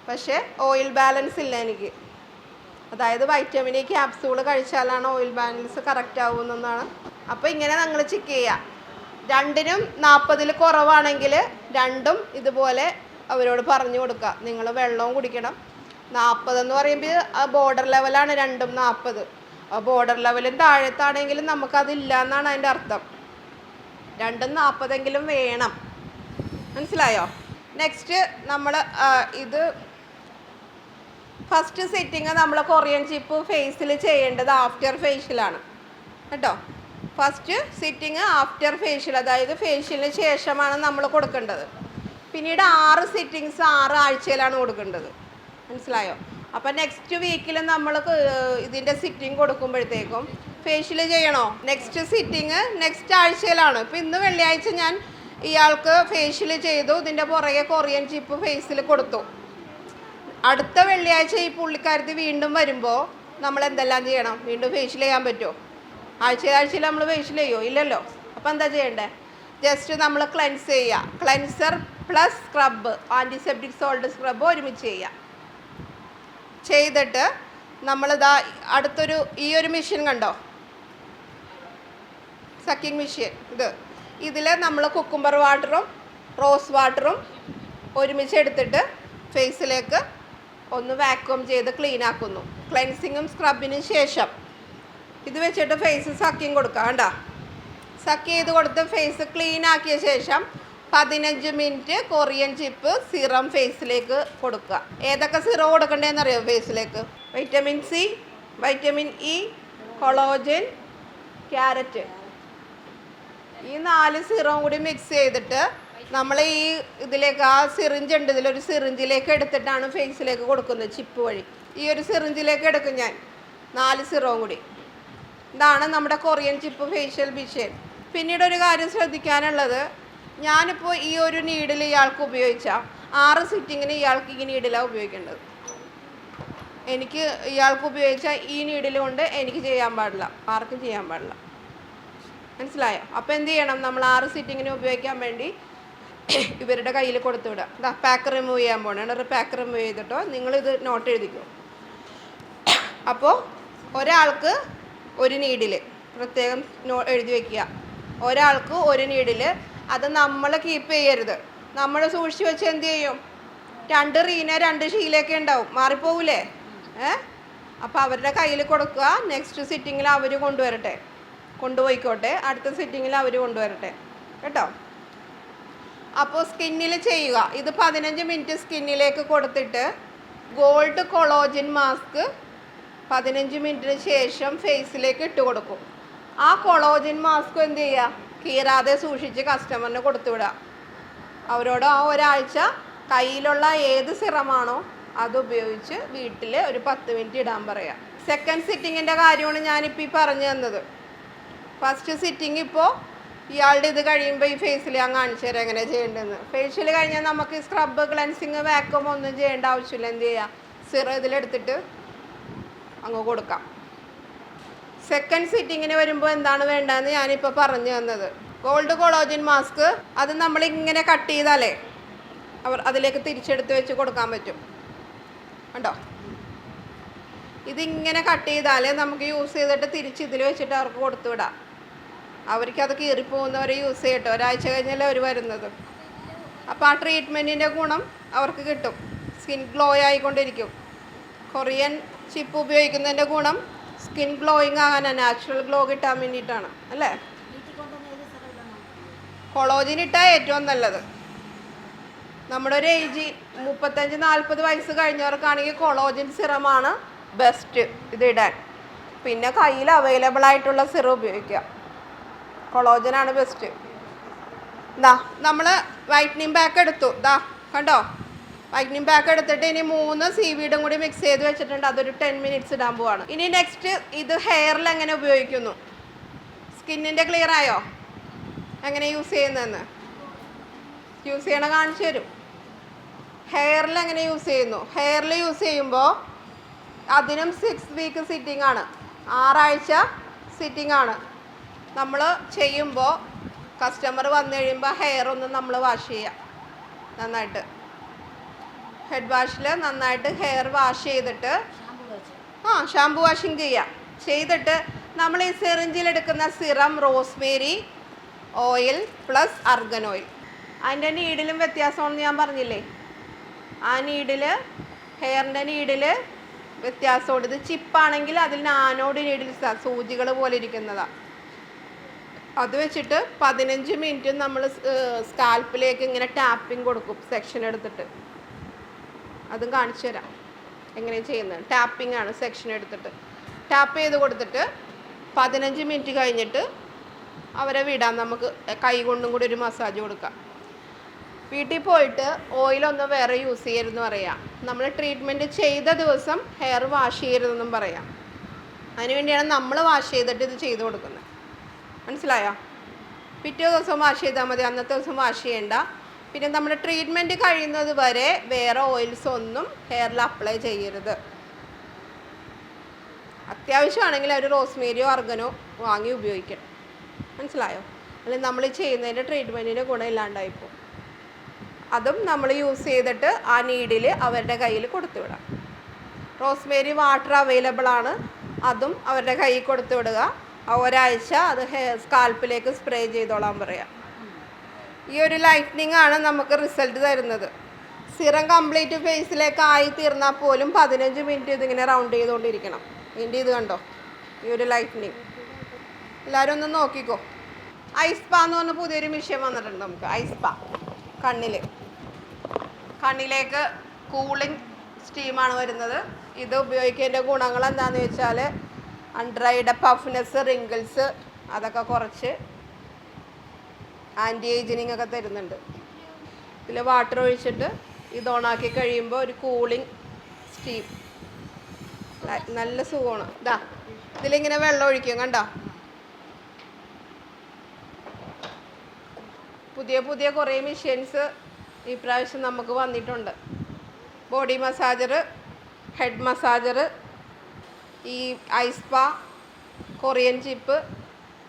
പക്ഷേ ഓയിൽ ബാലൻസ് ഇല്ല എനിക്ക്. അതായത് വൈറ്റമിൻ ക്യാപ്സൂൾ കഴിച്ചാലാണ് ഓയിൽ ബാലൻസ് കറക്റ്റ് ആവുമെന്നാണ്. അപ്പോൾ ഇങ്ങനെ നിങ്ങൾ ചെക്ക് ചെയ്യുക. 2നും 40 കുറവാണെങ്കിൽ 2ഉം ഇതുപോലെ അവരോട് പറഞ്ഞു കൊടുക്കുക. നിങ്ങൾ വെള്ളവും കുടിക്കണം. 40 എന്ന് പറയുമ്പോൾ ആ ബോർഡർ ലെവലാണ് 2ഉം 40. ആ ബോർഡർ ലെവലും താഴത്താണെങ്കിലും നമുക്കതില്ല എന്നാണ് അതിൻ്റെ അർത്ഥം. 2ഉം 40 വേണം. മനസ്സിലായോ? നെക്സ്റ്റ് നമ്മൾ ഇത് ഫസ്റ്റ് സിറ്റിങ് നമ്മൾ കൊറിയൻ ചിപ്പ് ഫേസിൽ ചെയ്യേണ്ടത് ആഫ്റ്റർ ഫേഷ്യലാണ് കേട്ടോ. ഫസ്റ്റ് സിറ്റിങ് ആഫ്റ്റർ ഫേഷ്യൽ, അതായത് ഫേഷ്യലിന് ശേഷമാണ് നമ്മൾ കൊടുക്കേണ്ടത്. പിന്നീട് 6 സിറ്റിങ്സ് 6 ആഴ്ചയിലാണ് കൊടുക്കേണ്ടത്. മനസ്സിലായോ? അപ്പം നെക്സ്റ്റ് വീക്കിൽ നമ്മൾ ഇതിൻ്റെ സിറ്റിങ് കൊടുക്കുമ്പോഴത്തേക്കും ഫേഷ്യൽ ചെയ്യണോ? നെക്സ്റ്റ് സിറ്റിങ് നെക്സ്റ്റ് ആഴ്ചയിലാണ്. ഇപ്പം ഇന്ന് വെള്ളിയാഴ്ച ഞാൻ ഇയാൾക്ക് ഫേഷ്യൽ ചെയ്തു, ഇതിൻ്റെ പുറകെ കൊറിയൻ ചിപ്പ് ഫേസിൽ കൊടുത്തു. അടുത്ത വെള്ളിയാഴ്ച ഈ പുള്ളിക്കാരത്തി വീണ്ടും വരുമ്പോൾ നമ്മൾ എന്തെല്ലാം ചെയ്യണം? വീണ്ടും ഫേഷ്യൽ ചെയ്യാൻ പറ്റുമോ? ആഴ്ചയിൽ നമ്മൾ ഫേഷ്യൽ ചെയ്യുമോ? ഇല്ലല്ലോ. അപ്പോൾ എന്താ ചെയ്യേണ്ടത്? ജസ്റ്റ് നമ്മൾ ക്ലെൻസ് ചെയ്യുക. Cleanser plus scrub, antiseptic salt scrub ഒരുമിച്ച് ചെയ്യുക. ചെയ്തിട്ട് നമ്മളിതാ അടുത്തൊരു ഈ ഒരു മെഷീൻ കണ്ടോ, സക്കിങ് മെഷീൻ. ഇതിൽ നമ്മൾ കുക്കുംബർ വാട്ടറും റോസ് വാട്ടറും ഒരുമിച്ച് എടുത്തിട്ട് ഫേസിലേക്ക് ഒന്ന് വാക്യൂം ചെയ്ത് ക്ലീൻ ആക്കുന്നു. ക്ലെൻസിങ്ങും സ്ക്രബിനും ശേഷം ഇത് വെച്ചിട്ട് ഫേസ് സക്കിങ് കൊടുക്കുക. കണ്ടോ, സക്ക് ചെയ്ത് കൊടുത്ത് ഫേസ് ക്ലീൻ ആക്കിയ ശേഷം 15 മിനിറ്റ് കൊറിയൻ ചിപ്പ് സിറം ഫേസിലേക്ക് കൊടുക്കുക. ഏതൊക്കെ സിറം കൊടുക്കണ്ടേന്ന് അറിയോ ഫേസിലേക്ക്? Vitamin C, vitamin E, collagen, carrot, ഈ 4 സിറം കൂടി മിക്സ് ചെയ്തിട്ട് നമ്മൾ ഈ ഇതിലേക്ക് ആ സിറിഞ്ച് ഉണ്ട്, ഇതിലൊരു സിറിഞ്ചിലേക്ക് എടുത്തിട്ടാണ് ഫേസിലേക്ക് കൊടുക്കുന്നത് ചിപ്പ് വഴി. ഈ ഒരു സിറിഞ്ചിലേക്ക് എടുക്കും ഞാൻ 4 സിറവും കൂടി. ഇതാണ് നമ്മുടെ കൊറിയൻ ചിപ്പ് ഫേഷ്യൽ മെഷീൻ. പിന്നീട് ഒരു കാര്യം ശ്രദ്ധിക്കാനുള്ളത്, ഞാനിപ്പോൾ ഈ ഒരു നീഡിൽ ഇയാൾക്ക് ഉപയോഗിച്ചാൽ 6 സിറ്റിങ്ങിന് ഇയാൾക്ക് ഈ നീഡിലാണ് ഉപയോഗിക്കേണ്ടത്. എനിക്ക് ഇയാൾക്ക് ഉപയോഗിച്ചാൽ ഈ നീഡിൽ കൊണ്ട് എനിക്ക് ചെയ്യാൻ പാടില്ല, ആർക്കും ചെയ്യാൻ പാടില്ല. മനസ്സിലായോ? അപ്പോൾ എന്ത് ചെയ്യണം? നമ്മൾ 6 സിറ്റിങ്ങിന് ഉപയോഗിക്കാൻ വേണ്ടി ഇവരുടെ കയ്യിൽ കൊടുത്തു വിടുക. ഇതാ പാക്ക് റിമൂവ് ചെയ്യാൻ പോകണം. പാക്ക് റിമൂവ് ചെയ്തിട്ടോ നിങ്ങളിത് നോട്ട് എഴുതിക്കോ. അപ്പോൾ ഒരാൾക്ക് ഒരു നീഡിൽ പ്രത്യേകം എഴുതി വയ്ക്കുക. ഒരാൾക്ക് ഒരു നീഡിൽ. അത് നമ്മൾ കീപ്പ് ചെയ്യരുത്. നമ്മൾ സൂക്ഷിച്ച് വെച്ച് എന്ത് ചെയ്യും? 2 റീന 2 ഷീലൊക്കെ ഉണ്ടാവും, മാറിപ്പോവില്ലേ? അപ്പോൾ അവരുടെ കയ്യിൽ കൊടുക്കുക. നെക്സ്റ്റ് സിറ്റിങ്ങിൽ അവർ കൊണ്ടുപോയിക്കോട്ടെ, അടുത്ത സിറ്റിങ്ങിൽ അവർ കൊണ്ടുവരട്ടെ കേട്ടോ. അപ്പോൾ സ്കിന്നിൽ ചെയ്യുക. ഇത് 15 മിനിറ്റ് സ്കിന്നിലേക്ക് കൊടുത്തിട്ട് ഗോൾഡ് കൊളോജൻ മാസ്ക് 15 മിനിറ്റിന് ശേഷം ഫേസിലേക്ക് ഇട്ട് കൊടുക്കും. ആ കൊളോജൻ മാസ്ക് എന്ത് ചെയ്യുക? കീറാതെ സൂക്ഷിച്ച് കസ്റ്റമറിന് കൊടുത്തു വിടുക. അവരോട് ആ ഒരാഴ്ച കയ്യിലുള്ള ഏത് സിറമാണോ അതുപയോഗിച്ച് വീട്ടിൽ ഒരു 10 മിനിറ്റ് ഇടാൻ പറയാം. സെക്കൻഡ് സിറ്റിങ്ങിൻ്റെ കാര്യമാണ് ഞാനിപ്പോൾ ഈ പറഞ്ഞു തന്നത്. ഫസ്റ്റ് സിറ്റിങ് ഇപ്പോൾ ഇയാളുടെ ഇത് കഴിയുമ്പോൾ ഈ ഫേസിൽ ഞാൻ കാണിച്ചു തരാം എങ്ങനെ ചെയ്യേണ്ടതെന്ന്. ഫേഷ്യൽ കഴിഞ്ഞാൽ നമുക്ക് സ്ക്രബ്, ക്ലെൻസിങ്, വാക്യൂം ഒന്നും ചെയ്യേണ്ട ആവശ്യമില്ല. എന്ത് ചെയ്യുക? സിറം ഇതിലെടുത്തിട്ട് അങ്ങ് കൊടുക്കാം. സെക്കൻഡ് സിറ്റിങ്ങിന് വരുമ്പോൾ എന്താണ് വേണ്ടതെന്ന് ഞാനിപ്പോൾ പറഞ്ഞു തന്നത്. ഗോൾഡ് കൊളോജൻ മാസ്ക് അത് നമ്മളിങ്ങനെ കട്ട് ചെയ്താലേ അതിലേക്ക് തിരിച്ചെടുത്ത് വെച്ച് കൊടുക്കാൻ പറ്റും. കണ്ടോ, ഇതിങ്ങനെ കട്ട് ചെയ്താലേ നമുക്ക് യൂസ് ചെയ്തിട്ട് തിരിച്ച് ഇതിൽ വെച്ചിട്ട് അവർക്ക് കൊടുത്തു വിടാം. അവർക്കത് കീറിപ്പോകുന്നവരെ യൂസ് ചെയ്യട്ടെ. ഒരാഴ്ച കഴിഞ്ഞല്ലേ അവർ വരുന്നത്. അപ്പോൾ ആ ട്രീറ്റ്മെൻറ്റിൻ്റെ ഗുണം അവർക്ക് കിട്ടും. സ്കിൻ ഗ്ലോ ആയിക്കൊണ്ടിരിക്കും. കൊറിയൻ ചിപ്പ് ഉപയോഗിക്കുന്നതിൻ്റെ ഗുണം സ്കിൻ ഗ്ലോയിങ് ആകാനാണ്, നാച്ചുറൽ ഗ്ലോ കിട്ടാൻ വേണ്ടിയിട്ടാണ് അല്ലേ? കൊളോജിൻ ഇട്ടാൽ ഏറ്റവും നല്ലത്. നമ്മുടെ ഒരു ഏജ് 35-40 വയസ്സ് കഴിഞ്ഞവർക്കാണെങ്കിൽ കൊളോജിൻ സിറമാണ് ബെസ്റ്റ് ഇതിടാൻ. പിന്നെ കയ്യിൽ അവൈലബിൾ ആയിട്ടുള്ള സിറം ഉപയോഗിക്കുക. കൊളോജനാണ് ബെസ്റ്റ്. ഇതാ നമ്മൾ വൈറ്റനിങ് പാക്ക് എടുത്തു. ഇതാ കണ്ടോ, വൈറ്റനിങ് പാക്ക് എടുത്തിട്ട് ഇനി 3 സീവീഡും കൂടി മിക്സ് ചെയ്ത് വെച്ചിട്ടുണ്ട്. അതൊരു 10 മിനിറ്റ്സ് ഇടാൻ പോവാണ്. ഇനി നെക്സ്റ്റ് ഇത് ഹെയറിൽ എങ്ങനെ ഉപയോഗിക്കുന്നു? സ്കിന്നിൻ്റെ ക്ലിയർ ആയോ? എങ്ങനെ യൂസ് ചെയ്യുന്നതെന്ന് യൂസ് ചെയ്യണ കാണിച്ചു തരും. ഹെയറിൽ എങ്ങനെ യൂസ് ചെയ്യുന്നു? ഹെയറിൽ യൂസ് ചെയ്യുമ്പോൾ അതിനും 6 വീക്ക് സിറ്റിംഗ് ആണ്, 6 ആഴ്ച സിറ്റിംഗ് ആണ്. നമ്മൾ ചെയ്യുമ്പോൾ കസ്റ്റമർ വന്നു കഴിയുമ്പോൾ ഹെയർ ഒന്ന് നമ്മൾ വാഷ് ചെയ്യുക നന്നായിട്ട്. ഹെഡ് വാഷിൽ നന്നായിട്ട് ഹെയർ വാഷ് ചെയ്തിട്ട് ഷാമ്പു വാഷിങ് ചെയ്തിട്ട് നമ്മൾ ഈ സിറിഞ്ചിലെടുക്കുന്ന serum rosemary oil plus argan oil. അതിൻ്റെ നീഡിലും വ്യത്യാസമാണെന്ന് ഞാൻ പറഞ്ഞില്ലേ? ആ നീഡിൽ, ഹെയറിൻ്റെ നീഡിൽ വ്യത്യാസമുണ്ട്. ഇത് ചിപ്പാണെങ്കിൽ അതിൽ നാനോഡ് നീഡിൽ സൂചികൾ പോലെ ഇരിക്കുന്നതാണ്. അത് വെച്ചിട്ട് 15 മിനിറ്റ് നമ്മൾ സ്കാൽപ്പിലേക്ക് ഇങ്ങനെ ടാപ്പിംഗ് കൊടുക്കും, സെക്ഷൻ എടുത്തിട്ട്. അതും കാണിച്ചു തരാം. എങ്ങനെ ചെയ്യുന്നത്. ടാപ്പിംഗ് ആണ്. സെക്ഷൻ എടുത്തിട്ട് ടാപ്പ് ചെയ്ത് കൊടുത്തിട്ട് 15 മിനിറ്റ് കഴിഞ്ഞിട്ട് അവരെ വിടാം. നമുക്ക് കൈ കൊണ്ടും കൂടി ഒരു മസാജ് കൊടുക്കാം. വീട്ടിൽ പോയിട്ട് ഓയിലൊന്നും വേറെ യൂസ് ചെയ്യരുതെന്ന് പറയാം. നമ്മൾ ട്രീറ്റ്മെൻറ്റ് ചെയ്ത ദിവസം ഹെയർ വാഷ് ചെയ്യരുതെന്നും പറയാം. അതിനുവേണ്ടിയാണ് നമ്മൾ വാഷ് ചെയ്തിട്ട് ഇത് ചെയ്ത് കൊടുക്കുന്നത്. മനസ്സിലായോ? പിറ്റേ ദിവസം വാഷ് ചെയ്താൽ മതി, അന്നത്തെ ദിവസം വാഷ് ചെയ്യേണ്ട. പിന്നെ നമ്മുടെ ട്രീറ്റ്മെൻറ്റ് കഴിയുന്നത് വരെ വേറെ ഓയിൽസ് ഒന്നും ഹെയറിൽ അപ്ലൈ ചെയ്യരുത്. അത്യാവശ്യമാണെങ്കിൽ ഒരു റോസ്മേരിയോ അർഗനോ വാങ്ങി ഉപയോഗിക്കണം. മനസ്സിലായോ? അല്ലെങ്കിൽ നമ്മൾ ചെയ്യുന്നതിൻ്റെ ട്രീറ്റ്മെൻറ്റിൻ്റെ ഗുണം ഇല്ലാണ്ടായിപ്പോൾ അതും നമ്മൾ യൂസ് ചെയ്തിട്ട് ആ നീഡിൽ അവരുടെ കയ്യിൽ കൊടുത്തു വിടാം. റോസ്മേരി വാട്ടർ അവൈലബിൾ ആണ്, അതും അവരുടെ കയ്യിൽ കൊടുത്തു വിടുക. ഒരാഴ്ച അത് സ്കാൽപ്പിലേക്ക് സ്പ്രേ ചെയ്തോളാൻ പറയാം. ഈ ഒരു ലൈറ്റ്നിങ് ആണ് നമുക്ക് റിസൾട്ട് തരുന്നത്. സിറം കംപ്ലീറ്റ് ഫേസിലേക്ക് ആയി തീർന്നാൽ പോലും 15 മിനിറ്റ് ഇതിങ്ങനെ റൗണ്ട് ചെയ്തുകൊണ്ടിരിക്കണം. ഇതിൻ്റെ ഇത് കണ്ടോ, ഈ ഒരു ലൈറ്റ്നിങ്. എല്ലാവരും ഒന്ന് നോക്കിക്കോ. ഐസ്പാ എന്ന് പറഞ്ഞ പുതിയൊരു മിഷ്യൻ വന്നിട്ടുണ്ട് നമുക്ക്. ഐസ്പാ കണ്ണിലേക്ക് കൂളിംഗ് സ്റ്റീമാണ് വരുന്നത്. ഇത് ഉപയോഗിക്കേണ്ട ഗുണങ്ങൾ എന്താണെന്ന് വെച്ചാൽ അണ്ടർ ഐയുടെ പഫ്നെസ്, റിങ്കിൾസ് അതൊക്കെ കുറച്ച് ആൻറ്റി ഏജിനിങ് ഒക്കെ തരുന്നുണ്ട്. ഇതിൽ വാട്ടർ ഒഴിച്ചിട്ട് ഇത് ഓണാക്കി കഴിയുമ്പോൾ ഒരു കൂളിംഗ് സ്റ്റീം, നല്ല സുഖമാണ്. ഇതാ ഇതിലിങ്ങനെ വെള്ളം ഒഴിക്കും, കണ്ടോ? പുതിയ കുറേ മെഷീൻസ് ഈ പ്രാവശ്യം നമുക്ക് വന്നിട്ടുണ്ട്. ബോഡി മസാജർ, ഹെഡ് മസാജർ, ഈ ഐസ്പാ, കൊറിയൻ ചിപ്പ്,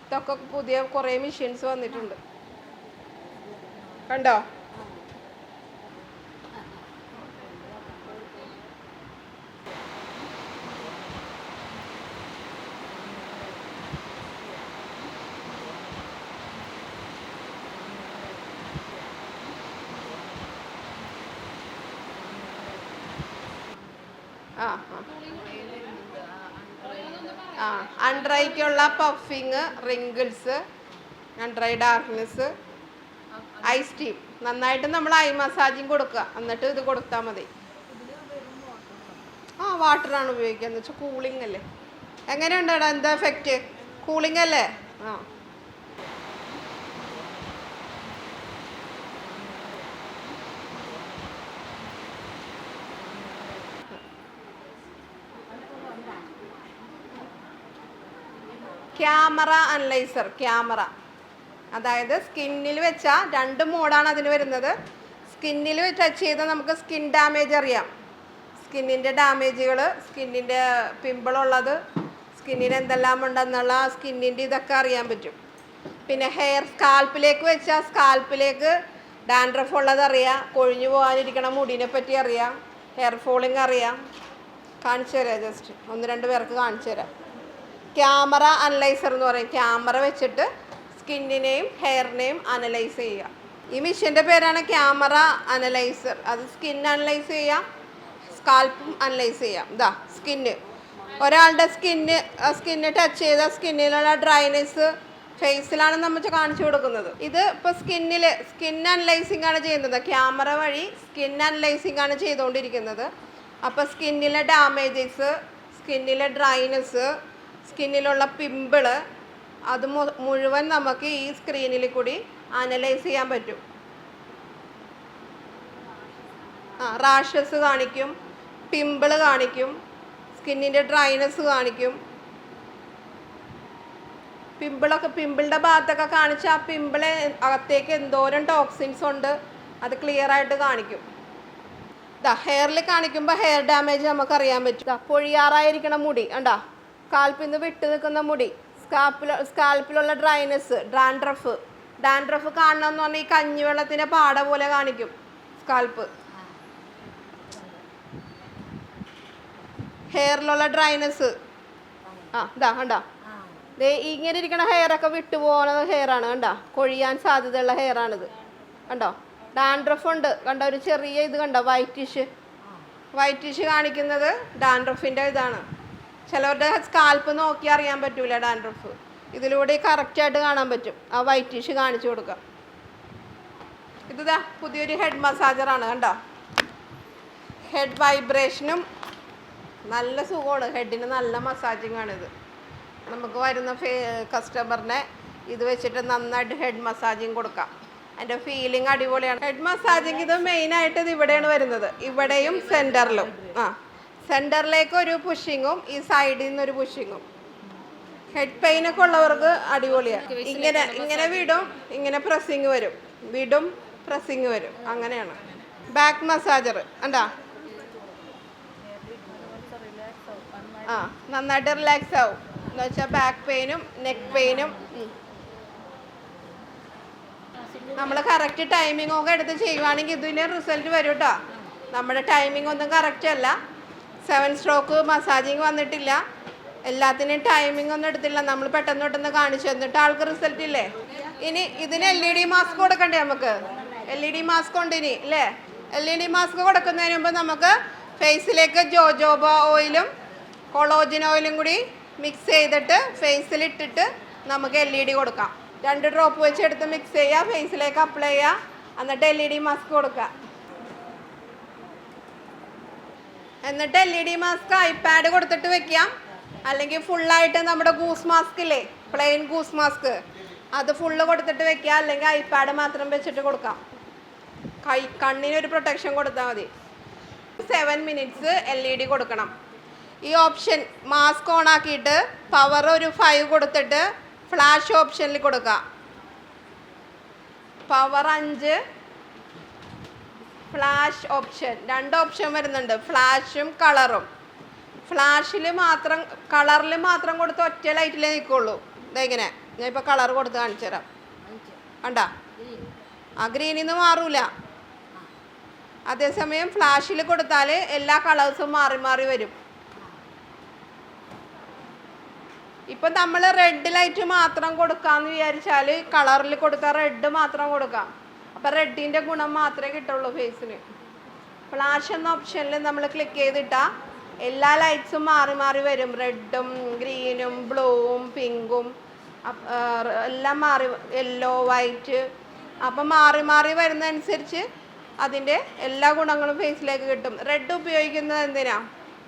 ഇതൊക്കെ പുതിയ കുറേ മെഷീൻസ് വന്നിട്ടുണ്ട്. കണ്ടോ? അണ്ടർ ഐക്കുള്ള puffing, wrinkles, under eye darkness, eye steam. നന്നായിട്ട് നമ്മൾ ഐ മസാജിങ് കൊടുക്കുക, എന്നിട്ട് ഇത് കൊടുത്താൽ മതി. വാട്ടറാണ് ഉപയോഗിക്കുക, എന്ന് വെച്ചാൽ കൂളിംഗ് അല്ലേ. എങ്ങനെയുണ്ടോ എന്താ എഫക്റ്റ്? കൂളിംഗ് അല്ലേ? Camera analyser. ക്യാമറ അതായത് സ്കിന്നിൽ വെച്ചാൽ 2 മോഡാണ് അതിന് വരുന്നത്. സ്കിന്നിൽ ടച്ച് ചെയ്താൽ നമുക്ക് സ്കിൻ ഡാമേജ് അറിയാം. സ്കിന്നിൻ്റെ ഡാമേജുകൾ, സ്കിന്നിൻ്റെ പിമ്പിളുള്ളത്, സ്കിന്നിന് എന്തെല്ലാം ഉണ്ടെന്നുള്ള സ്കിന്നിൻ്റെ ഇതൊക്കെ അറിയാൻ പറ്റും. പിന്നെ ഹെയർ സ്കാൽപ്പിലേക്ക് വെച്ചാൽ സ്കാൽപ്പിലേക്ക് ഡാൻഡ്രഫ് ഉള്ളത് അറിയാം, കൊഴിഞ്ഞു പോകാനിരിക്കണ മുടിനെ പറ്റി അറിയാം, ഹെയർ ഫോളിങ് അറിയാം. കാണിച്ചു തരാം, ജസ്റ്റ് 1-2 പേർക്ക് കാണിച്ചു തരാം. ക്യാമറ അനലൈസർ എന്ന് പറയും. ക്യാമറ വെച്ചിട്ട് സ്കിന്നിനെയും ഹെയറിനെയും അനലൈസ് ചെയ്യുക. ഈ മെഷീൻ്റെ പേരാണ് ക്യാമറ അനലൈസർ. അത് സ്കിൻ അനലൈസ് ചെയ്യാം, സ്കാൽപ്പും അനലൈസ് ചെയ്യാം. ഇതാ സ്കിന്ന്, ഒരാളുടെ സ്കിന്ന് ടച്ച് ചെയ്ത സ്കിന്നിലുള്ള ഡ്രൈനെസ് ഫേസിലാണ് നമ്മൾ കാണിച്ചു കൊടുക്കുന്നത്. ഇത് ഇപ്പോൾ സ്കിൻ അനലൈസിങ് ആണ് ചെയ്യുന്നത്. ക്യാമറ വഴി സ്കിൻ അനലൈസിങ് ആണ് ചെയ്തുകൊണ്ടിരിക്കുന്നത്. അപ്പോൾ സ്കിന്നിലെ ഡാമേജസ്, സ്കിന്നിലെ ഡ്രൈനെസ്, സ്കിന്നിലുള്ള പിമ്പിള്, അത് മുഴുവൻ നമുക്ക് ഈ സ്ക്രീനിൽ കൂടി അനലൈസ് ചെയ്യാൻ പറ്റും. റാഷസ് കാണിക്കും, പിമ്പിള് കാണിക്കും, സ്കിന്നിൻ്റെ ഡ്രൈനെസ് കാണിക്കും. പിമ്പിളുടെ ഭാഗത്തൊക്കെ കാണിച്ച് ആ പിമ്പിളെ അകത്തേക്ക് എന്തോരം ടോക്സിൻസ് ഉണ്ട് അത് ക്ലിയർ ആയിട്ട് കാണിക്കും. ഹെയറിൽ കാണിക്കുമ്പോൾ ഹെയർ ഡാമേജ് നമുക്ക് അറിയാൻ പറ്റും. പൊഴിയാറായിരിക്കണം മുടി കണ്ടാ, സ്കാൽപ്പിൽ നിന്ന് വിട്ടു നിൽക്കുന്ന മുടി, സ്കാൽപ്പിലുള്ള ഡ്രൈനെസ്, ഡാൻഡ്രഫ് കാണണമെന്ന് പറഞ്ഞാൽ ഈ കഞ്ഞിവെള്ളത്തിൻ്റെ പാട പോലെ കാണിക്കും സ്കാൽപ്പ്. ഹെയറിലുള്ള ഡ്രൈനെസ് കണ്ടാ, ഇങ്ങനെ ഇരിക്കണ ഹെയറൊക്കെ വിട്ടുപോകുന്ന ഹെയറാണ് കണ്ടാ, കൊഴിയാൻ സാധ്യതയുള്ള ഹെയറാണിത് കണ്ടോ. ഡാൻഡ്രഫ് ഉണ്ട് കണ്ടോ, ഒരു ചെറിയ ഇത് കണ്ടോ, വൈറ്റിഷ് കാണിക്കുന്നത് ഡാൻഡ്രഫിൻ്റെ ഇതാണ്. ചിലവരുടെ സ്കാൽപ്പ് നോക്കി അറിയാൻ പറ്റൂല ഡാൻഡ്രഫ്, ഇതിലൂടെ കറക്റ്റായിട്ട് കാണാൻ പറ്റും. ആ വൈറ്റിഷ് കാണിച്ചു കൊടുക്കാം. ഇതാ പുതിയൊരു ഹെഡ് മസാജറാണ് കണ്ടോ. ഹെഡ് വൈബ്രേഷനും നല്ല സുഖമാണ്, ഹെഡിന് നല്ല മസാജിങ് ആണിത്. നമുക്ക് വരുന്ന കസ്റ്റമറിനെ ഇത് വെച്ചിട്ട് നന്നായിട്ട് ഹെഡ് മസാജിങ് കൊടുക്കാം. അതിൻ്റെ ഫീലിംഗ് അടിപൊളിയാണ്. ഹെഡ് മസാജിങ് ഇത് മെയിനായിട്ട് ഇത് ഇവിടെയാണ് വരുന്നത്, ഇവിടെയും സെൻറ്ററിലും. സെൻറ്ററിലേക്ക് ഒരു പുഷിങ്ങും ഈ സൈഡിൽ നിന്ന് ഒരു പുഷിങ്ങും. ഹെഡ് പെയിൻ ഒക്കെ ഉള്ളവർക്ക് അടിപൊളിയാണ്. ഇങ്ങനെ വിടും, ഇങ്ങനെ പ്രസ്സിങ് വരും, വിടും പ്രസ്സിങ് വരും, അങ്ങനെയാണ്. ബാക്ക് മസാജർ എന്താ നന്നായിട്ട് റിലാക്സ് ആവും എന്ന് വെച്ചാൽ ബാക്ക് പെയിനും നെക്ക് പെയിനും. നമ്മൾ കറക്റ്റ് ടൈമിംഗ് ഒക്കെ എടുത്ത് ചെയ്യുവാണെങ്കിൽ ഇതിന് റിസൾട്ട് വരും കേട്ടോ. നമ്മുടെ ടൈമിംഗ് ഒന്നും കറക്റ്റ് അല്ല, 7 സ്ട്രോക്ക് മസാജിങ് വന്നിട്ടില്ല, എല്ലാത്തിനും ടൈമിംഗ് ഒന്നും എടുത്തില്ല. നമ്മൾ പെട്ടെന്ന് കാണിച്ചു തന്നിട്ട് ആൾക്ക് റിസൾട്ട് ഇല്ലേ. ഇനി ഇതിന് LED മാസ്ക് കൊടുക്കണ്ടേ നമുക്ക്? LED മാസ്ക് ഉണ്ട് ഇനി അല്ലേ? LED മാസ്ക് കൊടുക്കുന്നതിന് മുമ്പ് നമുക്ക് ഫേസിലേക്ക് ജോജോബ ഓയിലും കൊളോജിൻ ഓയിലും കൂടി മിക്സ് ചെയ്തിട്ട് ഫേസിലിട്ടിട്ട് നമുക്ക് LED കൊടുക്കാം. 2 ഡ്രോപ്പ് വെച്ച് എടുത്ത് മിക്സ് ചെയ്യുക, ഫേസിലേക്ക് അപ്ലൈ ചെയ്യുക, എന്നിട്ട് LED മാസ്ക് കൊടുക്കുക. എന്നിട്ട് LED മാസ്ക് ഐപാഡ് കൊടുത്തിട്ട് വെക്കാം, അല്ലെങ്കിൽ ഫുള്ളായിട്ട് നമ്മുടെ ഗൂസ് മാസ്ക് ഇല്ലേ, പ്ലെയിൻ ഗൂസ് മാസ്ക്, അത് ഫുള്ള് കൊടുത്തിട്ട് വെക്കുക, അല്ലെങ്കിൽ ഐപാഡ് മാത്രം വെച്ചിട്ട് കൊടുക്കാം. കണ്ണിനൊരു പ്രൊട്ടക്ഷൻ കൊടുത്താൽ മതി. 7 മിനിറ്റ്സ് LED കൊടുക്കണം. ഈ ഓപ്ഷൻ മാസ്ക് ഓൺ ആക്കിയിട്ട് പവർ ഒരു 5 കൊടുത്തിട്ട് ഫ്ലാഷ് ഓപ്ഷനിൽ കൊടുക്കുക. പവർ 5, ഫ്ലാഷ് ഓപ്ഷൻ, 2 ഓപ്ഷൻ വരുന്നുണ്ട്, ഫ്ലാഷും കളറും. ഫ്ലാഷിൽ മാത്രം, കളറിൽ മാത്രം കൊടുത്ത് ഒറ്റ ലൈറ്റിലേ നിൽക്കുള്ളൂ. ഇതെങ്ങനെ ഞാൻ ഇപ്പോൾ കളർ കൊടുത്ത് കാണിച്ചു തരാം. കണ്ടാ, ഗ്രീനിൽ നിന്ന് മാറൂല. അതേസമയം ഫ്ലാഷിൽ കൊടുത്താൽ എല്ലാ കളേഴ്സും മാറി മാറി വരും. ഇപ്പം നമ്മൾ റെഡ് ലൈറ്റ് മാത്രം കൊടുക്കാമെന്ന് വിചാരിച്ചാൽ കളറിൽ കൊടുക്കുക, റെഡ് മാത്രം കൊടുക്കാം. അപ്പം റെഡിൻ്റെ ഗുണം മാത്രമേ കിട്ടുള്ളൂ ഫേസിന്. ഫ്ലാഷ് എന്ന ഓപ്ഷനിൽ നമ്മൾ ക്ലിക്ക് ചെയ്തിട്ടാൽ എല്ലാ ലൈറ്റ്സും മാറി മാറി വരും. റെഡും ഗ്രീനും ബ്ലൂവും പിങ്കും എല്ലാം മാറി, യെല്ലോ വൈറ്റ്. അപ്പം മാറി മാറി വരുന്നതനുസരിച്ച് അതിൻ്റെ എല്ലാ ഗുണങ്ങളും ഫേസിലേക്ക് കിട്ടും. റെഡ് ഉപയോഗിക്കുന്നത് എന്തിനാ?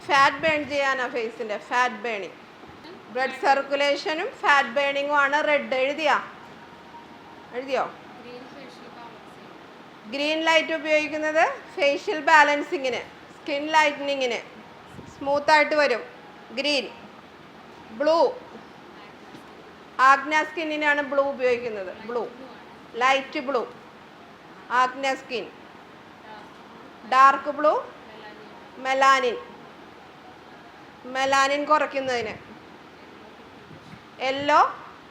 ഫാറ്റ് ബേൺ ചെയ്യാനാണ്, ഫേസിൻ്റെ ഫാറ്റ് ബേണിങ്. ബ്ലഡ് സർക്കുലേഷനും ഫാറ്റ് ബേണിങ്ങും ആണ് റെഡ്. എഴുതിയോ? ഗ്രീൻ ലൈറ്റ് ഉപയോഗിക്കുന്നത് ഫേഷ്യൽ ബാലൻസിങ്ങിന്, സ്കിൻ ലൈറ്റനിങ്ങിന്, സ്മൂത്തായിട്ട് വരും ഗ്രീൻ. ബ്ലൂ ആഗ്ന സ്കിന്നിനാണ് ബ്ലൂ ഉപയോഗിക്കുന്നത്, blue light blue Agna skin. Dark blue melanin കുറയ്ക്കുന്നതിന്. യെല്ലോ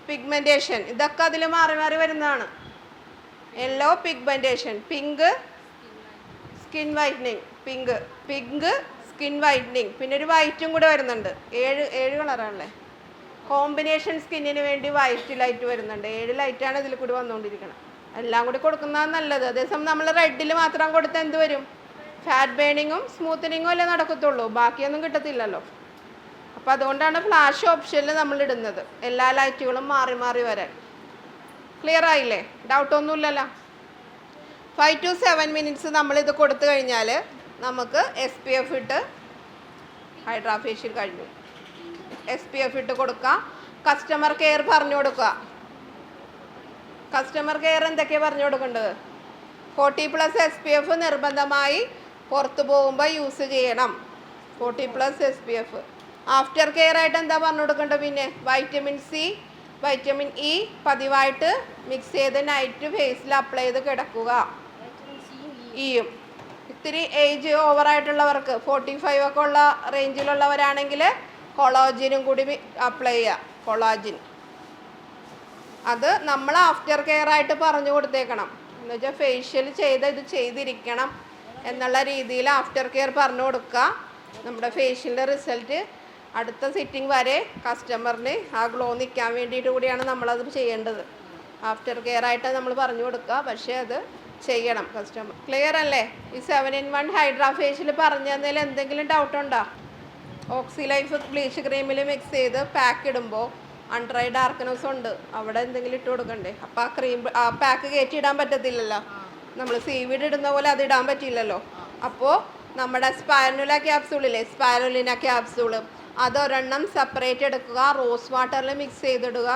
പിഗ്മെൻറ്റേഷൻ, ഇതൊക്കെ അതിൽ മാറി മാറി വരുന്നതാണ്. Yellow pigmentation. Pink skin whitening, pink skin whitening. പിന്നെ ഒരു വൈറ്റും കൂടെ വരുന്നുണ്ട്. 7 കളറാണല്ലേ. കോമ്പിനേഷൻ സ്കിന്നിന് വേണ്ടി വൈറ്റ് ലൈറ്റ് വരുന്നുണ്ട്. 7 ലൈറ്റാണ് ഇതിൽ കൂടി വന്നുകൊണ്ടിരിക്കുന്നത്. എല്ലാം കൂടി കൊടുക്കുന്നതാണ് നല്ലത്. അതേസമയം നമ്മൾ റെഡിൽ മാത്രം കൊടുത്താൽ എന്ത് വരും? ഫാറ്റ് ബേണിങ്ങും സ്മൂത്തനിങ്ങും അല്ലേ നടക്കത്തുള്ളൂ, ബാക്കിയൊന്നും കിട്ടത്തില്ലല്ലോ. അപ്പോൾ അതുകൊണ്ടാണ് ഫ്ലാഷ് ഓപ്ഷനിൽ നമ്മൾ ഇടുന്നത്, എല്ലാ ലൈറ്റുകളും മാറി മാറി വരാൻ. ക്ലിയർ ആയില്ലേ? ഡൗട്ടൊന്നുമില്ലല്ലോ. 5 to 7 മിനിറ്റ്സ് നമ്മളിത് കൊടുത്തു കഴിഞ്ഞാൽ നമുക്ക് SPF ഇട്ട് ഹൈഡ്രാ ഫേഷ്യൽ കഴിഞ്ഞു. SPF ഇട്ട് കൊടുക്കുക. കസ്റ്റമർ കെയർ പറഞ്ഞു കൊടുക്കുക. കസ്റ്റമർ കെയർ എന്തൊക്കെയാണ് പറഞ്ഞു കൊടുക്കേണ്ടത്? 40+ SPF നിർബന്ധമായി പുറത്ത് പോകുമ്പോൾ യൂസ് ചെയ്യണം. 40+ SPF. ആഫ്റ്റർ കെയർ ആയിട്ട് എന്താ പറഞ്ഞു കൊടുക്കേണ്ടത്? പിന്നെ വൈറ്റമിൻ C, വൈറ്റമിൻ E പതിവായിട്ട് മിക്സ് ചെയ്ത് നൈറ്റ് ഫേസിൽ അപ്ലൈ ചെയ്ത് കിടക്കുക. ഇയും ഇത്തിരി ഏജ് ഓവറായിട്ടുള്ളവർക്ക് 45 ഒക്കെ ഉള്ള റേഞ്ചിലുള്ളവരാണെങ്കിൽ കൊളോജിനും കൂടി അപ്ലൈ ചെയ്യുക. കൊളാജിൻ അത് നമ്മൾ ആഫ്റ്റർ കെയർ ആയിട്ട് പറഞ്ഞു കൊടുത്തേക്കണം. എന്ന് വെച്ചാൽ ഫേഷ്യൽ ഇത് ചെയ്തിരിക്കണം എന്നുള്ള രീതിയിൽ ആഫ്റ്റർ കെയർ പറഞ്ഞു കൊടുക്കുക. നമ്മുടെ ഫേഷ്യലിൻ്റെ റിസൾട്ട് അടുത്ത സിറ്റിംഗ് വരെ കസ്റ്റമറിന് ആ ഗ്ലോ നിൽക്കാൻ വേണ്ടിയിട്ട് കൂടിയാണ് നമ്മളത് ചെയ്യേണ്ടത്. ആഫ്റ്റർ കെയർ ആയിട്ട് നമ്മൾ പറഞ്ഞു കൊടുക്കുക, പക്ഷേ അത് ചെയ്യണം കസ്റ്റമർ. ക്ലിയർ അല്ലേ? ഈ 7-in-1 ഹൈഡ്രാ ഫേഷ്യൽ പറഞ്ഞു തന്നതിൽ എന്തെങ്കിലും ഡൗട്ടുണ്ടോ? ഓക്സി ലൈഫ് ബ്ലീച്ച് ക്രീമിൽ മിക്സ് ചെയ്ത് പാക്ക് ഇടുമ്പോൾ അണ്ടർ ഐ ഡാർക്ക്നെസ് ഉണ്ട്, അവിടെ എന്തെങ്കിലും ഇട്ട് കൊടുക്കണ്ടേ? അപ്പോൾ ആ പാക്ക് കയറ്റി ഇടാൻ പറ്റത്തില്ലല്ലോ. നമ്മൾ സീവീഡ് ഇടുന്ന പോലെ അത് ഇടാൻ പറ്റില്ലല്ലോ. അപ്പോൾ നമ്മുടെ സ്പൈരുല ക്യാപ്സൂളില്ലേ, സ്പൈരുലിന ക്യാപ്സൂള്, അതൊരെണ്ണം സെപ്പറേറ്റ് എടുക്കുക, റോസ് വാട്ടറിൽ മിക്സ് ചെയ്തിടുക,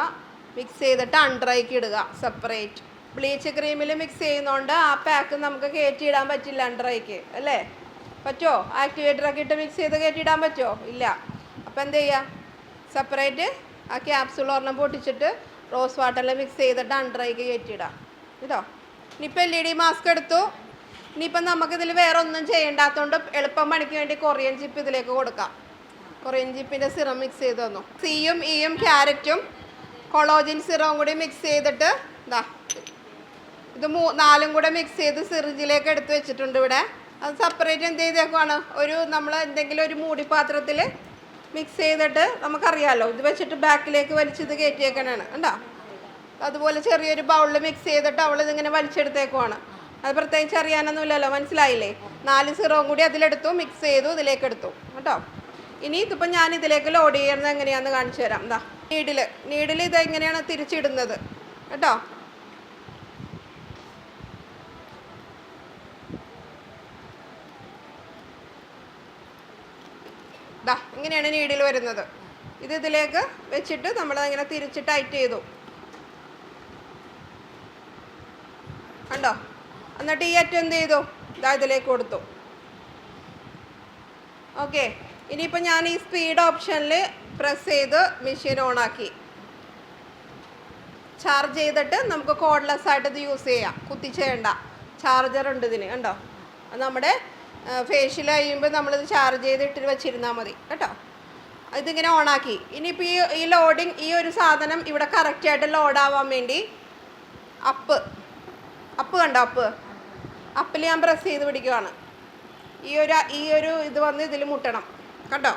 മിക്സ് ചെയ്തിട്ട് അണ്ടറേക്ക് ഇടുക സെപ്പറേറ്റ്. ബ്ലീച്ച് ക്രീമിൽ മിക്സ് ചെയ്യുന്നതുകൊണ്ട് ആ പാക്ക് നമുക്ക് കയറ്റിയിടാൻ പറ്റില്ല അണ്ടറേക്ക്, അല്ലേ? പറ്റുമോ? ആക്ടിവേറ്ററൊക്കെ ഇട്ട് മിക്സ് ചെയ്ത് കയറ്റിയിടാൻ പറ്റുമോ? ഇല്ല. അപ്പോൾ എന്ത് ചെയ്യുക, സെപ്പറേറ്റ് ആ ക്യാപ്സൂൾ ഒരെണ്ണം പൊട്ടിച്ചിട്ട് റോസ് വാട്ടറിൽ മിക്സ് ചെയ്തിട്ട് അണ്ടറേക്ക് കയറ്റിയിടാം കേട്ടോ. ഇനിയിപ്പോൾ LED മാസ്ക് എടുത്തു. ഇനിയിപ്പം നമുക്കിതിൽ വേറെ ഒന്നും ചെയ്യേണ്ടാത്തതുകൊണ്ട് എളുപ്പം പണിക്ക് വേണ്ടി കൊറിയൻ ചിപ്പ് ഇതിലേക്ക് കൊടുക്കാം. കൊറിയൻ ചിപ്പിൻ്റെ സിറം മിക്സ് ചെയ്ത് തന്നു. സിയും ഇയും ക്യാരറ്റും കൊളോജിൻ സിറവും കൂടി മിക്സ് ചെയ്തിട്ട് ഇതാ ഇത് നാലും കൂടെ മിക്സ് ചെയ്ത് സിറിഞ്ചിലേക്ക് എടുത്ത് വെച്ചിട്ടുണ്ട് ഇവിടെ. അത് സെപ്പറേറ്റ് എന്ത് ചെയ്തേക്കുവാണ്, ഒരു നമ്മൾ എന്തെങ്കിലും ഒരു മൂടിപ്പാത്രത്തിൽ മിക്സ് ചെയ്തിട്ട്, നമുക്കറിയാമല്ലോ ഇത് വെച്ചിട്ട് ബാക്കിലേക്ക് വലിച്ചിത് കയറ്റിയേക്കണാണ് കണ്ടോ. അതുപോലെ ചെറിയൊരു ബൗളിൽ മിക്സ് ചെയ്തിട്ട് അവളിതിങ്ങനെ വലിച്ചെടുത്തേക്കുവാണ്. അത് പ്രത്യേകിച്ച് അറിയാനൊന്നുമില്ലല്ലോ, മനസ്സിലായില്ലേ? 4 സിറവും കൂടി അതിലെടുത്തു, മിക്സ് ചെയ്തു, ഇതിലേക്ക് എടുത്തു കേട്ടോ. ഇനി ഇതിപ്പോൾ ഞാൻ ഇതിലേക്ക് ലോഡ് ചെയ്യുന്നത് എങ്ങനെയാണെന്ന് കാണിച്ചു തരാം. എന്താ നീഡിൽ ഇതെങ്ങനെയാണ് തിരിച്ചിടുന്നത് കേട്ടോ. ഇങ്ങനെയാണ് നീഡിൽ വരുന്നത്. ഇതിലേക്ക് വെച്ചിട്ട് നമ്മളതിങ്ങനെ തിരിച്ച് ടൈറ്റ് ചെയ്തു കണ്ടോ. എന്നിട്ട് ഈ അറ്റം എന്ത് ചെയ്തു, ഇതിലേക്ക് കൊടുത്തു. ഓക്കെ, ഇനിയിപ്പോൾ ഞാൻ ഈ സ്പീഡ് ഓപ്ഷനിൽ പ്രസ് ചെയ്ത് മെഷീൻ ഓണാക്കി. ചാർജ് ചെയ്തിട്ട് നമുക്ക് കോഡ്ലെസ് ആയിട്ട് ഇത് യൂസ് ചെയ്യാം, കുത്തിച്ചേണ്ട. ചാർജർ ഉണ്ട് ഇതിന് കണ്ടോ. അത് നമ്മുടെ ഫേഷ്യൽ കഴിയുമ്പോൾ നമ്മളിത് ചാർജ് ചെയ്തിട്ട് വെച്ചിരുന്നാൽ മതി കേട്ടോ. ഇതിങ്ങനെ ഓണാക്കി. ഇനിയിപ്പോൾ ഈ ലോഡിങ്, ഈ ഒരു സാധനം ഇവിടെ കറക്റ്റായിട്ട് ലോഡാവാൻ വേണ്ടി അപ്പ് കണ്ടോ, അപ്പിൽ ഞാൻ പ്രസ് ചെയ്ത് പിടിക്കുവാണ്. ഈ ഒരു ഇത് വന്ന് ഇതിൽ മുട്ടണം കേട്ടോ,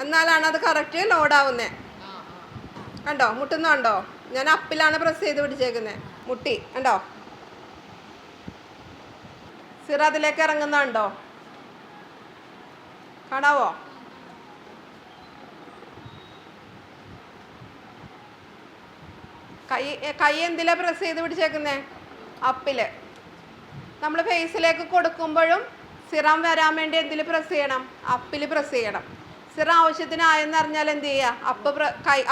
എന്നാലാണ് അത് കറക്റ്റ് ലോഡാവുന്നത്. കണ്ടോ, മുട്ടുന്നുണ്ടോ? ഞാൻ അപ്പിലാണ് പ്രസ് ചെയ്ത് പിടിച്ചേക്കുന്നത്. മുട്ടി കണ്ടോ, സിറ അതിലേക്ക് ഇറങ്ങുന്നുണ്ടോ, കാണാവോ? കൈ എന്തിലാണ് പ്രസ് ചെയ്ത് പിടിച്ചേക്കുന്നേ? അപ്പിൽ. നമ്മൾ ഫേസിലേക്ക് കൊടുക്കുമ്പോഴും സിറം വരാൻ വേണ്ടി എന്തിൽ പ്രസ് ചെയ്യണം? അപ്പിൽ പ്രസ് ചെയ്യണം. സിറം ആവശ്യത്തിനായെന്ന് അറിഞ്ഞാൽ എന്ത് ചെയ്യുക,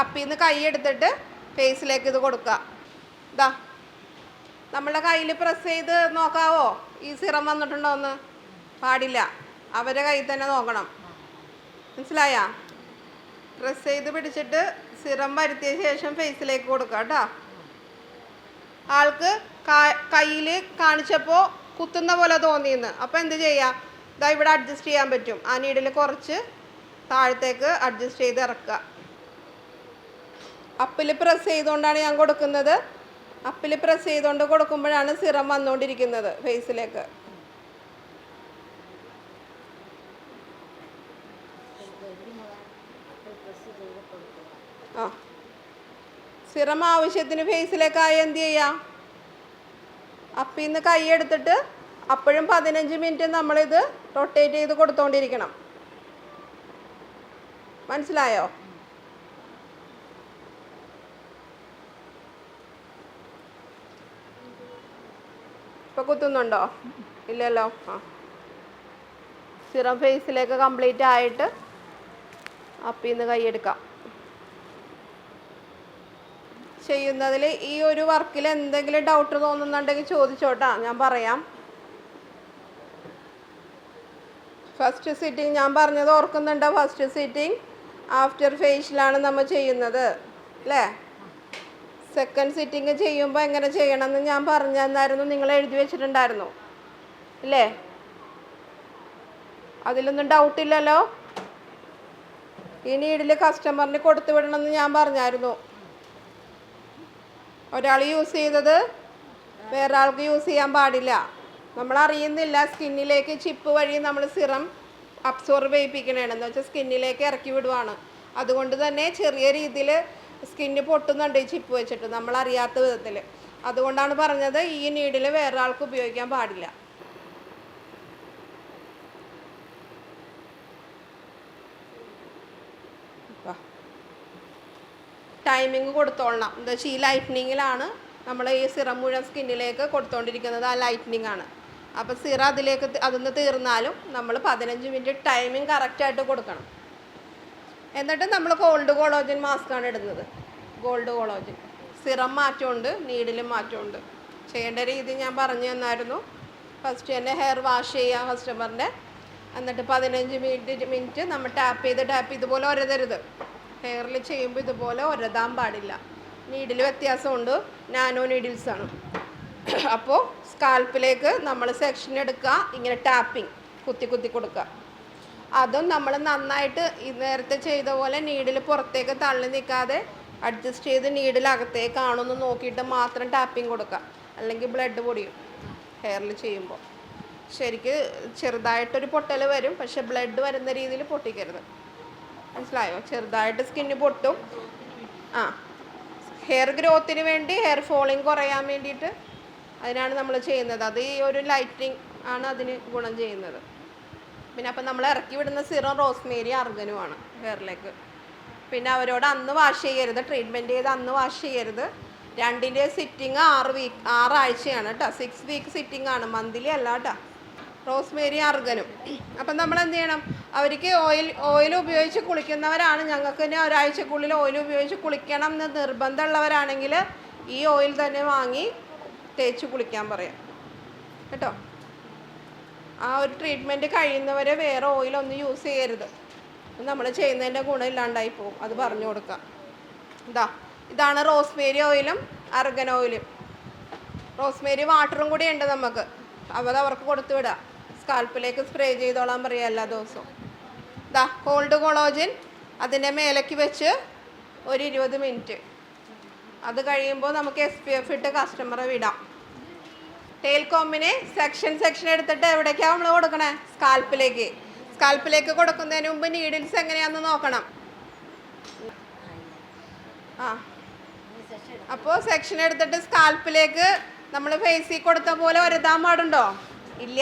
അപ്പിൽ നിന്ന് കൈ എടുത്തിട്ട് ഫേസിലേക്ക് ഇത് കൊടുക്കുക. ഇതാ നമ്മളുടെ കയ്യിൽ പ്രസ് ചെയ്ത് നോക്കാവോ ഈ സിറം വന്നിട്ടുണ്ടോ എന്ന്? പാടില്ല, അവരുടെ കയ്യിൽ തന്നെ നോക്കണം. മനസ്സിലായ? പ്രസ് ചെയ്ത് പിടിച്ചിട്ട് സിറം വരുത്തിയ ശേഷം ഫേസിലേക്ക് കൊടുക്കുക കേട്ടോ. ആൾക്ക് കയ്യിൽ കാണിച്ചപ്പോൾ കുത്തുന്ന പോലെ തോന്നിയെന്ന്, അപ്പോൾ എന്ത് ചെയ്യുക, ഇതാ ഇവിടെ അഡ്ജസ്റ്റ് ചെയ്യാൻ പറ്റും. ആ നീഡിൽ കുറച്ച് താഴത്തേക്ക് അഡ്ജസ്റ്റ് ചെയ്ത് ഇറക്കുക. അപ്പിൽ പ്രസ് ചെയ്തുകൊണ്ടാണ് ഞാൻ കൊടുക്കുന്നത്. അപ്പിൽ പ്രസ് ചെയ്തുകൊണ്ട് കൊടുക്കുമ്പോഴാണ് സിറം വന്നുകൊണ്ടിരിക്കുന്നത് ഫേസിലേക്ക്. സിറം ആവശ്യത്തിന് ഫേസിലേക്കായി എന്ത് ചെയ്യാം, അപ്പിൽ നിന്ന് കൈ എടുത്തിട്ട് അപ്പോഴും 15 മിനിറ്റ് നമ്മളിത് റൊട്ടേറ്റ് ചെയ്ത് കൊടുത്തോണ്ടിരിക്കണം. മനസ്സിലായോ? ഇപ്പൊ കുത്തുന്നുണ്ടോ? ഇല്ലല്ലോ. സിറം ഫേസിലേക്ക് കംപ്ലീറ്റ് ആയിട്ട് അപ്പിൽ നിന്ന് കൈയെടുക്കാം. ചെയ്യുന്നതിൽ ഈ ഒരു വർക്കിൽ എന്തെങ്കിലും ഡൗട്ട് തോന്നുന്നുണ്ടെങ്കിൽ ചോദിച്ചോട്ടാ, ഞാൻ പറയാം. ഫസ്റ്റ് സിറ്റിംഗ് ഞാൻ പറഞ്ഞത് ഓർക്കുന്നുണ്ടോ? ഫസ്റ്റ് സിറ്റിംഗ് ആഫ്റ്റർ ഫേഷ്യലാണ് നമ്മൾ ചെയ്യുന്നത് അല്ലേ? സെക്കൻഡ് സിറ്റിംഗ് ചെയ്യുമ്പോൾ എങ്ങനെ ചെയ്യണമെന്ന് ഞാൻ പറഞ്ഞു തന്നായിരുന്നു, നിങ്ങൾ എഴുതി വെച്ചിട്ടുണ്ടായിരുന്നു ഇല്ലേ? അതിലൊന്നും ഡൗട്ടില്ലല്ലോ. ഈ നീഡിൽ കസ്റ്റമറിന് കൊടുത്തു വിടണമെന്ന് ഞാൻ പറഞ്ഞായിരുന്നു. ഒരാൾ യൂസ് ചെയ്തത് വേറെ ആൾക്ക് യൂസ് ചെയ്യാൻ പാടില്ല. നമ്മൾ അറിയുന്നില്ല, സ്കിന്നിലേക്ക് ചിപ്പ് വഴി നമ്മൾ സിറം അബ്സോർബ് ചെയ്യിപ്പിക്കണേണെന്ന് വെച്ചാൽ സ്കിന്നിലേക്ക് ഇറക്കി വിടുവാണ്. അതുകൊണ്ട് തന്നെ ചെറിയ രീതിയിൽ സ്കിന്ന് പൊട്ടുന്നുണ്ട് ഈ ചിപ്പ് വെച്ചിട്ട്, നമ്മൾ അറിയാത്ത വിധത്തിൽ. അതുകൊണ്ടാണ് പറഞ്ഞത് ഈ നീഡിൽ വേറെ ആൾക്ക് ഉപയോഗിക്കാൻ പാടില്ല. ടൈമിങ് കൊടുത്തോളണം. എന്താ വെച്ചാൽ ഈ ലൈറ്റ്നിങ്ങിലാണ് നമ്മൾ ഈ സിറം മുഴുവൻ സ്കിന്നിലേക്ക് കൊടുത്തോണ്ടിരിക്കുന്നത്. ആ ലൈറ്റ്നിങ് ആണ്. അപ്പോൾ സിറ അതിലേക്ക് അതൊന്ന് തീർന്നാലും നമ്മൾ 15 മിനിറ്റ് ടൈമിങ് കറക്റ്റായിട്ട് കൊടുക്കണം. എന്നിട്ട് നമ്മൾ ഗോൾഡ് കൊളോജൻ മാസ്കാണ് ഇടുന്നത്. ഗോൾഡ് കൊളോജൻ സിറം മാറ്റമുണ്ട്, നീഡിലും മാറ്റമുണ്ട്. ചെയ്യേണ്ട രീതി ഞാൻ പറഞ്ഞു തന്നായിരുന്നു. ഫസ്റ്റ് തന്നെ ഹെയർ വാഷ് ചെയ്യുക കസ്റ്റമറിൻ്റെ. എന്നിട്ട് 15 മിനിറ്റ് നമ്മൾ ടാപ്പ് ചെയ്ത് ഇതുപോലെ ഒരതരുത്. ഹെയറിൽ ചെയ്യുമ്പോൾ ഇതുപോലെ ഒരതാൻ പാടില്ല. നീഡിൽ വ്യത്യാസമുണ്ട്, നാനോ നീഡിൽസാണ്. അപ്പോൾ സ്കാൽപ്പിലേക്ക് നമ്മൾ സെക്ഷൻ എടുക്കുക, ഇങ്ങനെ ടാപ്പിങ് കുത്തി കൊടുക്കുക. അതും നമ്മൾ നന്നായിട്ട് നേരത്തെ ചെയ്ത പോലെ നീഡിൽ പുറത്തേക്ക് തള്ളി നിൽക്കാതെ അഡ്ജസ്റ്റ് ചെയ്ത് നീഡിൽ അകത്തേക്കാണെന്ന് നോക്കിയിട്ട് മാത്രം ടാപ്പിങ് കൊടുക്കുക. അല്ലെങ്കിൽ ബ്ലഡ് പൊടിയും ഹെയറിൽ ചെയ്യുമ്പോൾ. ശരിക്ക് ചെറുതായിട്ടൊരു പൊട്ടൽ വരും, പക്ഷെ ബ്ലഡ് വരുന്ന രീതിയിൽ പൊട്ടിക്കരുത്. മനസ്സിലായോ? ചെറുതായിട്ട് സ്കിന്ന് പൊട്ടും. ഹെയർ ഗ്രോത്തിന് വേണ്ടി, ഹെയർ ഫോളിങ് കുറയാൻ വേണ്ടിയിട്ട് അതിനാണ് നമ്മൾ ചെയ്യുന്നത്. അത് ഈ ഒരു ലൈറ്റിങ് ആണ് അതിന് ഗുണം ചെയ്യുന്നത്. പിന്നെ അപ്പം നമ്മൾ ഇറക്കി വിടുന്ന സിറം റോസ്മേരി അർഗനുമാണ് ഹെയറിലേക്ക്. പിന്നെ അവരോട് അന്ന് വാഷ് ചെയ്യരുത്, ട്രീറ്റ്മെൻറ്റ് ചെയ്ത് അന്ന് വാഷ് ചെയ്യരുത്. 2ൻ്റെ സിറ്റിങ് 6 ആഴ്ചയാണ് കേട്ടോ. 6 വീക്ക് സിറ്റിംഗ് ആണ്, മന്ത്ലി അല്ല കേട്ടോ. റോസ്മേരി അർഗനും. അപ്പം നമ്മൾ എന്ത് ചെയ്യണം? അവർക്ക് ഓയിൽ ഉപയോഗിച്ച് കുളിക്കുന്നവരാണ്. ഞങ്ങൾക്ക് തന്നെ ഒരാഴ്ചക്കുള്ളിൽ ഓയിൽ ഉപയോഗിച്ച് കുളിക്കണം എന്ന് നിർബന്ധമുള്ളവരാണെങ്കിൽ ഈ ഓയിൽ തന്നെ വാങ്ങി തേച്ച് കുളിക്കാൻ പറയാം കേട്ടോ. ആ ഒരു ട്രീറ്റ്മെൻറ്റ് കഴിയുന്നവരെ വേറെ ഓയിലൊന്നും യൂസ് ചെയ്യരുത്. നമ്മൾ ചെയ്യുന്നതിൻ്റെ ഗുണം ഇല്ലാണ്ടായി പോകും. അത് പറഞ്ഞു കൊടുക്കാം. ഇതാണ് റോസ്മേരി ഓയിലും അർഗൻ ഓയിലും. റോസ്മേരി വാട്ടറും കൂടി ഉണ്ട് നമുക്ക്. അവർക്ക് കൊടുത്തു വിടാം. സ്കാൽപ്പിലേക്ക് സ്പ്രേ ചെയ്തോളാൻ പറയാം എല്ലാ ദിവസവും. കോൾഡ് കൊളോജൻ അതിൻ്റെ മേലേക്ക് വെച്ച് ഒരു 20 മിനിറ്റ്. അത് കഴിയുമ്പോൾ നമുക്ക് SPF ഇട്ട് കസ്റ്റമറെ വിടാം. ടെയിൽ കോമ്പിന് സെക്ഷൻ എടുത്തിട്ട് എവിടേക്കാണ് നമ്മൾ കൊടുക്കണേ? സ്കാൽപ്പിലേക്ക് കൊടുക്കുന്നതിന് മുമ്പ് നീഡിൽസ് എങ്ങനെയാണെന്ന് നോക്കണം. അപ്പോൾ സെക്ഷൻ എടുത്തിട്ട് സ്കാൽപ്പിലേക്ക് നമ്മൾ ഫേസിൽ കൊടുത്ത പോലെ ഒരതാൻ പാടുണ്ടോ? ഇല്ല.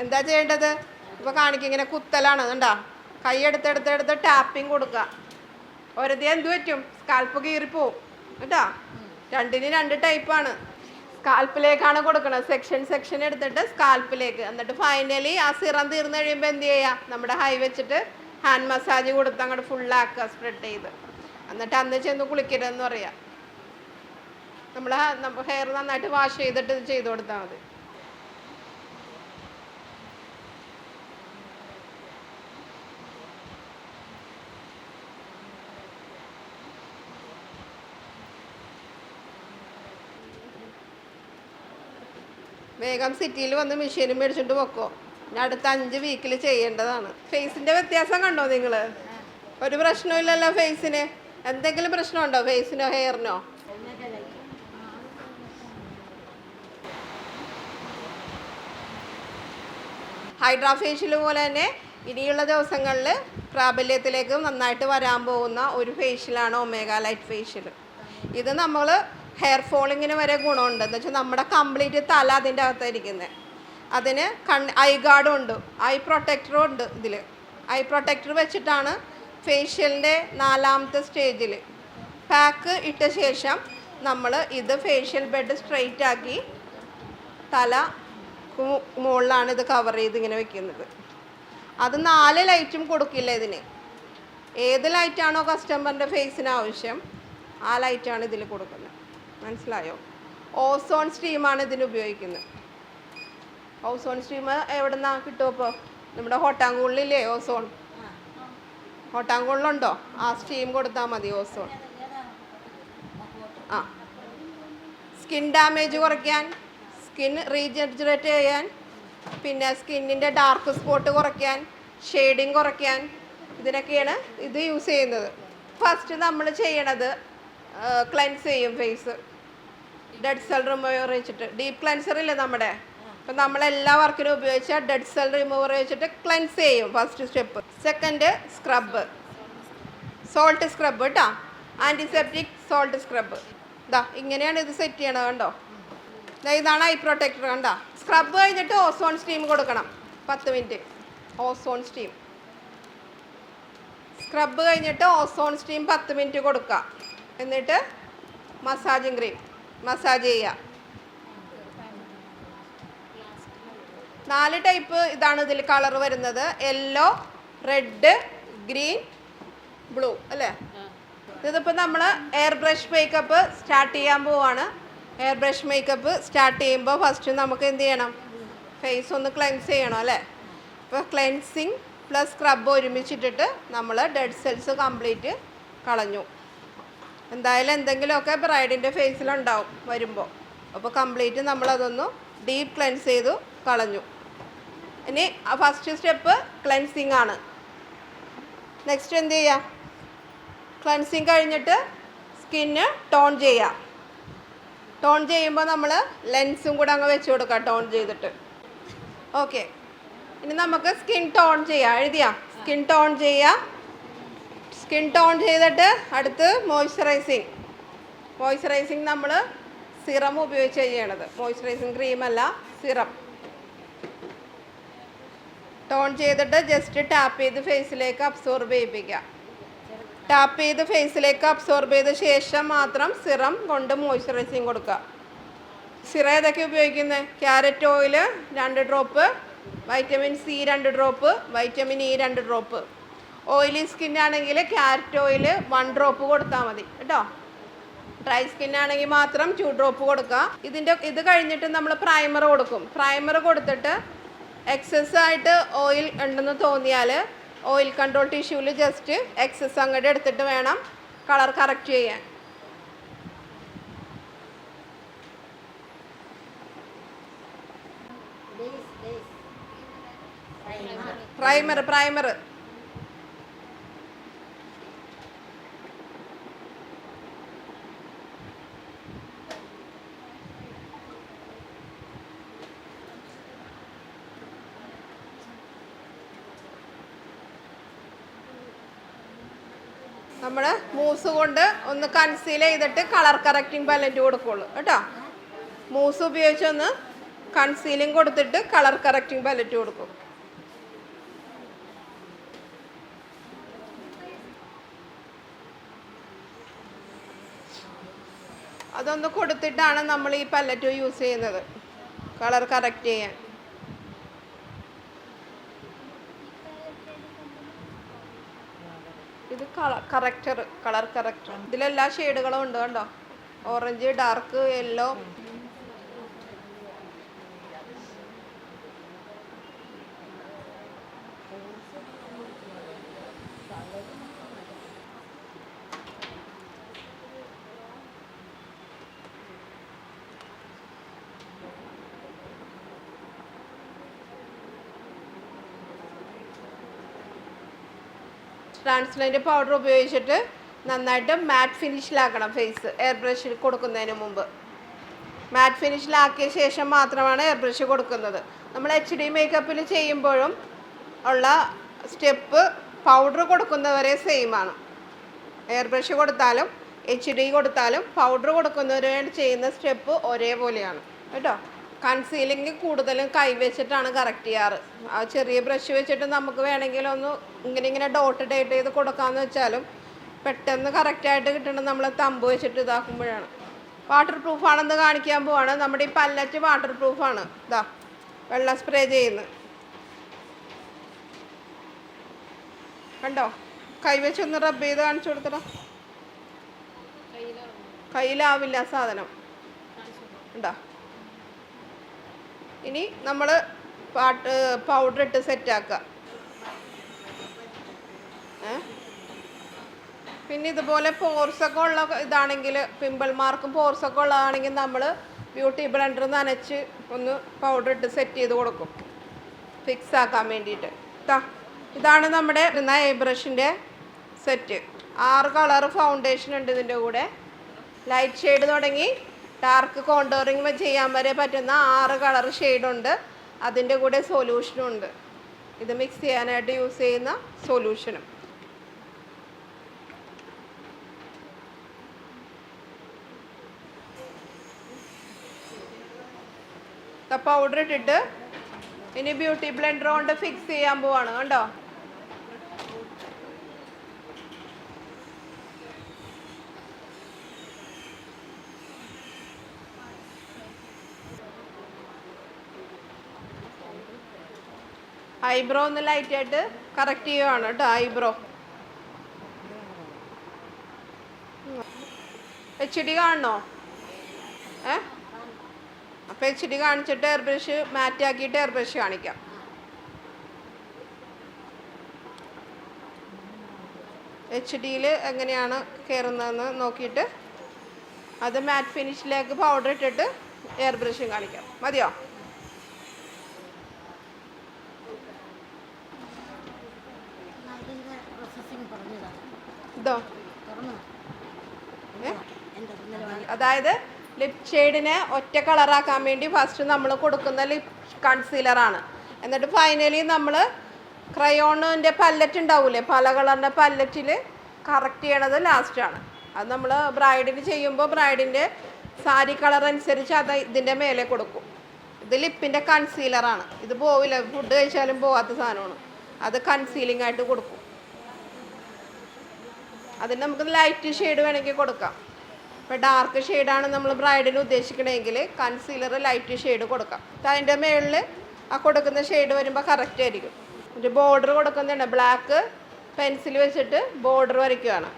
എന്താ ചെയ്യേണ്ടത്? ഇപ്പോൾ കാണിക്കും, ഇങ്ങനെ കുത്തലാണ് കണ്ടോ. കൈ എടുത്തെടുത്ത് ടാപ്പിങ് കൊടുക്കുക. ഒരതി എന്ത് പറ്റും? സ്കാൽപ്പ് കീറിപ്പോവും കേട്ടോ. 2ന് 2 ടൈപ്പാണ്. സ്കാൽപ്പിലേക്കാണ് കൊടുക്കുന്നത്. സെക്ഷൻ എടുത്തിട്ട് സ്കാൽപ്പിലേക്ക്. എന്നിട്ട് ഫൈനലി ആ സിറം തീർന്നു കഴിയുമ്പോൾ എന്ത് ചെയ്യുക? നമ്മുടെ ഹൈ വെച്ചിട്ട് ഹാൻഡ് മസാജ് കൊടുത്ത് അങ്ങോട്ട് ഫുള്ളാക്കുക, സ്പ്രെഡ് ചെയ്ത്. എന്നിട്ട് അന്ന് ചെന്ന് കുളിക്കരുതെന്ന് പറയാം. നമ്മൾ ഹെയർ നന്നായിട്ട് വാഷ് ചെയ്തിട്ട് ചെയ്ത് കൊടുത്താൽ മതി. വേഗം സിറ്റിയിൽ വന്ന് മെഷീനും മേടിച്ചിട്ട് വെക്കോ. ഞാൻ അടുത്ത 5 വീക്കിൽ ചെയ്യേണ്ടതാണ്. ഫേസിൻ്റെ വ്യത്യാസം കണ്ടോ നിങ്ങൾ? ഒരു പ്രശ്നമില്ലല്ലോ ഫേസിന്. എന്തെങ്കിലും പ്രശ്നമുണ്ടോ ഫേസിനോ ഹെയറിനോ? ഹൈഡ്രാ ഫേഷ്യൽ പോലെ തന്നെ ഇനിയുള്ള ദിവസങ്ങളിൽ പ്രാബല്യത്തിലേക്ക് നന്നായിട്ട് വരാൻ പോകുന്ന ഒരു ഫേഷ്യലാണ് ഒമേഗ ലൈറ്റ് ഫേഷ്യൽ. ഇത് നമ്മൾ ഹെയർ ഫോളിങ്ങിന് വരെ ഗുണമുണ്ട്. എന്ന് വെച്ചാൽ നമ്മുടെ കംപ്ലീറ്റ് തല അതിൻ്റെ അകത്തായിരിക്കുന്നത്. അതിന് ഐ ഗാർഡും ഉണ്ട്, ഐ പ്രൊട്ടക്ടറും ഉണ്ട്. ഇതിൽ ഐ പ്രൊട്ടക്ടർ വെച്ചിട്ടാണ് ഫേഷ്യലിൻ്റെ 4ാമത്തെ സ്റ്റേജിൽ പാക്ക് ഇട്ട ശേഷം നമ്മൾ ഇത് ഫേഷ്യൽ ബെഡ് സ്ട്രെയിറ്റ് ആക്കി തല മുകളിലാണ് ഇത് കവർ ചെയ്ത് ഇങ്ങനെ വെക്കുന്നത്. അത് 4 ലൈറ്റും കൊടുക്കില്ല ഇതിന്. ഏത് ലൈറ്റാണോ കസ്റ്റമറിൻ്റെ ഫേസിന് ആവശ്യം ആ ലൈറ്റാണ് ഇതിൽ കൊടുക്കുന്നത്. മനസ്സിലായോ? ഓസോൺ സ്റ്റീമാണ് ഇതിന് ഉപയോഗിക്കുന്നത്. ഓസോൺ സ്റ്റീം എവിടെ നിന്നാണ് കിട്ടുമോ? ഇപ്പോൾ നമ്മുടെ ഹോട്ടാങ്കൂളിലില്ലേ ഓസോൺ? ഹോട്ടാങ്കൂളിലുണ്ടോ? ആ സ്റ്റീം കൊടുത്താൽ മതി ഓസോൺ. സ്കിൻ ഡാമേജ് കുറയ്ക്കാൻ, സ്കിൻ റീജനറേറ്റ് ചെയ്യാൻ, പിന്നെ സ്കിന്നിൻ്റെ ഡാർക്ക് സ്പോട്ട് കുറയ്ക്കാൻ, ഷെയ്ഡിങ് കുറയ്ക്കാൻ, ഇതിനൊക്കെയാണ് ഇത് യൂസ് ചെയ്യുന്നത്. ഫസ്റ്റ് നമ്മൾ ചെയ്യണത് ക്ലെൻസ് ചെയ്യും ഫേസ്. ഡെഡ് സെൽ റിമൂവർ വെച്ചിട്ട്, ഡീപ്പ് ക്ലെൻസർ ഇല്ലേ നമ്മുടെ, അപ്പം നമ്മളെല്ലാ വർക്കിനും ഉപയോഗിച്ച ഡെഡ് സെൽ റിമൂവർ വെച്ചിട്ട് ക്ലെൻസ് ചെയ്യും first step. Second scrub, salt scrub കേട്ടോ, ആൻറ്റിസെപ്റ്റിക് സോൾട്ട് സ്ക്രബ്. ഇങ്ങനെയാണ് ഇത് സെറ്റ് ചെയ്യണത് കണ്ടോ. ഇതാണ് ഐ പ്രൊട്ടക്ടർ കണ്ടോ. സ്ക്രബ് കഴിഞ്ഞിട്ട് ഓസോൺ സ്റ്റീം കൊടുക്കണം 10 മിനിറ്റ്. ഓസോൺ സ്റ്റീം സ്ക്രബ് കഴിഞ്ഞിട്ട് ഓസോൺ സ്റ്റീം 10 മിനിറ്റ് കൊടുക്കുക. എന്നിട്ട് മസാജിങ് ക്രീം മസാജ് ചെയ്യുക. 4 ടൈപ്പ് ഇതാണ് ഇതിൽ കളർ വരുന്നത്. യെല്ലോ, റെഡ്, ഗ്രീൻ, ബ്ലൂ അല്ലേ? ഇതിപ്പോൾ നമ്മൾ എയർ ബ്രഷ് മേക്കപ്പ് സ്റ്റാർട്ട് ചെയ്യാൻ പോവാണ്. എയർ ബ്രഷ് മേക്കപ്പ് സ്റ്റാർട്ട് ചെയ്യുമ്പോൾ ഫസ്റ്റ് നമുക്ക് എന്ത് ചെയ്യണം? ഫേസ് ഒന്ന് ക്ലെൻസ് ചെയ്യണം അല്ലേ? ഇപ്പോൾ ക്ലെൻസിങ് പ്ലസ് സ്ക്രബ് ഒരുമിച്ചിട്ടിട്ട് നമ്മൾ ഡെഡ് സെൽസ് കംപ്ലീറ്റ് കളഞ്ഞു. എന്തായാലും എന്തെങ്കിലുമൊക്കെ ബ്രൈഡിൻ്റെ ഫേസിലുണ്ടാവും വരുമ്പോൾ. അപ്പോൾ കംപ്ലീറ്റ് നമ്മളതൊന്ന് ഡീപ്പ് ക്ലെൻസ് ചെയ്തു കളഞ്ഞു. ഇനി ഫസ്റ്റ് സ്റ്റെപ്പ് ക്ലെൻസിങ് ആണ്. നെക്സ്റ്റ് എന്ത് ചെയ്യുക? ക്ലെൻസിങ് കഴിഞ്ഞിട്ട് സ്കിന്ന് ടോൺ ചെയ്യുക. ടോൺ ചെയ്യുമ്പോൾ നമ്മൾ ലെൻസും കൂടെ അങ്ങ് വെച്ച് കൊടുക്കുക ടോൺ ചെയ്തിട്ട്. ഓക്കെ, ഇനി നമുക്ക് സ്കിൻ ടോൺ ചെയ്യാം. എഴുതിയാ? സ്കിൻ ടോൺ ചെയ്യുക. സ്കിൻ ടോൺ ചെയ്തിട്ട് അടുത്ത് മോയ്സ്ചറൈസിങ്. മോയ്സ്ചറൈസിങ് നമ്മൾ സിറം ഉപയോഗിച്ച് ചെയ്യണത്. മോയ്സ്ചറൈസിങ് ക്രീമല്ല, സിറം. ടോൺ ചെയ്തിട്ട് ജസ്റ്റ് ടാപ്പ് ചെയ്ത് ഫേസിലേക്ക് അബ്സോർബ് ചെയ്യിപ്പിക്കുക. ടാപ്പ് ചെയ്ത് ഫേസിലേക്ക് അബ്സോർബ് ചെയ്ത ശേഷം മാത്രം സിറം കൊണ്ട് മോയ്സ്ചറൈസിങ് കൊടുക്കുക. സിറം ഏതൊക്കെ ഉപയോഗിക്കുന്നത്? Carrot oil 2 drop, vitamin C 2 drop, vitamin E 2 drop. Oily സ്കിന്നാണെങ്കിൽ ക്യാരറ്റ് ഓയിൽ 1 ഡ്രോപ്പ് കൊടുത്താൽ മതി കേട്ടോ. ഡ്രൈ സ്കിന്നാണെങ്കിൽ മാത്രം 2 ഡ്രോപ്പ് കൊടുക്കുക. ഇത് കഴിഞ്ഞിട്ട് നമ്മൾ പ്രൈമർ കൊടുക്കും. പ്രൈമർ കൊടുത്തിട്ട് എക്സസ് ആയിട്ട് ഓയിൽ ഉണ്ടെന്ന് തോന്നിയാൽ ഓയിൽ കൺട്രോൾ ടിഷ്യൂവിൽ ജസ്റ്റ് എക്സസ് അങ്ങോട്ട് എടുത്തിട്ട് വേണം കളർ കറക്റ്റ് ചെയ്യാൻ. പ്രൈമർ നമ്മൾ മൂസ് കൊണ്ട് ഒന്ന് കൺസീൽ ചെയ്തിട്ട് കളർ കറക്റ്റിംഗ് പാലറ്റ് കൊടുക്കുള്ളൂ കേട്ടോ. മൂസ് ഉപയോഗിച്ചൊന്ന് കൺസീലിംഗ് കൊടുത്തിട്ട് കളർ കറക്റ്റിംഗ് പാലറ്റ് കൊടുക്കും. അതൊന്ന് കൊടുത്തിട്ടാണ് നമ്മൾ ഈ പാലറ്റ് യൂസ് ചെയ്യുന്നത് കളർ കറക്റ്റ് ചെയ്യാൻ. ഇത് കളർ കറക്റ്റർ. ഇതിലെല്ലാ ഷെയ്ഡുകളും ഉണ്ട് കണ്ടോ. Orange, dark, yellow. Translucent powder ഉപയോഗിച്ചിട്ട് നന്നായിട്ട് മാറ്റ് ഫിനിഷിലാക്കണം ഫേസ് എയർ ബ്രഷിൽ കൊടുക്കുന്നതിന് മുമ്പ്. മാറ്റ് ഫിനിഷിലാക്കിയ ശേഷം മാത്രമാണ് എയർ ബ്രഷ് കൊടുക്കുന്നത്. നമ്മൾ HD മേക്കപ്പിൽ ചെയ്യുമ്പോഴും ഉള്ള സ്റ്റെപ്പ് പൗഡർ കൊടുക്കുന്നവരെ സെയിമാണ്. എയർ ബ്രഷ് കൊടുത്താലും HD കൊടുത്താലും പൗഡർ കൊടുക്കുന്നവരെ ചെയ്യുന്ന സ്റ്റെപ്പ് ഒരേപോലെയാണ് കേട്ടോ. കൺസീലിംഗ് കൂടുതലും കൈവച്ചിട്ടാണ് കറക്റ്റ് ചെയ്യാറ്. ആ ചെറിയ ബ്രഷ് വെച്ചിട്ട് നമുക്ക് വേണമെങ്കിൽ ഒന്ന് ഇങ്ങനെ ഡോട്ട് ഡേറ്റ് ചെയ്ത് കൊടുക്കാമെന്ന് വെച്ചാലും പെട്ടെന്ന് കറക്റ്റായിട്ട് കിട്ടണം നമ്മൾ തമ്പ് വെച്ചിട്ട് ഇതാക്കുമ്പോഴാണ്. വാട്ടർ പ്രൂഫാണെന്ന് കാണിക്കാൻ പോവാണ്. നമ്മുടെ ഈ പല്ലറ്റ് വാട്ടർ പ്രൂഫാണ്. ഇതാ വെള്ളം സ്പ്രേ ചെയ്യുന്നത് കണ്ടോ. കൈവച്ചൊന്ന് റബ്ബ് ചെയ്ത് കാണിച്ചു കൊടുത്തടാ. കയ്യിലാവില്ല സാധനം ഉണ്ടോ. ഇനി നമ്മൾ പൗഡർ ഇട്ട് സെറ്റാക്കുക. പിന്നെ ഇതുപോലെ പോർസൊക്കെ ഉള്ള ഇതാണെങ്കിൽ, പിമ്പിൾ മാർക്കും പോർസൊക്കെ ഉള്ളതാണെങ്കിൽ നമ്മൾ ബ്യൂട്ടി ബ്ലെൻഡർ നനച്ച് ഒന്ന് പൗഡർ ഇട്ട് സെറ്റ് ചെയ്ത് കൊടുക്കും ഫിക്സ് ആക്കാൻ വേണ്ടിയിട്ട്. ഇതാണ് നമ്മുടെ ഐ ബ്രഷിൻ്റെ സെറ്റ്. 6 കളർ ഫൗണ്ടേഷൻ ഉണ്ട് ഇതിൻ്റെ കൂടെ. ലൈറ്റ് ഷെയ്ഡ് തുടങ്ങി ഡാർക്ക് കോണ്ടോറിങ് ചെയ്യാൻ വരെ പറ്റുന്ന 6 കളർ ഷെയ്ഡുണ്ട്. അതിൻ്റെ കൂടെ സൊല്യൂഷനും ഉണ്ട്. ഇത് മിക്സ് ചെയ്യാനായിട്ട് യൂസ് ചെയ്യുന്ന സൊല്യൂഷനും. പൗഡർ ഇട്ടിട്ട് ഇനി ബ്യൂട്ടി ബ്ലെൻഡർ കൊണ്ട് ഫിക്സ് ചെയ്യാൻ പോവാണ് കണ്ടോ. ഐബ്രോ ഒന്ന് ലൈറ്റായിട്ട് കറക്റ്റ് ചെയ്യുവാണ് കേട്ടോ. ഐബ്രോ HD കാണണോ? അപ്പോൾ HD കാണിച്ചിട്ട് എയർ ബ്രഷ് മാറ്റാക്കിയിട്ട് എയർ ബ്രഷ് കാണിക്കാം. HD എങ്ങനെയാണ് കയറുന്നതെന്ന് നോക്കിയിട്ട് അത് മാറ്റ് ഫിനിഷിലേക്ക് പൗഡർ ഇട്ടിട്ട് എയർ ബ്രഷും കാണിക്കാം. മതിയോ? ഇതോ അതായത് ലിപ് ഷെയ്ഡിനെ ഒറ്റ കളറാക്കാൻ വേണ്ടി ഫസ്റ്റ് നമ്മൾ കൊടുക്കുന്ന ലിപ് കൺസീലറാണ്. എന്നിട്ട് ഫൈനലി നമ്മൾ ക്രയോണിൻ്റെ പല്ലറ്റ് ഉണ്ടാവില്ലേ, പല കളറിൻ്റെ പല്ലറ്റിൽ കറക്റ്റ് ചെയ്യണത് ലാസ്റ്റാണ്. അത് നമ്മൾ ബ്രൈഡിന് ചെയ്യുമ്പോൾ ബ്രൈഡിൻ്റെ സാരി കളർ അനുസരിച്ച് അത് ഇതിൻ്റെ മേലെ കൊടുക്കും. ഇത് ലിപ്പിൻ്റെ കൺസീലറാണ്. ഇത് പോവില്ല, ഫുഡ് കഴിച്ചാലും പോവാത്ത സാധനമാണ്. അത് കൺസീലിംഗ് ആയിട്ട് കൊടുക്കും. അതിന് നമുക്ക് ലൈറ്റ് ഷെയ്ഡ് വേണമെങ്കിൽ കൊടുക്കാം. ഇപ്പോൾ ഡാർക്ക് ഷെയ്ഡാണ് നമ്മൾ ബ്രൈഡിന് ഉദ്ദേശിക്കണമെങ്കിൽ കൺസീലർ ലൈറ്റ് ഷെയ്ഡ് കൊടുക്കാം. അതിൻ്റെ മുകളിൽ ആ കൊടുക്കുന്ന ഷെയ്ഡ് വരുമ്പോൾ കറക്റ്റ് ആയിരിക്കും. ഒരു ബോർഡർ കൊടുക്കുന്നുണ്ട്, ബ്ലാക്ക് പെൻസിൽ വെച്ചിട്ട് ബോർഡർ വരയ്ക്കുകയാണ്.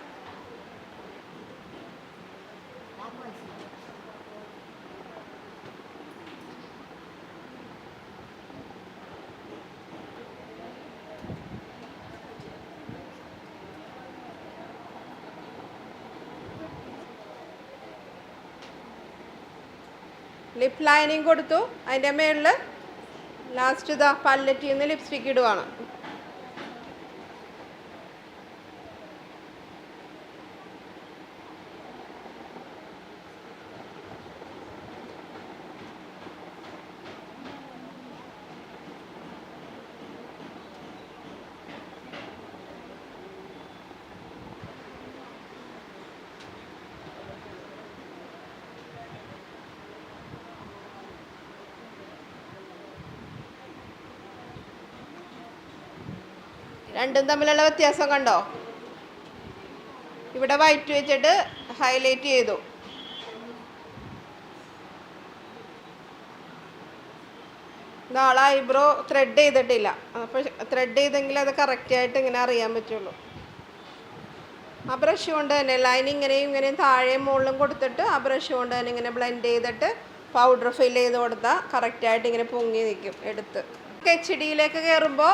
ലിപ് ലൈനിങ് കൊടുത്തു. അതിൻ്റെ മുകളിൽ ലാസ്റ്റ് ഇതാ പല്ലറ്റിൽ നിന്ന് ലിപ്സ്റ്റിക്ക് ഇടുവാണ്. രണ്ടും തമ്മിലുള്ള വ്യത്യാസം കണ്ടോ? ഇവിടെ വൈറ്റ് വെച്ചിട്ട് ഹൈലൈറ്റ് ചെയ്തു. നാളെ ഐബ്രോ ത്രെഡ് ചെയ്തിട്ടില്ല. അപ്പോൾ ത്രെഡ് ചെയ്തെങ്കിൽ അത് കറക്റ്റായിട്ട് ഇങ്ങനെ അറിയാൻ പറ്റുള്ളൂ. ആ ബ്രഷ് കൊണ്ട് തന്നെ ലൈൻ ഇങ്ങനെയും ഇങ്ങനെയും താഴെയും മുകളിലും കൊടുത്തിട്ട് ആ ബ്രഷ് കൊണ്ട് തന്നെ ഇങ്ങനെ ബ്ലെൻഡ് ചെയ്തിട്ട് പൗഡർ ഫിൽ ചെയ്ത് കൊടുത്താൽ കറക്റ്റായിട്ട് ഇങ്ങനെ പൊങ്ങി നിൽക്കും എടുത്ത്. HD കയറുമ്പോൾ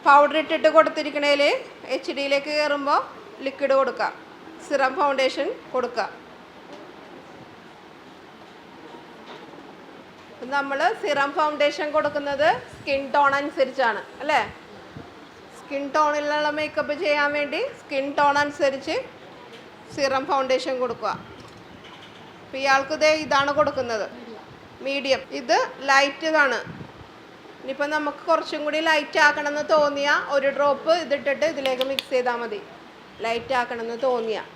പൗഡർ ഇട്ടിട്ട് കൊടുത്തിരിക്കണേൽ HD കയറുമ്പോൾ ലിക്വിഡ് കൊടുക്കുക, സിറം ഫൗണ്ടേഷൻ കൊടുക്കുക. നമ്മൾ സിറം ഫൗണ്ടേഷൻ കൊടുക്കുന്നത് സ്കിൻ ടോൺ അനുസരിച്ചാണ് അല്ലേ? സ്കിൻ ടോണിലുള്ള മേക്കപ്പ് ചെയ്യാൻ വേണ്ടി സ്കിൻ ടോൺ അനുസരിച്ച് സിറം ഫൗണ്ടേഷൻ കൊടുക്കുക. അപ്പോൾ ഇയാൾക്ക് ഇതാണ് കൊടുക്കുന്നത്, മീഡിയം. ഇത് ലൈറ്റ് ഇതാണ്. ഇനിയിപ്പോൾ നമുക്ക് കുറച്ചും കൂടി ലൈറ്റ് ആക്കണമെന്ന് തോന്നിയാൽ ഒരു ഡ്രോപ്പ് ഇതിട്ടിട്ട് ഇതിലേക്ക് മിക്സ് ചെയ്താൽ മതി, ലൈറ്റ് ആക്കണമെന്ന് തോന്നിയാൽ.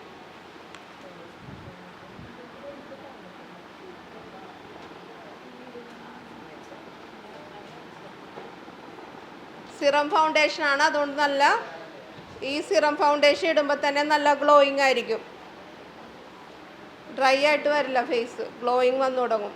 സിറം ഫൗണ്ടേഷനാണ്, അതുകൊണ്ട് നല്ല ഈ സിറം ഫൗണ്ടേഷൻ ഇടുമ്പോൾ തന്നെ നല്ല ഗ്ലോയിങ് ആയിരിക്കും. ഡ്രൈ ആയിട്ട് വരില്ല ഫേസ്, ഗ്ലോയിങ് വന്നു തുടങ്ങും.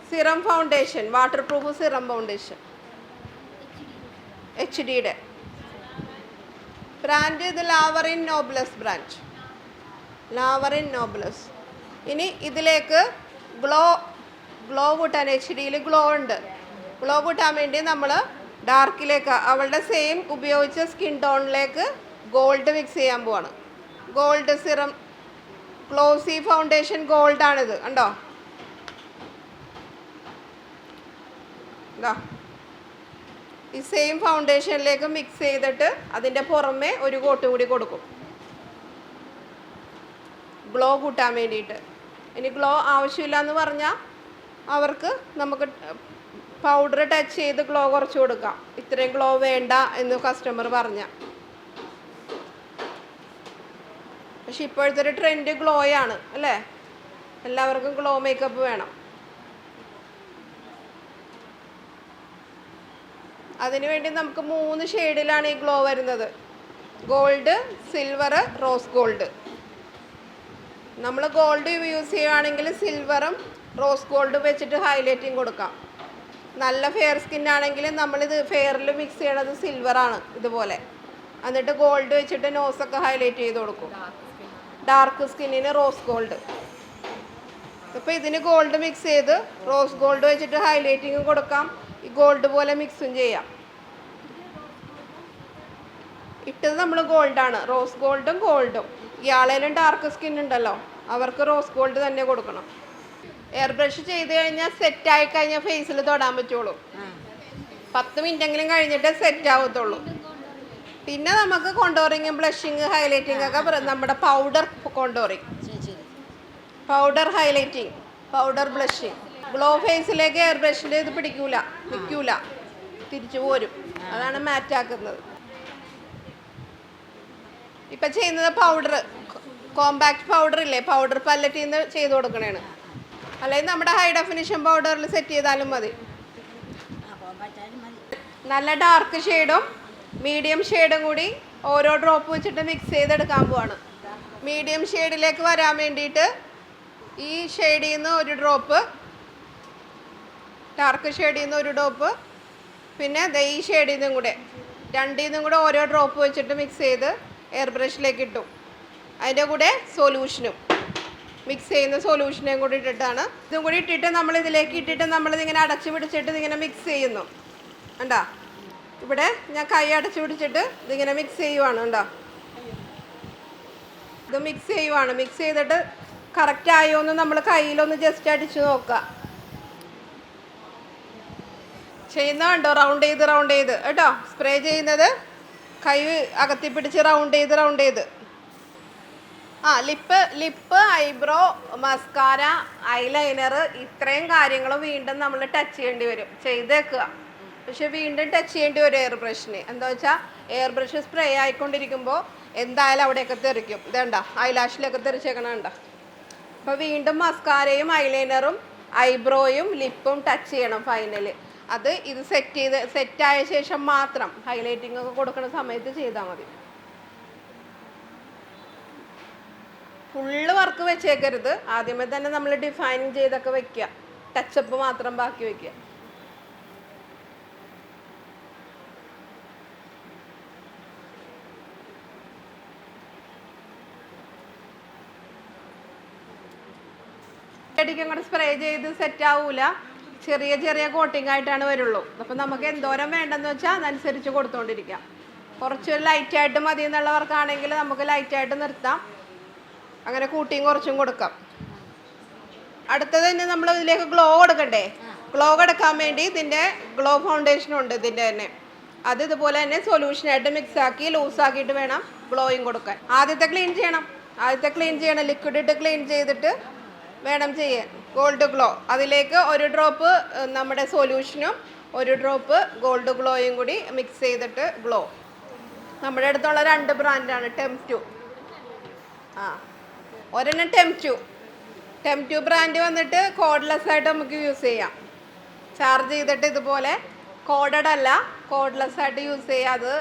Serum foundation, water proof serum foundation, HD brand. ഇത് ലാവറിൻ നോബ്ലസ് ബ്രാൻഡ്, ലാവറിൻ നോബ്ലസ്. ഇനി ഇതിലേക്ക് ഗ്ലോ കൂട്ടാൻ, HD ഗ്ലോ ഉണ്ട്. ഗ്ലോ കൂട്ടാൻ വേണ്ടി നമ്മൾ ഡാർക്കിലേക്ക് അവളുടെ സെയിം ഉപയോഗിച്ച സ്കിൻ ടോണിലേക്ക് ഗോൾഡ് മിക്സ് ചെയ്യാൻ പോവാണ്. ഗോൾഡ് സിറം ഗ്ലോസി ഫൗണ്ടേഷൻ ഗോൾഡാണിത് കണ്ടോ? ഈ സെയിം ഫൗണ്ടേഷനിലേക്ക് മിക്സ് ചെയ്തിട്ട് അതിൻ്റെ പുറമെ ഒരു കോട്ടും കൂടി കൊടുക്കും, ഗ്ലോ കൂട്ടാൻ വേണ്ടിയിട്ട്. ഇനി ഗ്ലോ ആവശ്യമില്ല എന്ന് പറഞ്ഞാൽ അവർക്ക് നമുക്ക് പൗഡർ ടച്ച് ചെയ്ത് ഗ്ലോ കുറച്ച് കൊടുക്കാം. ഇത്രയും ഗ്ലോ വേണ്ട എന്ന് കസ്റ്റമർ പറഞ്ഞ. പക്ഷെ ഇപ്പോഴത്തെ ഒരു ട്രെൻഡ് ഗ്ലോയാണ് അല്ലേ, എല്ലാവർക്കും ഗ്ലോ മേക്കപ്പ് വേണം. അതിനുവേണ്ടി നമുക്ക് 3 ഷെയ്ഡിലാണ് ഈ ഗ്ലോ വരുന്നത്. Gold, silver, rose gold. നമ്മൾ ഗോൾഡ് യൂസ് ചെയ്യുകയാണെങ്കിൽ സിൽവറും റോസ് ഗോൾഡും വെച്ചിട്ട് ഹൈലൈറ്റിങ് കൊടുക്കാം. നല്ല ഫെയർ സ്കിൻ ആണെങ്കിൽ നമ്മളിത് ഫെയറിൽ മിക്സ് ചെയ്യണത് സിൽവറാണ് ഇതുപോലെ. എന്നിട്ട് ഗോൾഡ് വെച്ചിട്ട് നോസൊക്കെ ഹൈലൈറ്റ് ചെയ്ത് കൊടുക്കും. ഡാർക്ക് സ്കിന്നിന് റോസ് ഗോൾഡ്. ഇപ്പോൾ ഇതിന് ഗോൾഡ് മിക്സ് ചെയ്ത് റോസ് ഗോൾഡ് വെച്ചിട്ട് ഹൈലൈറ്റിങ്ങും കൊടുക്കാം, ഈ ഗോൾഡ് പോലെ മിക്സും ചെയ്യാം. ഇട്ടത് നമ്മൾ ഗോൾഡാണ്, റോസ് ഗോൾഡും ഗോൾഡും. ഇയാളേലും ഡാർക്ക് സ്കിൻ ഉണ്ടല്ലോ, അവർക്ക് റോസ് ഗോൾഡ് തന്നെ കൊടുക്കണം. എയർ ബ്രഷ് ചെയ്ത് കഴിഞ്ഞാൽ സെറ്റായി കഴിഞ്ഞാൽ ഫേസിൽ തൊടാൻ പറ്റുള്ളൂ. 10 മിനിറ്റെങ്കിലും കഴിഞ്ഞിട്ട് സെറ്റ് ആവത്തുള്ളൂ. പിന്നെ നമുക്ക് കോണ്ടോറിങ്ങും ബ്ലഷിങ് ഹൈലൈറ്റിംഗ് ഒക്കെ നമ്മുടെ powder contouring, powder highlighting, powder blushing. Glow ഫേസിലേക്ക് എയർ ബ്രഷിൽ ഇത് നിൽക്കൂല, തിരിച്ചു പോരും. അതാണ് മാറ്റാക്കുന്നത്. ഇപ്പം ചെയ്യുന്നത് പൗഡർ, കോമ്പാക്ട് പൗഡർ ഇല്ലേ, പൗഡർ പല്ലറ്റിൽ നിന്ന് ചെയ്ത് കൊടുക്കണേണ്. അല്ലെങ്കിൽ നമ്മുടെ ഹൈ ഡെഫിനിഷൻ പൗഡറിൽ സെറ്റ് ചെയ്താലും മതി. നല്ല ഡാർക്ക് ഷെയ്ഡും മീഡിയം ഷെയ്ഡും കൂടി ഓരോ ഡ്രോപ്പ് വെച്ചിട്ട് മിക്സ് ചെയ്തെടുക്കാൻ പോവാണ്. മീഡിയം ഷെയ്ഡിലേക്ക് വരാൻ വേണ്ടിയിട്ട് ഈ ഷെയ്ഡിൽ നിന്ന് ഒരു ഡ്രോപ്പ്, ഡാർക്ക് ഷെയ്ഡിൽ നിന്ന് ഒരു ഡ്രോപ്പ്, പിന്നെ ഈ ഷെയ്ഡിൽ നിന്നും കൂടെ, രണ്ടിൽ നിന്നും കൂടെ ഓരോ ഡ്രോപ്പ് വെച്ചിട്ട് മിക്സ് ചെയ്ത് എയർ ബ്രഷിലേക്ക് ഇട്ടു. അതിൻ്റെ കൂടെ സൊല്യൂഷനും, മിക്സ് ചെയ്യുന്ന സൊല്യൂഷനെയും കൂടി ഇട്ടിട്ടാണ്. ഇതും കൂടി ഇട്ടിട്ട് നമ്മൾ ഇതിലേക്ക് ഇട്ടിട്ട് നമ്മളിതിങ്ങനെ അടച്ചു പിടിച്ചിട്ട് ഇതിങ്ങനെ മിക്സ് ചെയ്യുന്നു. കണ്ടോ, ഇവിടെ ഞാൻ കൈ അടച്ചു പിടിച്ചിട്ട് ഇതിങ്ങനെ മിക്സ് ചെയ്യുവാണ്. കണ്ടോ, ഇത് മിക്സ് ചെയ്യുവാണ്. മിക്സ് ചെയ്തിട്ട് കറക്റ്റ് ആയോ എന്ന് നമ്മൾ കയ്യിലൊന്ന് ജസ്റ്റ് അടിച്ചു നോക്കുക. ചെയ്യുന്ന കണ്ടോ, റൗണ്ട് ചെയ്ത് കേട്ടോ. സ്പ്രേ ചെയ്യുന്നത് കൈ അകത്തി പിടിച്ച് റൗണ്ട് ചെയ്ത്. ലിപ്പ്, ഐബ്രോ, മസ്കാര, ഐലൈനർ, ഇത്രയും കാര്യങ്ങളും വീണ്ടും നമ്മൾ ടച്ച് ചെയ്യേണ്ടി വരും. ചെയ്തേക്കുക, പക്ഷെ വീണ്ടും ടച്ച് ചെയ്യേണ്ടി വരും എയർ ബ്രഷിന്. എന്താ വെച്ചാൽ എയർ ബ്രഷ് സ്പ്രേ ആയിക്കൊണ്ടിരിക്കുമ്പോൾ എന്തായാലും അവിടെയൊക്കെ തെറിക്കും. ഇതേണ്ട ഐലാഷിലൊക്കെ തെറിച്ചേക്കണണ്ട. അപ്പോൾ വീണ്ടും മസ്കാരയും ഐലൈനറും ഐബ്രോയും ലിപ്പും ടച്ച് ചെയ്യണം ഫൈനൽ. അത് ഇത് സെറ്റായ ശേഷം മാത്രം ഹൈലൈറ്റിംഗ് ഒക്കെ കൊടുക്കുന്ന സമയത്ത് ചെയ്താൽ മതി. ഫുള്ള് വർക്ക് വെച്ചേക്കരുത്. ആദ്യമേ തന്നെ നമ്മൾ ഡിഫൈനിങ് ചെയ്തൊക്കെ വെക്കുക, ടച്ചപ്പ് മാത്രം ബാക്കി വെക്കുക. ഇടയ്ക്ക് അങ്ങോട്ട് സ്പ്രേ ചെയ്ത് സെറ്റ് ആവൂല, ചെറിയ കോട്ടിംഗ് ആയിട്ടാണ് വരുള്ളൂ. അപ്പം നമുക്ക് എന്തോരം വേണ്ടെന്ന് വെച്ചാൽ അതനുസരിച്ച് കൊടുത്തുകൊണ്ടിരിക്കാം. കുറച്ച് ലൈറ്റായിട്ട് മതി എന്നുള്ളവർക്കാണെങ്കിൽ നമുക്ക് ലൈറ്റായിട്ട് നിർത്താം, അങ്ങനെ കൂട്ടിയും കുറച്ചും കൊടുക്കാം. അടുത്തത് തന്നെ നമ്മൾ ഇതിലേക്ക് ഗ്ലോ കൊടുക്കണ്ടേ. ഗ്ലോ കൊടുക്കാൻ വേണ്ടി ഇതിൻ്റെ ഗ്ലോ ഫൗണ്ടേഷനുണ്ട് ഇതിൻ്റെ തന്നെ. അത് ഇതുപോലെ തന്നെ സൊല്യൂഷനായിട്ട് മിക്സ് ആക്കി ലൂസാക്കിയിട്ട് വേണം ഗ്ലോയും കൊടുക്കാൻ. ആദ്യത്തെ ക്ലീൻ ചെയ്യണം, ലിക്വിഡ് ഇട്ട് ക്ലീൻ ചെയ്തിട്ട് വേണം ചെയ്യാൻ. ഗോൾഡ് ഗ്ലോ, അതിലേക്ക് ഒരു ഡ്രോപ്പ് നമ്മുടെ സൊല്യൂഷനും ഒരു ഡ്രോപ്പ് ഗോൾഡ് ഗ്ലോയും കൂടി മിക്സ് ചെയ്തിട്ട് ഗ്ലോ. നമ്മുടെ അടുത്തുള്ള 2 ബ്രാൻഡാണ് ടെം2. ഒരെണ്ണം ടെം2 ബ്രാൻഡ് വന്നിട്ട് കോഡ്ലെസ് ആയിട്ട് നമുക്ക് യൂസ് ചെയ്യാം. ചാർജ് ചെയ്തിട്ട് ഇതുപോലെ കോഡഡ് അല്ല, കോഡ്ലെസ് ആയിട്ട് യൂസ് ചെയ്യാം. അത്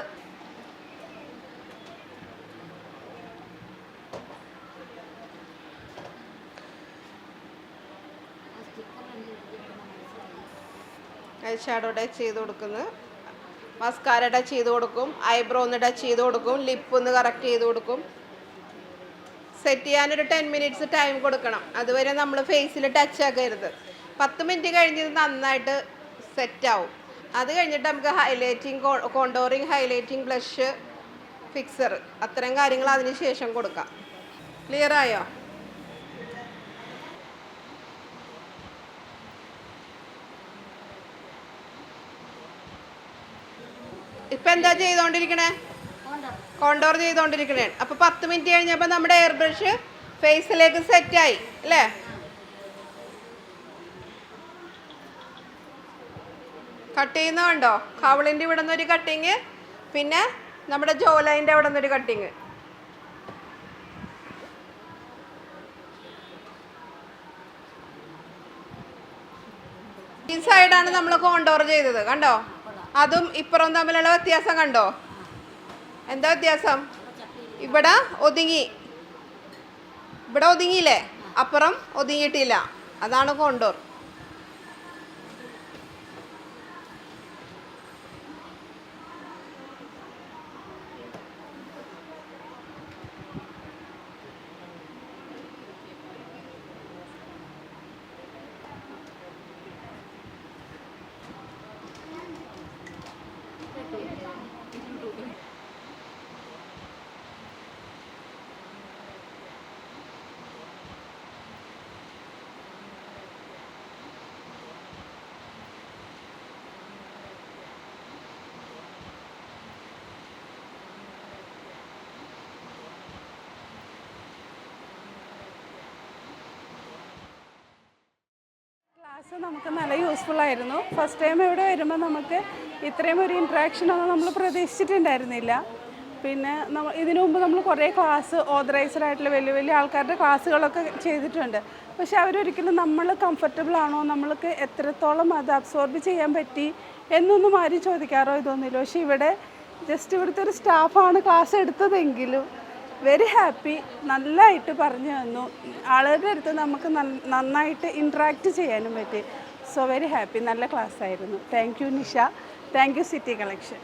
ഐ ഷാഡോ ടച്ച് ചെയ്ത് കൊടുക്കുന്നു, മസ്കാര ടച്ച് ചെയ്ത് കൊടുക്കും, ഐബ്രോ ഒന്ന് ടച്ച് ചെയ്ത് കൊടുക്കും, ലിപ്പ് ഒന്ന് കറക്റ്റ് ചെയ്ത് കൊടുക്കും. സെറ്റ് ചെയ്യാനൊരു 10 മിനിറ്റ്സ് ടൈം കൊടുക്കണം. അതുവരെ നമ്മൾ ഫേസിൽ ടച്ച് ആക്കരുത്. 10 മിനിറ്റ് കഴിഞ്ഞ് നന്നായിട്ട് സെറ്റാവും. അത് കഴിഞ്ഞിട്ട് നമുക്ക് highlighting, contouring, highlighting, blush, fixer, അത്തരം കാര്യങ്ങൾ അതിന് ശേഷം കൊടുക്കാം. ക്ലിയർ ആയോ? ഇപ്പം എന്താ ചെയ്തുകൊണ്ടിരിക്കണേ? കോണ്ടോർ ചെയ്തുകൊണ്ടിരിക്കണേ. അപ്പോൾ 10 മിനിറ്റ് കഴിഞ്ഞപ്പോൾ നമ്മുടെ എയർ ബ്രഷ് ഫേസിലേക്ക് സെറ്റായി അല്ലേ? കട്ട് ചെയ്യുന്ന കണ്ടോ, കവളിൻ്റെ ഇവിടെ നിന്നൊരു കട്ടിങ്, പിന്നെ നമ്മുടെ ജോലൈൻ്റെ അവിടെ നിന്നൊരു കട്ടിങ്. ഈ സൈഡാണ് നമ്മൾ കോണ്ടോർ ചെയ്തത് കണ്ടോ. അതും ഇപ്പുറവും തമ്മിലുള്ള വ്യത്യാസം കണ്ടോ. എന്താ വ്യത്യാസം? ഇവിടെ ഒതുങ്ങിയില്ലേ, അപ്പുറം ഒതുങ്ങിയിട്ടില്ല. അതാണ് കോണ്ടോർ. ക്ലാസ് നമുക്ക് നല്ല യൂസ്ഫുൾ ആയിരുന്നു. ഫസ്റ്റ് ടൈം ഇവിടെ വരുമ്പോൾ നമുക്ക് ഇത്രയും ഒരു ഇൻട്രാക്ഷനൊന്നും നമ്മൾ പ്രതീക്ഷിച്ചിട്ടുണ്ടായിരുന്നില്ല. പിന്നെ ഇതിനു മുമ്പ് നമ്മൾ കുറേ ക്ലാസ് ഓതറൈസ്ഡ് ആയിട്ടുള്ള വലിയ വലിയ ആൾക്കാരുടെ ക്ലാസ്സുകളൊക്കെ ചെയ്തിട്ടുണ്ട്. പക്ഷെ അവരൊരിക്കലും നമ്മൾ കംഫർട്ടബിൾ ആണോ, നമ്മൾക്ക് എത്രത്തോളം അത് അബ്സോർബ് ചെയ്യാൻ പറ്റി എന്നൊന്നും ആരും ചോദിക്കാറോ ഇതൊന്നുമില്ല. പക്ഷെ ഇവിടെ ജസ്റ്റ് ഇവിടുത്തെ ഒരു സ്റ്റാഫാണ് ക്ലാസ് എടുത്തതെങ്കിലും വെരി ഹാപ്പി, നല്ലതായിട്ട് പറഞ്ഞു തന്നു. ആളുകളുടെ അടുത്ത് നമുക്ക് നന്നായിട്ട് ഇൻട്രാക്ട് ചെയ്യാനും പറ്റി. സോ വെരി ഹാപ്പി, നല്ല ക്ലാസ് ആയിരുന്നു. Thank you Nisha, thank you city collection.